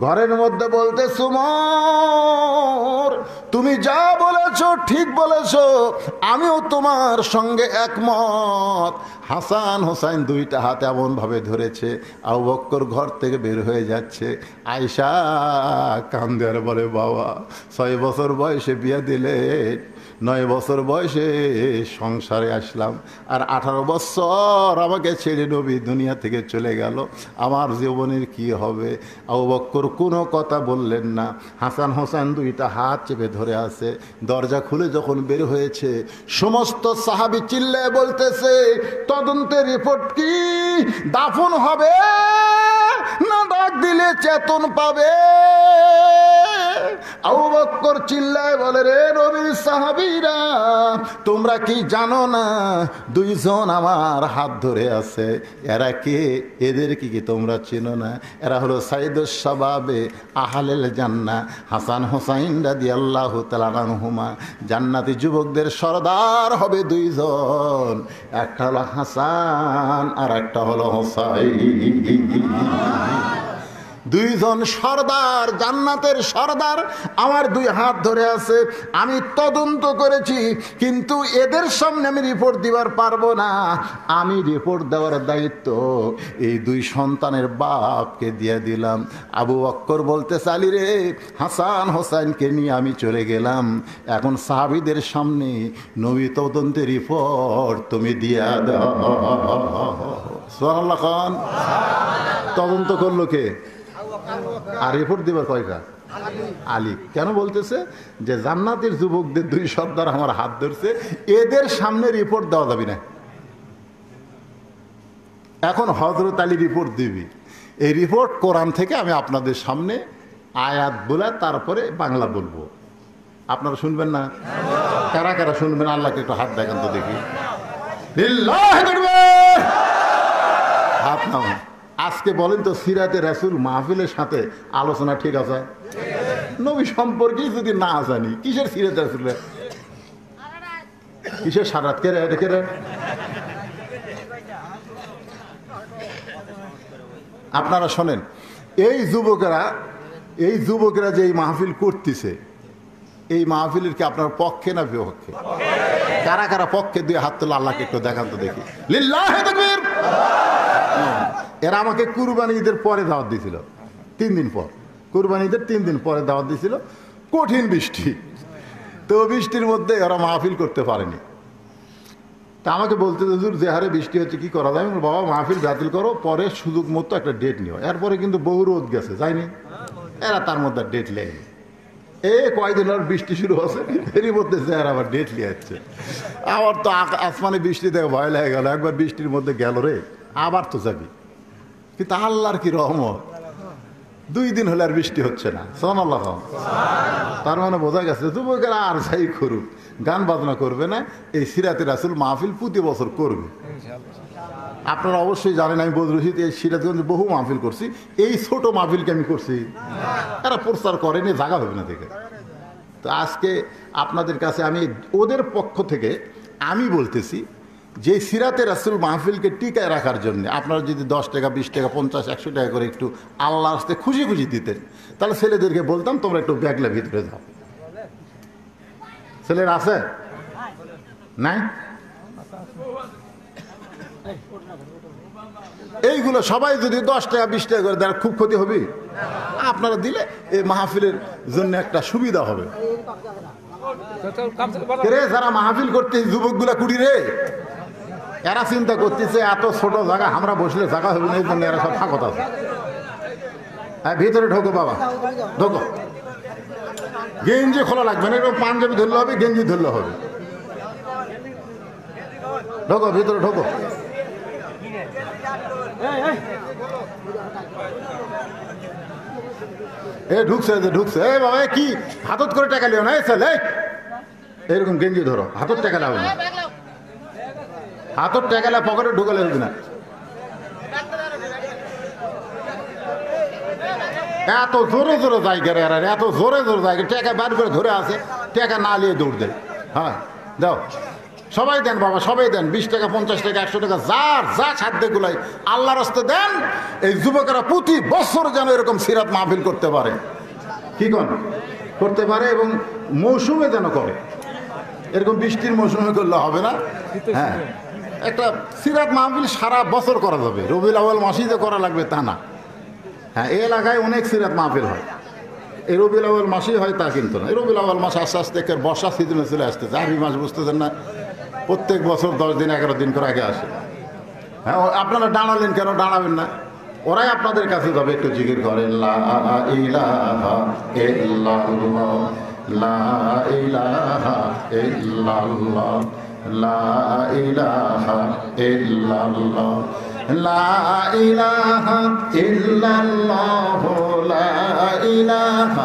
ঘরের মধ্যে বলতে, উমর, তুমি যা বলেছ ঠিক বলেছ, আমিও তোমার সঙ্গে একমত। হাসান হোসাইন দুইটা হাতে এমন ভাবে ধরেছে, আবু বকর ঘর থেকে বের হয়ে যাচ্ছে। আয়েশা কান্দে আর বলে, বাবা 6 বছর বয়সে বিয়ে দিলে, 9 বছর বয়সে সংসারে আসলাম, আর 18 বছর আমাকে ছেড়ে নবী দুনিয়া থেকে চলে গেল, আমার জীবনের কি হবে? আবু বকর কোনো কথা বললেন না। হাসান হোসেন দুইটা হাত চেপে ধরে আছে। দরজা খুলে যখন বের হয়েছে, সমস্ত সাহাবী চিল্লায় বলতেছে, তদন্তের রিপোর্ট কি? দাফন হবে না ডাক দিলে চেতন পাবে? আবু বকর চিল্লায় বলে, রে নবীর সাহাবীরা, তোমরা কি জানো না 2 জন আমার হাত ধরে আছে? এরা কে? এদের কি তোমরা চিনো না? এরা হলো সাইদুস শাবাবে আহলেল জান্নাহ, হাসান হোসাইন রাদিয়াল্লাহু তাআলা আনহুমা। জান্নাতি যুবকদের সরদার হবে 2 জন, একটা হলো হাসান আর একটা হলো হোসাইন। 2 জন সর্দার, জান্নাতের সর্দার আমার 2 হাত ধরে আছে। আমি তদন্ত করেছি, কিন্তু এদের সামনে আমি রিপোর্ট দিবার পারবো না। আমি রিপোর্ট দেওয়ার দায়িত্ব এই 2 সন্তানের বাপকে দিয়ে দিলাম। আবু বকর বলতে চালি, রে হাসান হোসেনকে নিয়ে আমি চলে গেলাম, এখন সাহাবীদের সামনে নবী তদন্তের রিপোর্ট তুমি দিয়া দাও। সুবহানাল্লাহ খান। তদন্ত করলো কে? আর রিপোর্ট দিবার কয়টা? আলী। কেন বলতেছে যে জান্নাতের যুবকদের 2 সর্দার আমার হাত ধরছে, এদের সামনে রিপোর্ট দেওয়া যাবে না। এখন হযরত আলী রিপোর্ট দিবি। এই রিপোর্ট কোরআন থেকে আমি আপনাদের সামনে আয়াত বলে তারপরে বাংলা বলবো, আপনারা শুনবেন না? কারা কারা শুনবেন? আল্লাহকে একটু হাত দেখান তো দেখি। লিল্লাহি তাকবীর। হাত নাও। আজকে বলেন তো, সিরাতে রাসূল মাহফিলের সাথে আলোচনা ঠিক আছে? নবী সম্পর্কে যদি না জানি, কিসের সিরাতে রাসূল, কিসের সারাত? কে রে? আপনারা শোনেন, এই যুবকেরা যে এই মাহফিল করতেছে, এই মাহফিলের কি আপনার পক্ষে না বিপক্ষে? কারা কারা পক্ষে? 2 হাত তোলা, আল্লাহকে একটু দেখান তো দেখি। লিল্লাহি তাকবীর। এরা আমাকে কুরবানি ঈদের পরে দাওয়াত দিয়েছিল, 3 দিন পর। কুরবানিদের 3 দিন পরে দাওয়াত দিয়েছিল, কঠিন বৃষ্টি, তো বৃষ্টির মধ্যে ওরা মাহফিল করতে পারেনি। তা আমাকে বলতে হুজুর যে হারে বৃষ্টি হচ্ছে কি করা যায়? আমি বললাম, বাবা মাহফিল বাতিল করো, পরে সুযোগ মতো একটা ডেট নিও। এরপরে কিন্তু বহু রোদ গেছে, যায়নি, এরা তার মধ্যে ডেট লেয়নি। কয়দিন আর বৃষ্টি শুরু হচ্ছে, এরই মধ্যে যে আর আবার ডেট লিয়ে যাচ্ছে। আবার তো আসমানে বৃষ্টি থেকে ভয় লেগে গেল, একবার বৃষ্টির মধ্যে গেল রে, আবার তো যাবি। কিন্তু আল্লাহর কি রহমত, 2 দিন হলে আর বৃষ্টি হচ্ছে না। সুবহানাল্লাহ। তার মানে বোঝা গেছে যুবকেরা আর যাই করুক, গান বাজনা করবে না, এই সিরাতে রাসূল মাহফিল প্রতি বছর করবে। আপনারা অবশ্যই জানেন আমি বদরুশিদ এই সিরাজগঞ্জে বহু মাহফিল করছি, এই ছোট মাহফিলকে আমি করছি, এরা প্রচার করেনি, জায়গা হবে না থেকে। তো আজকে আপনাদের কাছে আমি ওদের পক্ষ থেকে আমি বলতেছি যে সিরাতে রাসূল মাহফিলকে টিকায় রাখার জন্য আপনারা যদি 10 টাকা 20 টাকা 50 100 টাকা করে একটু আল্লাহর রাস্তায় খুশি খুশি দিতেন, তাহলে ছেলেদেরকে বলতাম তোমরা একটু ব্যাগলা ভিতরে যাও। ছেলেরা আছে নাই? এইগুলো সবাই যদি 10 টাকা 20 টাকা করে দেয় খুব ক্ষতি হবে। আপনারা দিলে এই মাহফিলের জন্য একটা সুবিধা হবে। যারা মাহফিল করতে যুবকগুলা কুড়ি রে, এরা চিন্তা করতেছে এত ছোট জায়গা আমরা বসলে জায়গা হবে না, এই জন্য এরা সব ফাঁকত আছে। ভিতরে ঢোকো বাবা, ঢোকো। গেঞ্জি খোলা লাগবে না, এরকম পাঞ্জাবি ধরলে হবে, গেঞ্জি ধরলে হবে। ঢোকো ভিতরে ঢোকো। ঢুকছে ঢুকছে। বাবা কি হাতত করে টাকা লিও না, ছেলে এরকম গেঞ্জি ধরো, হাতত টাকা লাগবে না, হাতত টাকা পকেটে ঢুকালে হবে না। এত জোরে জোরে জায়গা রে, এত জোরে জোরে জায়গা, টাকা বার করে ধরে আছে, টাকা না নিয়ে দৌড় দেয়। হ্যাঁ দাও, সবাই দেন বাবা, সবাই দেন, 20 টাকা 50 টাকা 100 টাকা যার যা সাধ্য গুলাই আল্লাহর রাস্তায় দেন। এই যুবকেরা প্রতি বছর যেন এরকম সিরাত মাহফিল করতে পারে, কি করতে পারে, এবং মৌসুমে যেন করে। এরকম বৃষ্টির মৌসুমে করলে হবে না। হ্যাঁ, একটা সিরাত মাহফিল সারা বছর করা যাবে, রবিউল আউয়াল মাসেই যে করা লাগবে তা না। হ্যাঁ, এই এলাকায় অনেক সিরাত মাহফিল হয়, এই রবিউল আউয়াল মাসেই হয় তা কিন্তু না। এই রবিউল আউয়াল মাস আস্তে আস্তে বর্ষা সিজনে চলে আসতেছে, আরবি মাস বুঝতেছেন না, প্রত্যেক বছর 10 দিন 11 দিন করে আগে আসে। হ্যাঁ, আপনারা দাঁড়ালেন কেন? দাঁড়াবেন না, ওরাই আপনাদের কাছে যাবে, একটু জিকির করেন লা ইলাহা ইল্লাল্লাহ, লা ইলাহা ইল্লাল্লাহ, লা ইলাহা ইল্লাল্লাহ, লা ইলাহা ইল্লাল্লাহ, লা ইলাহা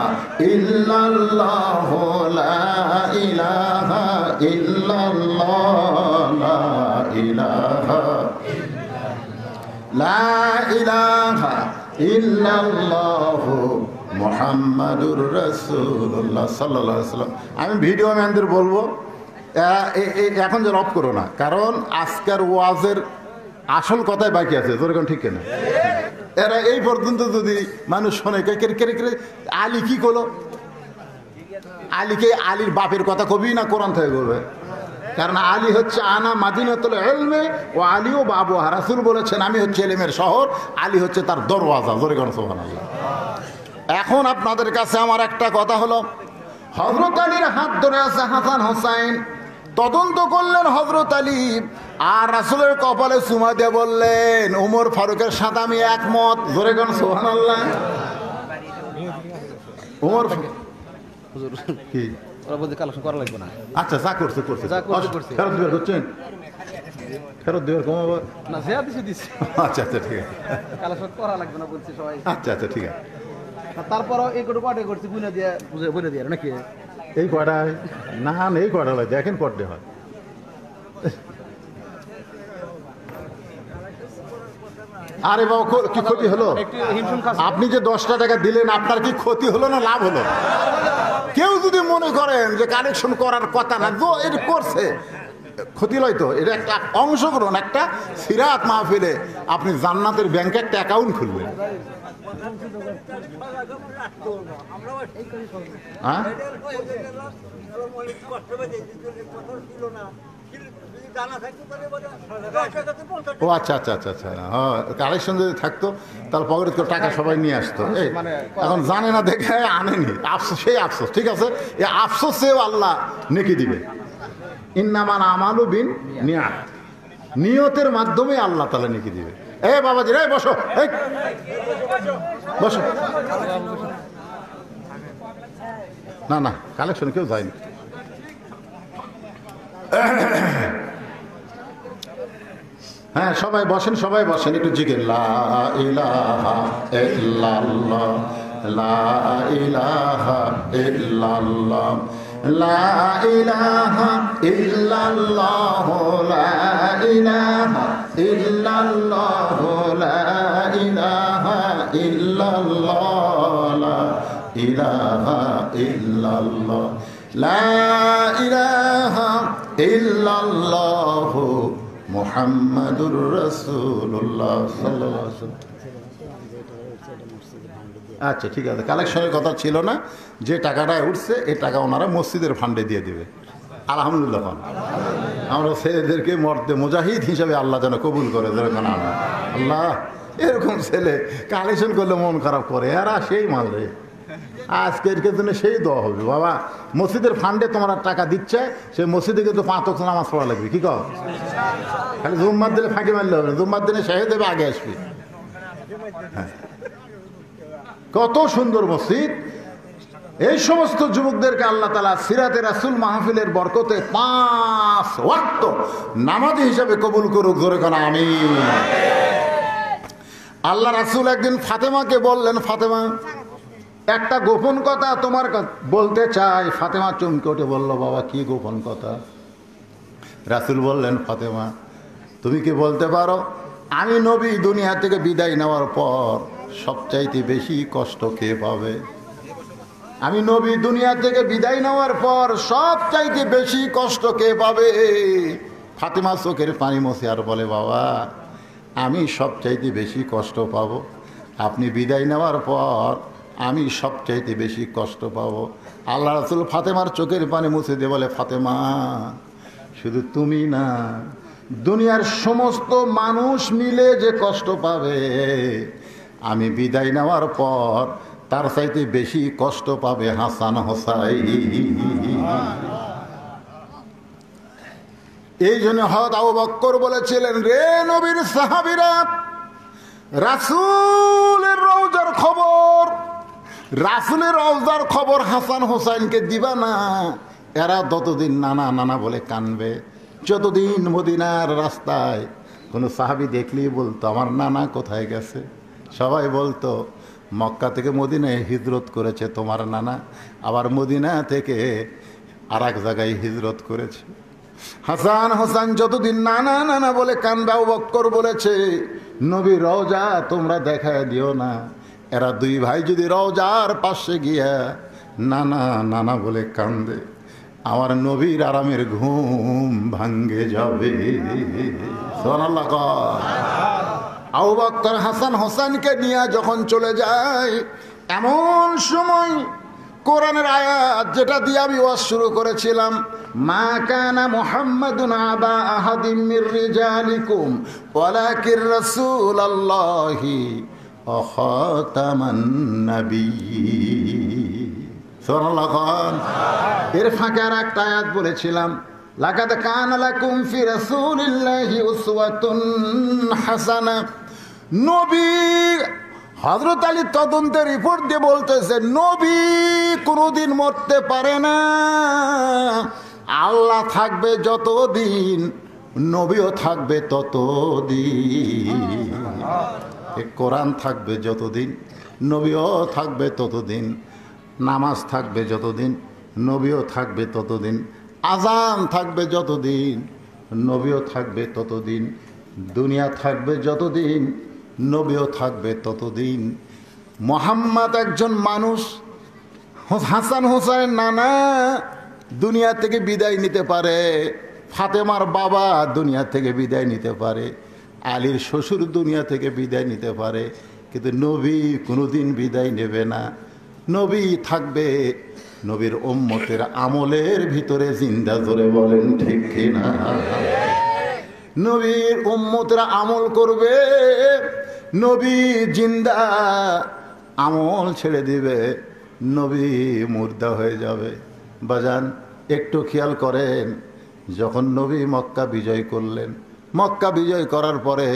ইল্লাল্লাহ, লা ইলাহা ইল্লাল্লাহ, লা ইলাহা লা ইলাহা ইল্লাল্লাহ মুহাম্মাদুর রাসূলুল্লাহ সাল্লাল্লাহু আলাইহি ওয়াসাল্লাম। আমি ভিডিও ম্যানদের বলবো এখন যে অফ করো না, কারণ আজকের ওয়াজের আসল কথাই বাকি আছে। তোর এখন ঠিক কেনা, এরা এই পর্যন্ত যদি মানুষ শোনে আলী কি করলো, আলীকে আলীর বাপের কথা কবি না কোরআন থেকে বলবে, কারণ আলী হচ্ছে আনা মাদিনাতুল ইলমি ও আলীও বাবুহা। রাসূল বলেছেন আমি হচ্ছে ইলমের শহর, আলী হচ্ছে তার দরওয়াজা। জোরে কোন সুবহানাল্লাহ। এখন আপনাদের কাছে আমার একটা কথা হলো, হযরত আলীর হাত ধরে আছে হাসান হোসাইন, তদন্ত করলেন হযরত আলী, আর রাসূলের কপালে চুমা দিয়ে বললেন ওমর ফারুকের সাথে আমি একমত। জোরে কোন সুবহানাল্লাহ। ওমর হুজুর কি ওরা বলতে কালেকশন করা লাগবে না। আচ্ছা, যা করছে ফেরত বের করছেন, ফেরত দেওয়ার কমাবো না, দিছি। আচ্ছা আচ্ছা ঠিক আছে, কালেকশন করা লাগবে না বলছি সবাই। আচ্ছা আচ্ছা ঠিক আছে। তারপরও এই কটা কয়টা করছি বুঝে দিয়ে নাকি এই কয়টায় না এই কয়টা হয় দেখেন কটে হয়। আরে বাবা কি ক্ষতি হলো? আপনি যে 10 টাকা দিলেন আপনার কি ক্ষতি হলো না লাভ হলো? কেউ যদি মনে করেন যে কালেকশন করার কথা না, এটা করছে, ক্ষতি লয় তো। এটা একটা অংশগ্রহণ, একটা সিরাত মাহফিলে আপনি জান্নাতের ব্যাংকে একটা অ্যাকাউন্ট খুলবেন। হ্যাঁ ও আচ্ছা আচ্ছা আচ্ছা আচ্ছা, হ্যাঁ কালেকশন যদি থাকতো তাহলে পকেটে করে টাকা সবাই নিয়ে আসতো। এই এখন জানে না দেখে আনেনি, আফসোস, সেই আফসোস। ঠিক আছে, এই আফসোসেও আল্লাহ নেকি দিবে। ইন্নামান আমালু বিন নিয়াত, নিয়তের মাধ্যমে আল্লাহ তাআলা নেকি দিবে। এ বাবাজি রে বসো, এই বসো। না না, কালেকশনে কেউ যায়নি। হ্যাঁ সবাই বসেন, সবাই বসেন, একটু জিকির। লা ইলাহা ইল্লাল্লাহ, লা ইলাহা ইল্লাল্লাহ, লা ইলাহা ইল্লাল্লাহ, লা ইলাহা ইল্লাল্লাহ, লা ইলাহা ইল্লাল্লাহ, লা ইলাহা ইল্লাল্লাহ, লা ইলাহা ইল্লাল্লাহ, মুহাম্মাদুর রাসূলুল্লাহ সাল্লাল্লাহু আলাইহি ওয়াসাল্লাম। আচ্ছা ঠিক আছে, কালেকশনের কথা ছিল না, যে টাকাটা উঠছে এই টাকা ওনারা মসজিদের ফান্ডে দিয়ে দিবে। আলহামদুলিল্লাহ, আমরা ছেলেদেরকে মর্দে মুজাহিদ হিসাবে আল্লাহ যেন কবুল করে। যেরকম আল্লাহ এরকম ছেলে কালেকশন করলে মন খারাপ করে, এরা সেই মাল রে। আজকের জন্য সেই দোয়া হবে, বাবা মসজিদের ফান্ডে তোমরা টাকা দিচ্ছে, সেই মসজিদে কিন্তু 5 ওয়াক্ত নামাজ পড়া লাগবে। কি কও? খালি জুম্মার দিলে ফাঁকি মারলে হবে না, জুম্মার দিনে শাহেদ দেবে আগে আসবে। হ্যাঁ, কত সুন্দর মসজিদ। এই সমস্ত যুবকদেরকে আল্লাহ তাআলা সিরাতে রাসূল মাহফিলের বরকতে 5 ওয়াক্ত নামাজি হিসাবে কবুল করুক। জোরে কোন আমিন। আল্লাহ রাসূল একদিন ফাতেমাকে বললেন, ফাতেমা একটা গোপন কথা তোমার বলতে চাই। ফাতেমা চমকে উঠে বলল, বাবা কি গোপন কথা? রাসূল বললেন, ফাতেমা তুমি কি বলতে পারো আমি নবী দুনিয়া থেকে বিদায় নেওয়ার পর সবচাইতে বেশি কষ্ট কে পাবে? আমি নবী দুনিয়া থেকে বিদায় নেওয়ার পর সবচাইতে বেশি কষ্ট কে পাবে? ফাতেমা চোখের পানি মুছে আর বলে, বাবা আমি সবচাইতে বেশি কষ্ট পাবো আপনি বিদায় নেওয়ার পর, আমি সবচাইতে বেশি কষ্ট পাবো। আল্লাহ রাসূল ফাতেমার চোখের পানি মুছে দিয়ে বলে, ফাতেমা শুধু তুমি না, দুনিয়ার সমস্ত মানুষ মিলে যে কষ্ট পাবে আমি বিদায় নেওয়ার পর তার চাইতে বেশি কষ্ট পাবে হাসান হোসাইন। এই জন্য হযরত আবু বকর বলেছিলেন, রে নবীর সাহাবীরা, রাসূলের রওজার খবর, রাসূলের রওজার খবর হাসান হোসাইনকে দিবা না। এরা ততদিন নানা নানা বলে কানবে, যতদিন মদিনার রাস্তায় কোনো সাহাবী দেখলেই বলতো আমার নানা কোথায় গেছে। সবাই বলতো মক্কা থেকে মদিনায় হিজরত করেছে তোমার নানা, আবার মদিনা থেকে আর এক জায়গায় হিজরত করেছে। হাসান হোসেন যতদিন নানা নানা বলে কানবে, আবু বকর বলেছে নবী রওজা তোমরা দেখায় দিও না। এরা দুই ভাই যদি রওজার পাশে গিয়া নানা নানা বলে কান্দে, আমার নবীর আরামের ঘুম ভাঙ্গে যাবে। সুবহানাল্লাহ। আবু বকর হাসান হোসেনকে নিয়ে যখন চলে যায়, এমন সময় কোরআনের আয়াত যেটা দিয়ে আমি ওয়াজ শুরু করেছিলাম, মা কানা মুহাম্মাদুন আবা আহাদিম মির রিজালিকুম ওয়ালাকির রাসূলুল্লাহি ওয়া খাতামান নাবিয়্যিন। সুবহানাল্লাহ। এর ফাঁকে আর একটা আয়াত বলেছিলাম, লাকাদ কানা লাকুম ফি রাসূলিল্লাহি উসওয়াতুন হাসানা। নবী হযরত আলী তদন্তের রিপোর্ট দিয়ে বলতেছে নবী কোনোদিন মরতে পারে না। আল্লাহ থাকবে যতদিন, নবীও থাকবে ততদিন। কোরআন থাকবে যতদিন, নবীও থাকবে ততদিন। নামাজ থাকবে যতদিন, নবীও থাকবে ততদিন। আজান থাকবে যতদিন, নবীও থাকবে ততদিন। দুনিয়া থাকবে যতদিন, নবীও থাকবে ততদিন। মুহাম্মদ একজন মানুষ, হাসান হোসেন নানা দুনিয়া থেকে বিদায় নিতে পারে, ফাতেমার বাবা দুনিয়া থেকে বিদায় নিতে পারে, আলীর শ্বশুর দুনিয়া থেকে বিদায় নিতে পারে, কিন্তু নবী কোনোদিন বিদায় নেবে না। নবী থাকবে নবীর উম্মতের আমলের ভিতরে জিন্দা। জোরে বলেন ঠিক কিনা? নবীর উম্মতরা আমল করবে, নবী জিন্দা, আমল ছেড়ে দিবে, নবী মুর্দা হয়ে যাবে। বাজান একটু খেয়াল করেন, যখন নবী মক্কা বিজয় করলেন, মক্কা বিজয় করার পরে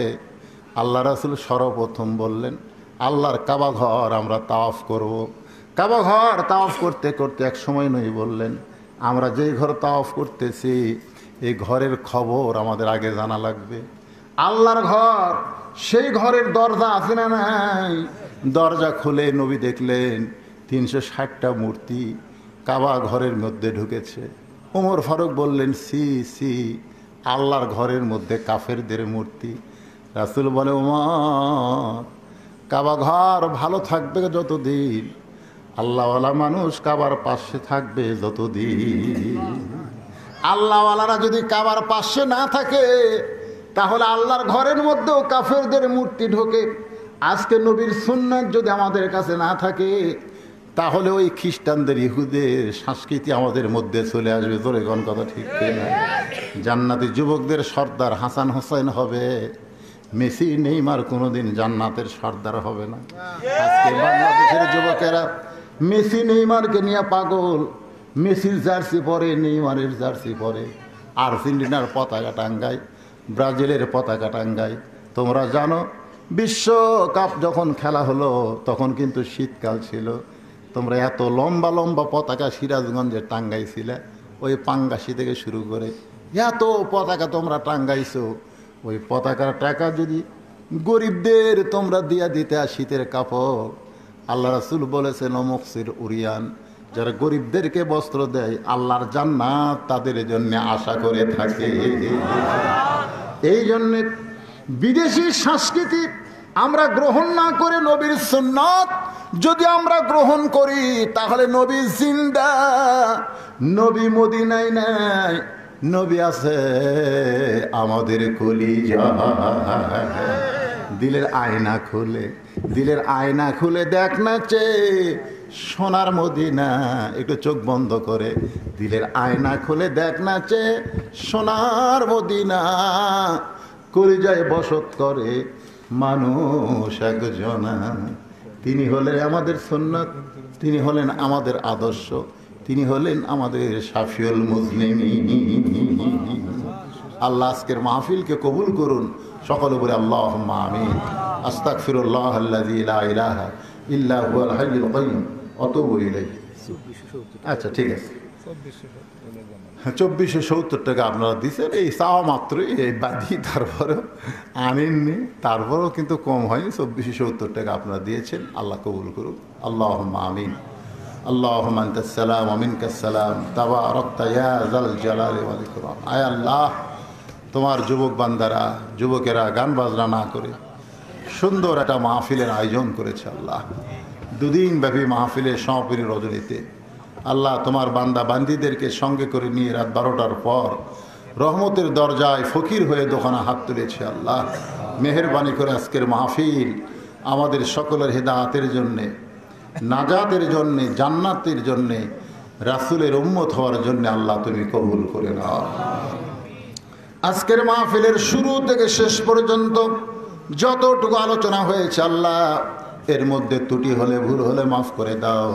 আল্লাহ রাসূল সর্বপ্রথম বললেন, আল্লাহর কাবা ঘর আমরা তাওয়াফ করব। কাবা ঘর তাওয়াফ করতে করতে এক সময় নবী বললেন, আমরা যেই ঘর তাওয়াফ করতেছি এই ঘরের খবর আমাদের আগে জানা লাগবে। আল্লাহর ঘর, সেই ঘরের দরজা আছে না নাই? দরজা খুলে নবী দেখলেন 360টা মূর্তি কাবা ঘরের মধ্যে ঢুকেছে। ওমর ফারুক বললেন, সি সি, আল্লাহর ঘরের মধ্যে কাফেরদের মূর্তি। রাসূল বলে, ওমর, কাবা ঘর ভালো থাকবে যতদিন, আল্লাহওয়ালা মানুষ কাবার পাশে থাকবে যতদিন। আল্লাহওয়ালারা যদি কাবার পাশে না থাকে তাহলে আল্লাহর ঘরের মধ্যেও কাফেরদের মূর্তি ঢোকে। আজকে নবীর সুন্নাত যদি আমাদের কাছে না থাকে তাহলে ওই খ্রিস্টানদের, ইহুদের সংস্কৃতি আমাদের মধ্যে চলে আসবে। জোরে কোন কথা ঠিক না? জান্নাতি যুবকদের সর্দার হাসান হোসেন হবে, মেসি নেইমার কোনোদিন জান্নাতের সর্দার হবে না। আজকে বাংলাদেশের যুবকেরা মেসি নেইমারকে নিয়ে পাগল, মেসির জার্সি পরে, নেইমারের জার্সি পরে, আর্জেন্টিনার পতাকা টাঙ্গায়, ব্রাজিলের পতাকা টাঙ্গায়। তোমরা জানো বিশ্বকাপ যখন খেলা হলো তখন কিন্তু শীতকাল ছিল, তোমরা এত লম্বা লম্বা পতাকা সিরাজগঞ্জে টাঙ্গাইছিলে, ওই পাঙ্গাসি থেকে শুরু করে এত পতাকা তোমরা টাঙ্গাইছো। ওই পতাকার টাকা যদি গরিবদের তোমরা দিয়া দিতে, শীতের কাপড়, আল্লাহ রাসূল বলেছেন অমুকসির উরিয়ান, যারা গরিবদেরকে বস্ত্র দেয় আল্লাহর জান্নাত তাদের জন্য আশা করে থাকে। এই জন্যে বিদেশি সংস্কৃতি আমরা গ্রহণ না করে নবীর সুন্নাত যদি আমরা গ্রহণ করি তাহলে নবী জিন্দা, নবী মদিনায় নাই, নবী আছে আমাদের কলিজায়। দিলের আয়না খুলে, দিলের আয়না খুলে দেখ না চেয়ে সোনার মদিনা, একটু চোখ বন্ধ করে দিলের আয়না খুলে দেখ না চেয়ে সোনার মদিনা, কলিজায় বসত করে মানুষ একজনা। তিনি হলেন আমাদের সুন্নাত, তিনি হলেন আমাদের আদর্শ, তিনি হলেন আমাদের শাফিউল মুজলিমিন। আল্লাহ আজকের মাহফিলকে কবুল করুন, সকলে বলে আল্লাহুম্মা আমিন। আস্তাগফিরুল্লাহ আল্লাযী লা ইলাহা ইল্লা হুয়াল হাইয়ুল কাইয়্যুম ওয়া আতুবু ইলাইহি। আচ্ছা ঠিক আছে, 2470 টাকা আপনারা দিচ্ছেন, এই চাওয়া মাত্রই, এই বাদি, তারপরেও আনেননি, তারপরেও কিন্তু কম হয়নি, 2470 টাকা আপনারা দিয়েছেন। আল্লাহ কবুল করুন, আল্লাহুম্মা আমিন। আল্লাহুম্মা আনতাস সালাম ওয়া মিনকাস সালাম, তাবারাকতা ইয়া যাল জালালি ওয়াল ইকরাম। আয় আল্লাহ, তোমার যুবক বান্দারা, যুবকেরা গান বাজনা না করে সুন্দর একটা মাহফিলের আয়োজন করেছে আল্লাহ। দুদিন ব্যাপী মাহফিলের সমাপনী রজনীতে আল্লাহ তোমার বান্দা বান্দিদেরকে সঙ্গে করে নিয়ে রাত 12টার পর রহমতের দরজায় ফকির হয়ে দোকানে হাত তুলেছে আল্লাহ। মেহেরবানি করে আজকের মাহফিল আমাদের সকলের হেদায়েতের জন্যে, নাজাতের জন্যে, জান্নাতের জন্যে, রাসূলের উম্মত হওয়ার জন্যে আল্লাহ তুমি কবুল করে নাও। আজকের মাহফিলের শুরু থেকে শেষ পর্যন্ত যতটুকু আলোচনা হয়েছে আল্লাহ, এর মধ্যে ত্রুটি হলে, ভুল হলে মাফ করে দাও,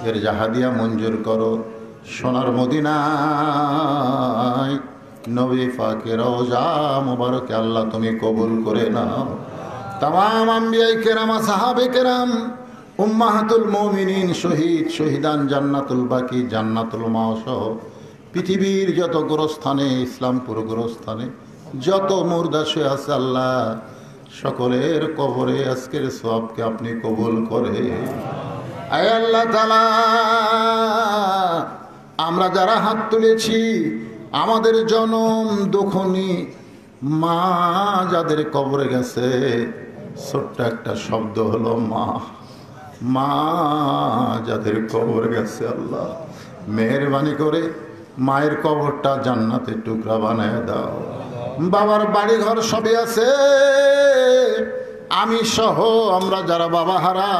এর জাহাদিয়া মঞ্জুর করো। সোনার মদিনায় নবী পাকের রওজা মুবারকে আল্লাহ তুমি কবুল করে নাও। তামাম আম্বিয়ায়ে কেরাম, সাহাবে কেরাম, উম্মাহাতুল মুমিনিন, শহীদ, শহীদান, জান্নাতুল বাকি, জান্নাতুল মাওসহ পৃথিবীর যত গোরস্থানে, ইসলামপুর গোরস্থানে যত মুর্দা শুয়ে আছে আল্লাহ, সকলের কবরে আজকের সওয়াবকে আপনি কবুল করে। আয় আল্লাহ তাআলা, আমরা যারা হাত তুলেছি, আমাদের জনম দুঃখনী মা যাদের কবরে গেছে, ছোট্ট একটা শব্দ হলো মা। মা যাদের কবরে গেছে আল্লাহ, মেহেরবানি করে মায়ের কবরটা জান্নাতের টুকরা বানায় দাও। বাবার বাড়ি ঘর সবই আছে, আমি সহ আমরা যারা বাবা হারা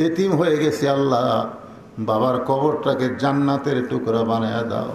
এতিম হয়ে গেছি আল্লাহ, বাবার কবরটাকে জান্নাতের টুকরা বানায় দাও।